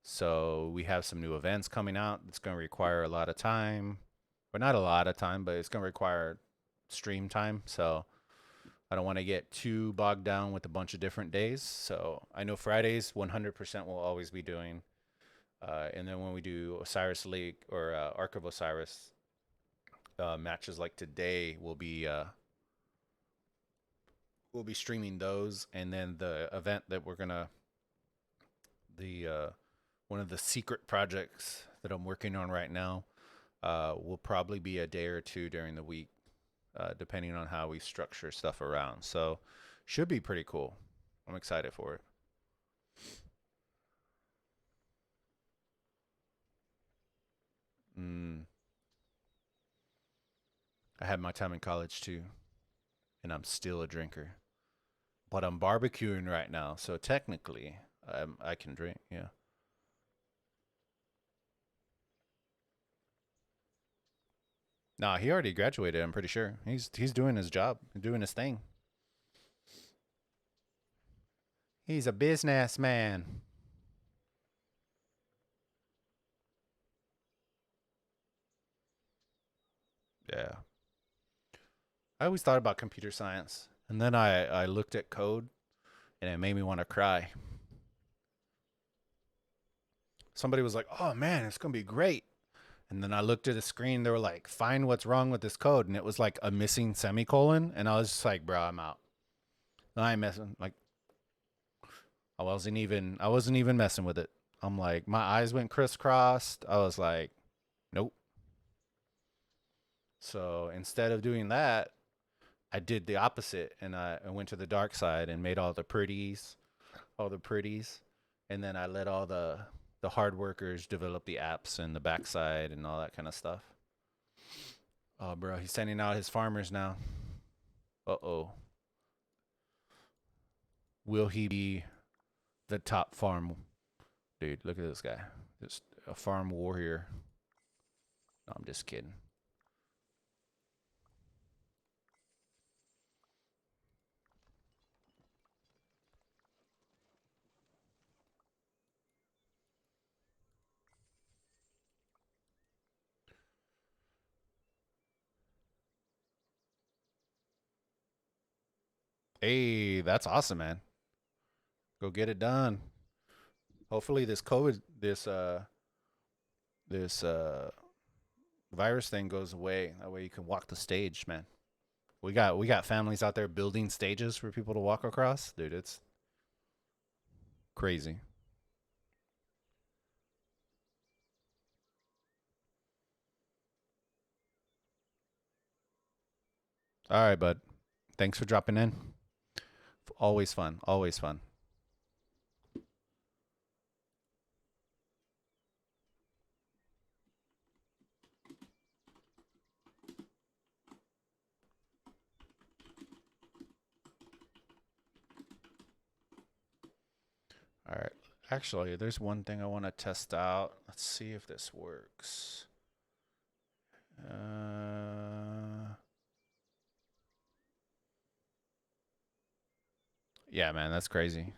So we have some new events coming out. It's going to require a lot of time. Or not a lot of time, but it's going to require stream time. So I don't want to get too bogged down with a bunch of different days. So I know Fridays 100% will always be doing. And then when we do Osiris League or Ark of Osiris matches like today, we'll be streaming those. And then the event that we're gonna one of the secret projects that I'm working on right now will probably be a day or two during the week. Depending on how we structure stuff around. So should be pretty cool. I'm excited for it. I had my time in college too, and I'm still a drinker. But I'm barbecuing right now, so technically I can drink, yeah. Nah, he already graduated, I'm pretty sure. He's doing his job, doing his thing. He's a businessman. Yeah. I always thought about computer science, and then I looked at code, and it made me want to cry. Somebody was like, "Oh man, it's gonna be great," and then I looked at the screen. They were like, "Find what's wrong with this code," and it was like a missing semicolon, and I was just like, "Bro, I'm out. I ain't messing." Like, I wasn't even messing with it. I'm like, my eyes went crisscrossed. I was like, nope. So instead of doing that, I did the opposite, and I went to the dark side and made all the pretties, and then I let all the hard workers develop the apps and the backside and all that kind of stuff. Oh, bro, he's sending out his farmers now. Uh-oh. Will he be the top farm? Dude, look at this guy. Just a farm warrior. No, I'm just kidding. Hey, that's awesome, man. Go get it done. Hopefully this COVID, this virus thing goes away. That way you can walk the stage, man. We got families out there building stages for people to walk across. Dude, it's crazy. All right, bud. Thanks for dropping in. Always fun. Always fun. All right. Actually, there's one thing I want to test out. Let's see if this works. Yeah, man, that's crazy.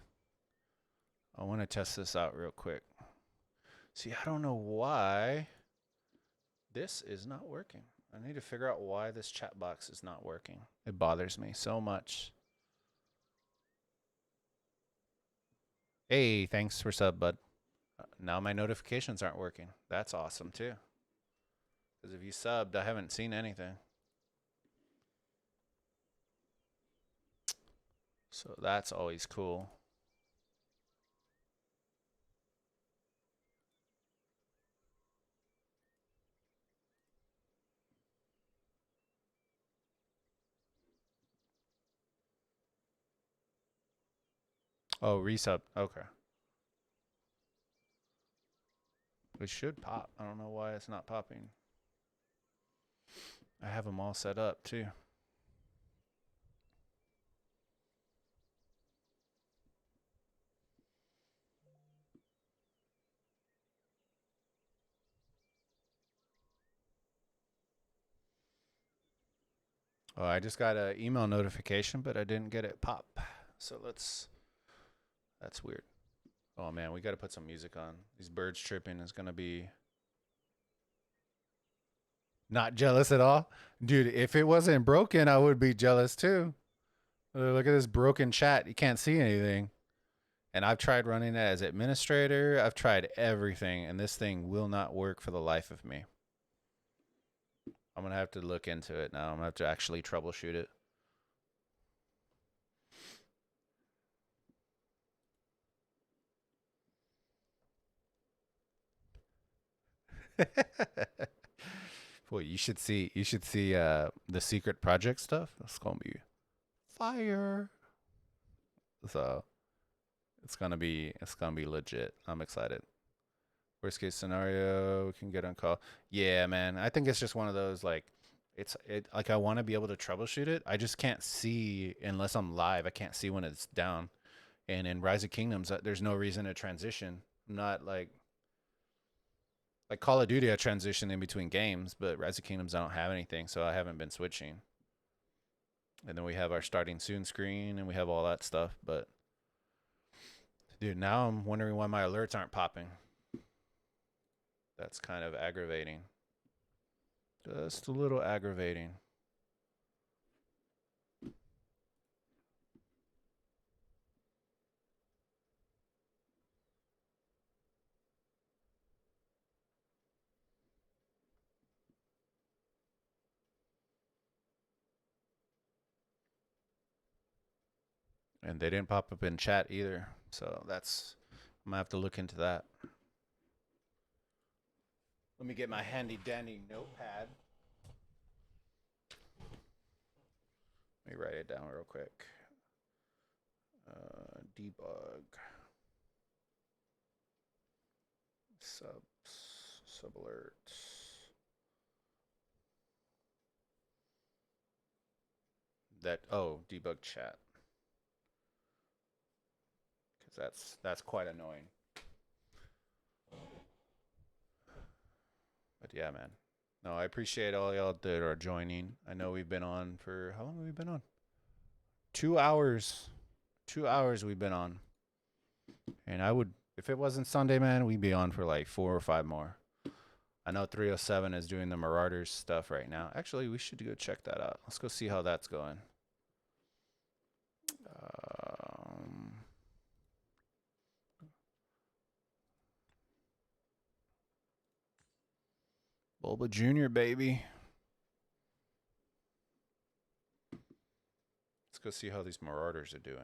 I want to test this out real quick. See, I don't know why this is not working. I need to figure out why this chat box is not working. It bothers me so much. Hey, thanks for sub, bud. Now my notifications aren't working. That's awesome, too. Because if you subbed, I haven't seen anything. So that's always cool. Oh, resub. Okay. It should pop. I don't know why it's not popping. I have them all set up, too. Oh, I just got an email notification, but I didn't get it pop. So that's weird. Oh man, we got to put some music on. These birds chirping is going to be not jealous at all. Dude, if it wasn't broken, I would be jealous too. Look at this broken chat. You can't see anything. And I've tried running it as administrator. I've tried everything, and this thing will not work for the life of me. I'm going to have to look into it now. I'm going to have to actually troubleshoot it. Boy, you should see the secret project stuff. It's gonna be fire. So it's gonna be legit. I'm excited. Worst case scenario, we can get on call. Yeah, man. I think it's just one of those like like I want to be able to troubleshoot it. I just can't see unless I'm live. I can't see when it's down. And in Rise of Kingdoms, there's no reason to transition. I'm not like Call of Duty, I transition in between games, but Rise of Kingdoms, I don't have anything, so I haven't been switching. And then we have our starting soon screen, and we have all that stuff. But, dude, now I'm wondering why my alerts aren't popping. That's kind of aggravating. Just a little aggravating. And they didn't pop up in chat either. So I'm going to have to look into that. Let me get my handy dandy notepad. Let me write it down real quick. Debug. Sub alerts. Debug chat. That's quite annoying. But yeah, man. No, I appreciate all y'all that are joining. I know we've been on for how long have we been on? 2 hours. 2 hours we've been on. And I would, if it wasn't Sunday, man, we'd be on for like 4 or 5 more. I know 307 is doing the Marauders stuff right now. Actually, we should go check that out. Let's go see how that's going. Bulba Jr., baby. Let's go see how these Marauders are doing.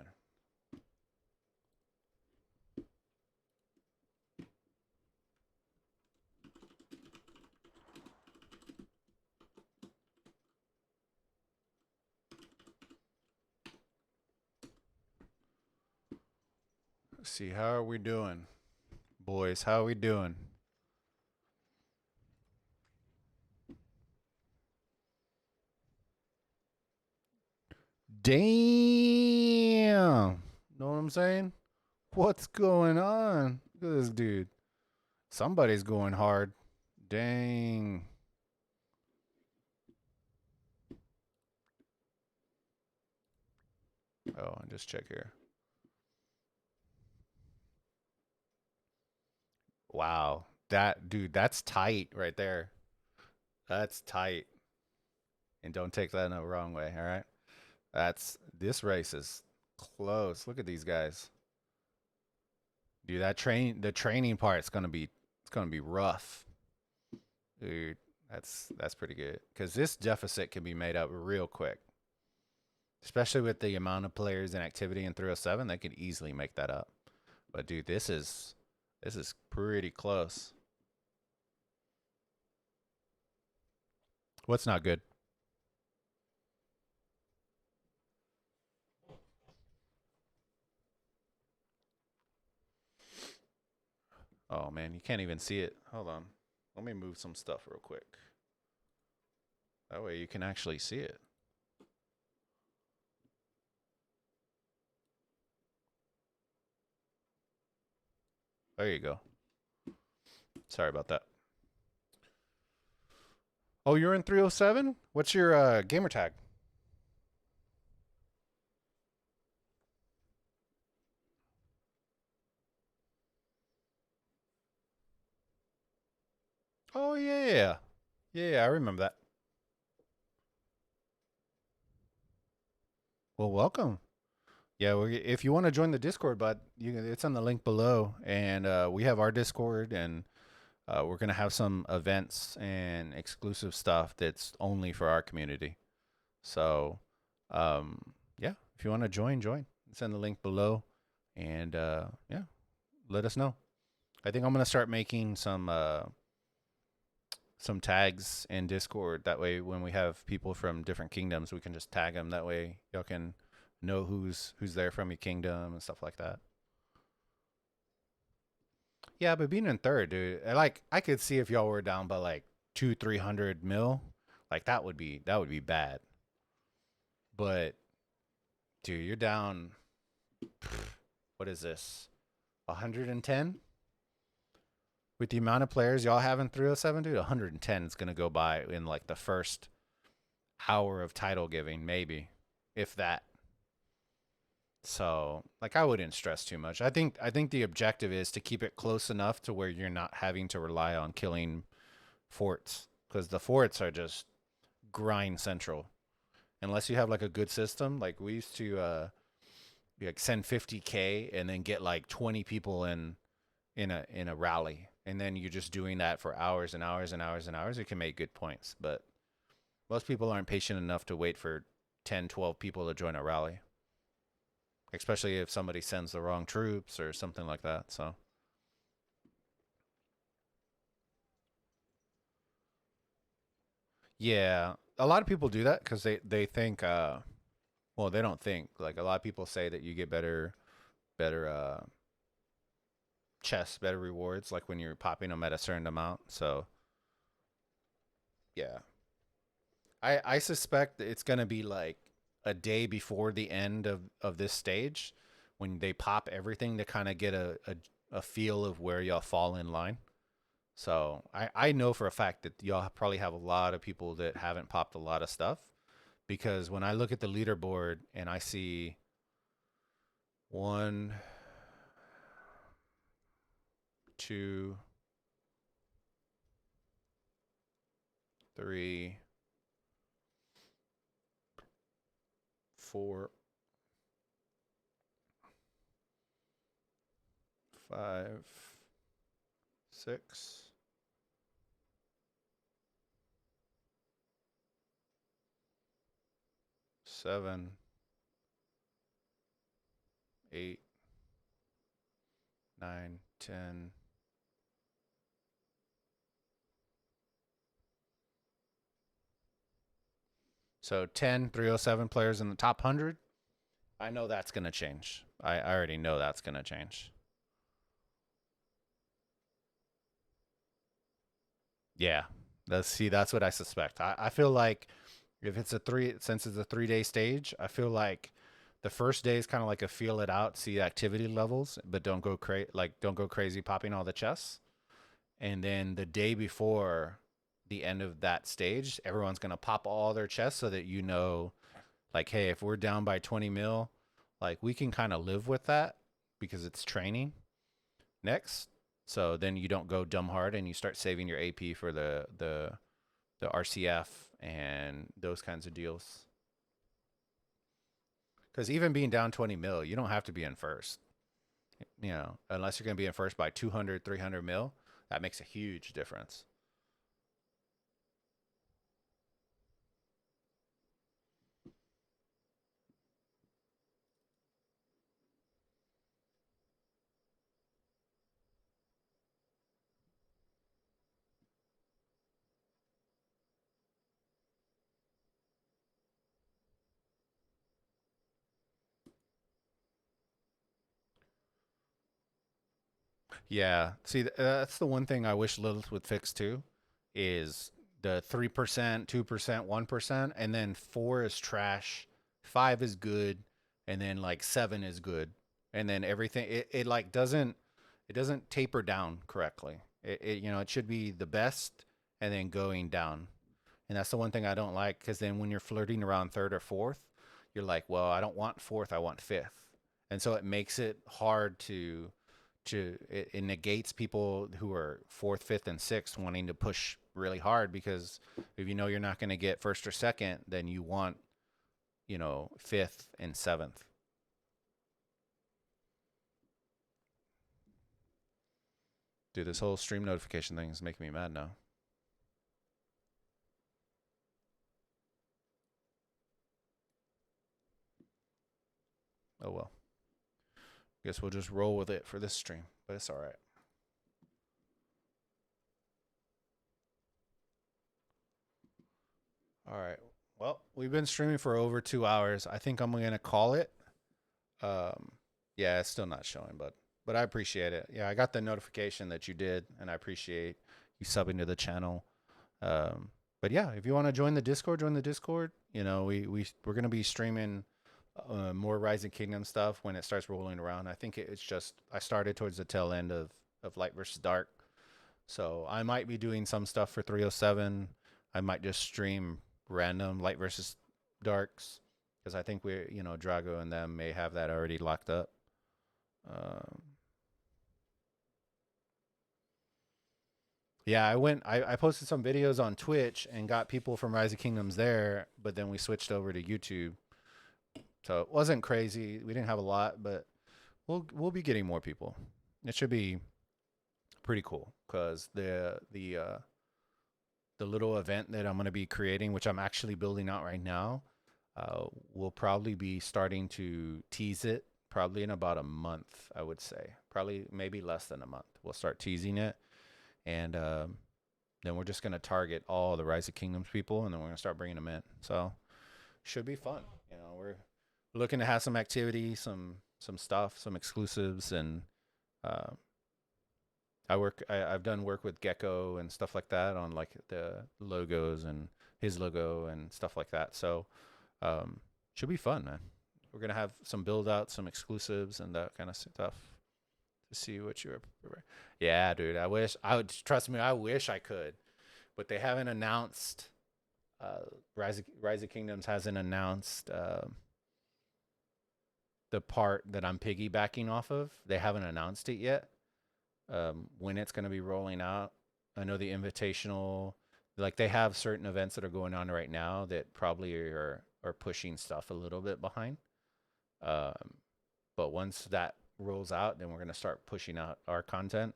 Let's see, how are we doing? Boys, how are we doing? Damn! Know what I'm saying? What's going on? Look at this dude. Somebody's going hard. Dang. Oh, and just check here. Wow. That, dude, that's tight right there. That's tight. And don't take that in the wrong way, all right? This race is close. Look at these guys. Dude, the training part's gonna be rough. Dude, that's pretty good. Cause this deficit can be made up real quick. Especially with the amount of players and activity in 307, they could easily make that up. But dude, this is pretty close. What's not good? Oh man, you can't even see it. Hold on. Let me move some stuff real quick. That way you can actually see it. There you go. Sorry about that. Oh, you're in 307? What's your gamer tag? Oh yeah. Yeah, I remember that. Well, welcome. Yeah, if you want to join the Discord, bud, it's on the link below, and we have our Discord, and we're gonna have some events and exclusive stuff that's only for our community. So, yeah, if you want to join. It's in the link below, and yeah, let us know. I think I'm gonna start making some tags in Discord. That way, when we have people from different kingdoms, we can just tag them. That way, y'all can know who's there from your kingdom and stuff like that. Yeah, but being in third, dude, I could see if y'all were down by like 200-300 mil, like that would be bad. But dude, you're down. What is this? 110? With the amount of players y'all have in 307, dude, 110 is gonna go by in like the first hour of title giving, maybe, if that. So, like, I wouldn't stress too much. I think the objective is to keep it close enough to where you're not having to rely on killing forts, because the forts are just grind central. Unless you have like a good system, like we used to like send 50K and then get like 20 people in a rally, and then you're just doing that for hours and hours and hours and hours. It can make good points, but most people aren't patient enough to wait for 10, 12 people to join a rally, especially if somebody sends the wrong troops or something like that. So yeah, a lot of people do that because they think well, they don't think, like, a lot of people say that you get better chests, better rewards, like when you're popping them at a certain amount. So yeah, I suspect it's gonna be like a day before the end of this stage when they pop everything to kind of get a feel of where y'all fall in line. So I know for a fact that y'all probably have a lot of people that haven't popped a lot of stuff, because when I look at the leaderboard and I see 1, 2, 3, 4, 5, 6, 7, 8, 9, 10. So 10 307 players in the top 100. I know that's going to change. I already know that's going to change. Yeah. That's what I suspect. I feel like if it's since it's a 3-day stage, I feel like the first day is kind of like a feel it out, see activity levels, but don't go crazy popping all the chests. And then the day before the end of that stage, everyone's going to pop all their chests so that you know, like, hey, if we're down by 20 mil, like we can kind of live with that because it's training next. So then you don't go dumb hard and you start saving your AP for the RCF and those kinds of deals. Because even being down 20 mil, you don't have to be in first. You know, unless you're going to be in first by 200, 300 mil, that makes a huge difference. Yeah. See, that's the one thing I wish Lilith would fix too, is the 3%, 2%, 1%, and then 4 is trash, 5 is good, and then like 7 is good. And then everything it like doesn't taper down correctly. It should be the best and then going down. And that's the one thing I don't like, because then when you're flirting around third or fourth, you're like, well, I don't want fourth, I want fifth. And so it makes it hard it negates people who are fourth, fifth, and sixth wanting to push really hard, because if you know you're not going to get first or second, then you want, fifth and seventh. Dude, this whole stream notification thing is making me mad now. Oh well. Guess we'll just roll with it for this stream, but it's all right. All right. Well, we've been streaming for over 2 hours. I think I'm going to call it. Yeah, it's still not showing, but I appreciate it. Yeah, I got the notification that you did, and I appreciate you subbing to the channel. But yeah, if you want to join the Discord, join the Discord. We're going to be streaming more Rising Kingdom stuff when it starts rolling around. I think it's just, I started towards the tail end of Light versus Dark. So I might be doing some stuff for 307. I might just stream random Light versus Darks, because I think Drago and them may have that already locked up. Yeah, I posted some videos on Twitch and got people from Rise of Kingdoms there, but then we switched over to YouTube. So it wasn't crazy. We didn't have a lot, but we'll be getting more people. It should be pretty cool, because the little event that I'm going to be creating, which I'm actually building out right now, we'll probably be starting to tease it probably in about a month, I would say. Probably maybe less than a month. We'll start teasing it. And then we're just going to target all the Rise of Kingdoms people, and then we're going to start bringing them in. So should be fun. We're looking to have some activity, some stuff, some exclusives, and I've done work with Gecko and stuff like that on like the logos and his logo and stuff like that. So should be fun, man. We're gonna have some build outs, some exclusives, and that kind of stuff to see what you're. Yeah, dude. I wish I could, but they haven't announced. Rise of Kingdoms hasn't announced the part that I'm piggybacking off of. They haven't announced it yet. When it's going to be rolling out. I know the invitational, like they have certain events that are going on right now that probably are pushing stuff a little bit behind. But once that rolls out, then we're going to start pushing out our content,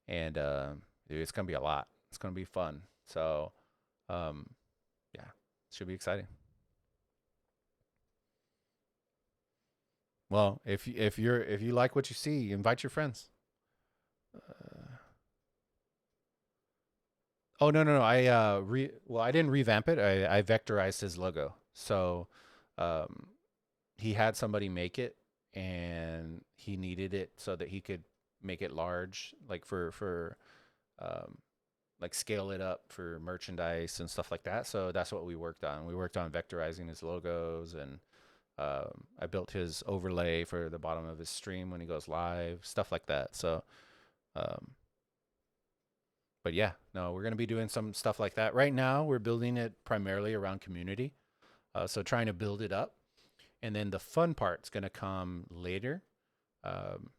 and dude, it's going to be a lot. It's going to be fun. So, yeah, should be exciting. Well, if you like what you see, invite your friends. Oh no. I didn't revamp it. I vectorized his logo. So um he had somebody make it, and he needed it so that he could make it large, like for um like scale it up for merchandise and stuff like that. So that's what we worked on. We worked on vectorizing his logos, and I built his overlay for the bottom of his stream when he goes live, stuff like that. So um but yeah, no, we're going to be doing some stuff like that. Right now, we're building it primarily around community. So trying to build it up. And then the fun part's going to come later. Um,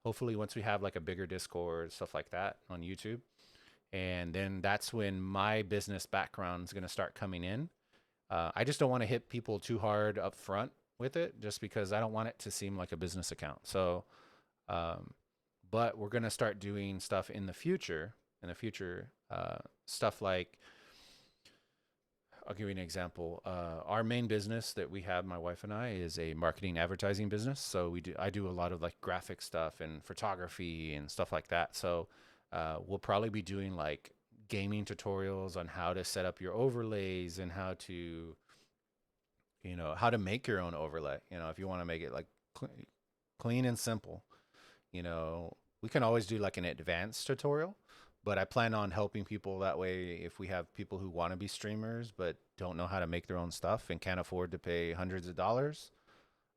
Hopefully, once we have like a bigger Discord, stuff like that on YouTube. And then that's when my business background is going to start coming in. I just don't want to hit people too hard up front with it, just because I don't want it to seem like a business account. So, but we're going to start doing stuff in the future. Stuff like, I'll give you an example. Our main business that we have, my wife and I, is a marketing advertising business. So I do a lot of like graphic stuff and photography and stuff like that. So we'll probably be doing like gaming tutorials on how to set up your overlays and how to, how to make your own overlay. If you want to make it like clean and simple, we can always do like an advanced tutorial. But I plan on helping people that way. If we have people who want to be streamers but don't know how to make their own stuff and can't afford to pay hundreds of dollars,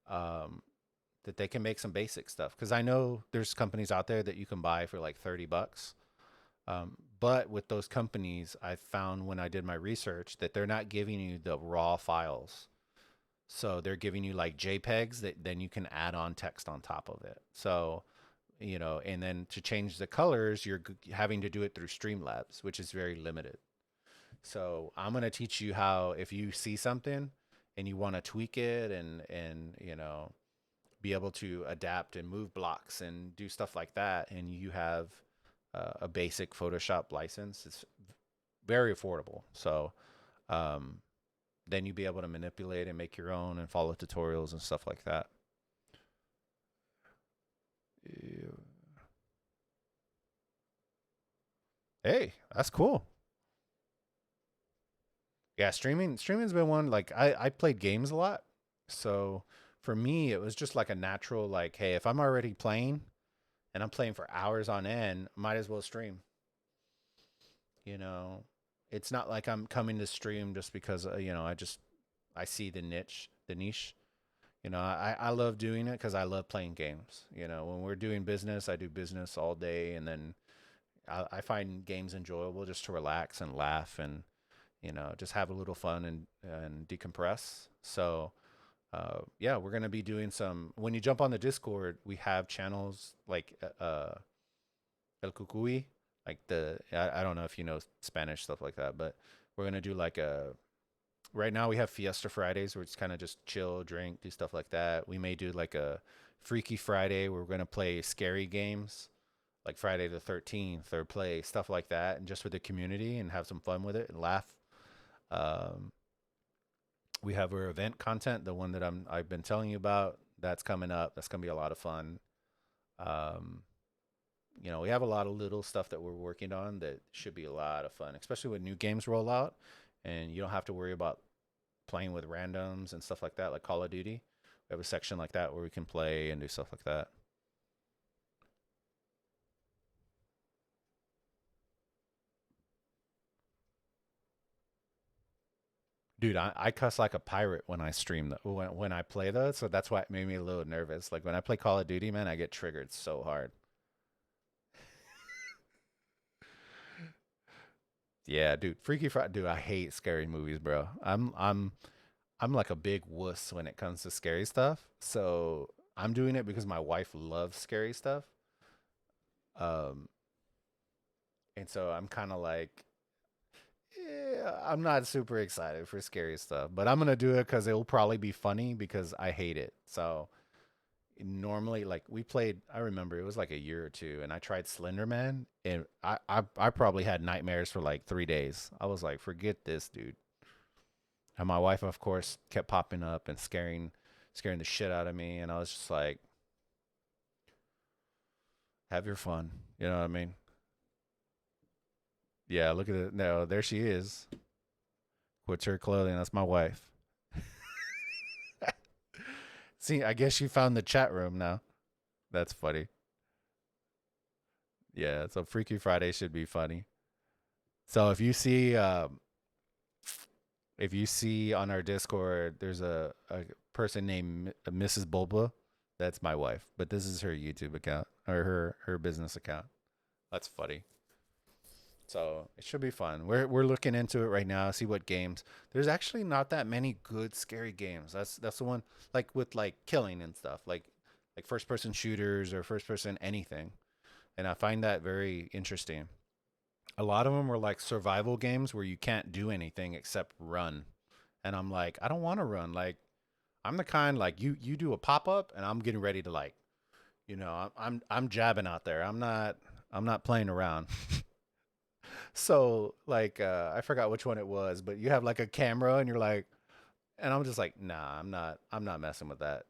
that they can make some basic stuff. Because I know there's companies out there that you can buy for like $30. But with those companies, I found when I did my research that they're not giving you the raw files. So they're giving you like JPEGs that then you can add on text on top of it. So and then to change the colors, you're having to do it through Streamlabs, which is very limited. So I'm going to teach you how, if you see something and you want to tweak it and be able to adapt and move blocks and do stuff like that, and you have a basic Photoshop license, it's very affordable. So then you'll be able to manipulate and make your own and follow tutorials and stuff like that. Hey, that's cool. Yeah, streaming's been one, like I played games a lot. So for me it was just like a natural, like, hey, if I'm already playing and I'm playing for hours on end, might as well stream. You know, it's not like I'm coming to stream just because I see the niche. I love doing it because I love playing games. When we're doing business, I do business all day, and then I find games enjoyable just to relax and laugh and just have a little fun and decompress. So yeah, we're gonna be doing some. When you jump on the Discord, we have channels like El Cucuy, like I don't know if you know Spanish, stuff like that, but we're gonna do like a. Right now we have Fiesta Fridays where it's kind of just chill, drink, do stuff like that. We may do like a Freaky Friday where we're gonna play scary games, like Friday the 13th, or play stuff like that, and just with the community and have some fun with it and laugh. Um, we have our event content, the one that I've been telling you about. That's coming up. That's gonna be a lot of fun. Um, we have a lot of little stuff that we're working on that should be a lot of fun, especially when new games roll out, and you don't have to worry about playing with randoms and stuff like that, like Call of Duty. We have a section like that where we can play and do stuff like that. Dude, I cuss like a pirate when I stream when I play those, so that's why it made me a little nervous. Like when I play Call of Duty, man, I get triggered so hard. Yeah, dude, Freaky Friday, dude, I hate scary movies, bro. I'm like a big wuss when it comes to scary stuff. So I'm doing it because my wife loves scary stuff. Um, and so I'm kind of like, yeah, I'm not super excited for scary stuff, but I'm gonna do it because it will probably be funny because I hate it. So normally, like we played, I remember it was like a year or two, and I tried Slender Man, and I probably had nightmares for like 3 days. I was like, forget this, dude. And my wife, of course, kept popping up and scaring the shit out of me, and I was just like, have your fun. You know what I mean? Yeah, look at it. No, there she is. Couture clothing. That's my wife. See, I guess she found the chat room now. That's funny. Yeah, so Freaky Friday should be funny. So if you see on our Discord, there's a person named Mrs. Bulba. That's my wife, but this is her YouTube account or her business account. That's funny. So it should be fun. We're looking into it right now. See what games. There's actually not that many good scary games. That's the one, like with like killing and stuff, like first person shooters or first person anything. And I find that very interesting. A lot of them were like survival games where you can't do anything except run. And I'm like, I don't want to run. Like I'm the kind like you do a pop up and I'm getting ready to like, I'm jabbing out there. I'm not playing around. So like I forgot which one it was, but you have like a camera and you're like, and I'm just like, nah, I'm not messing with that.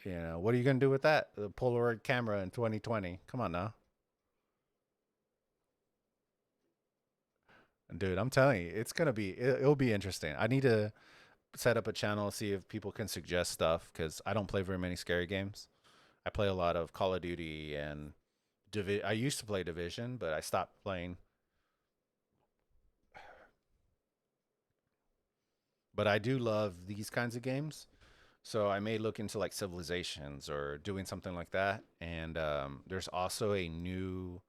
What are you gonna do with that? The Polaroid camera in 2020. Come on now. Dude, I'm telling you, it'll be interesting. I need to set up a channel, see if people can suggest stuff, because I don't play very many scary games. I play a lot of Call of Duty and I used to play Division, but I stopped playing. But I do love these kinds of games. So I may look into like Civilizations or doing something like that. And there's also a new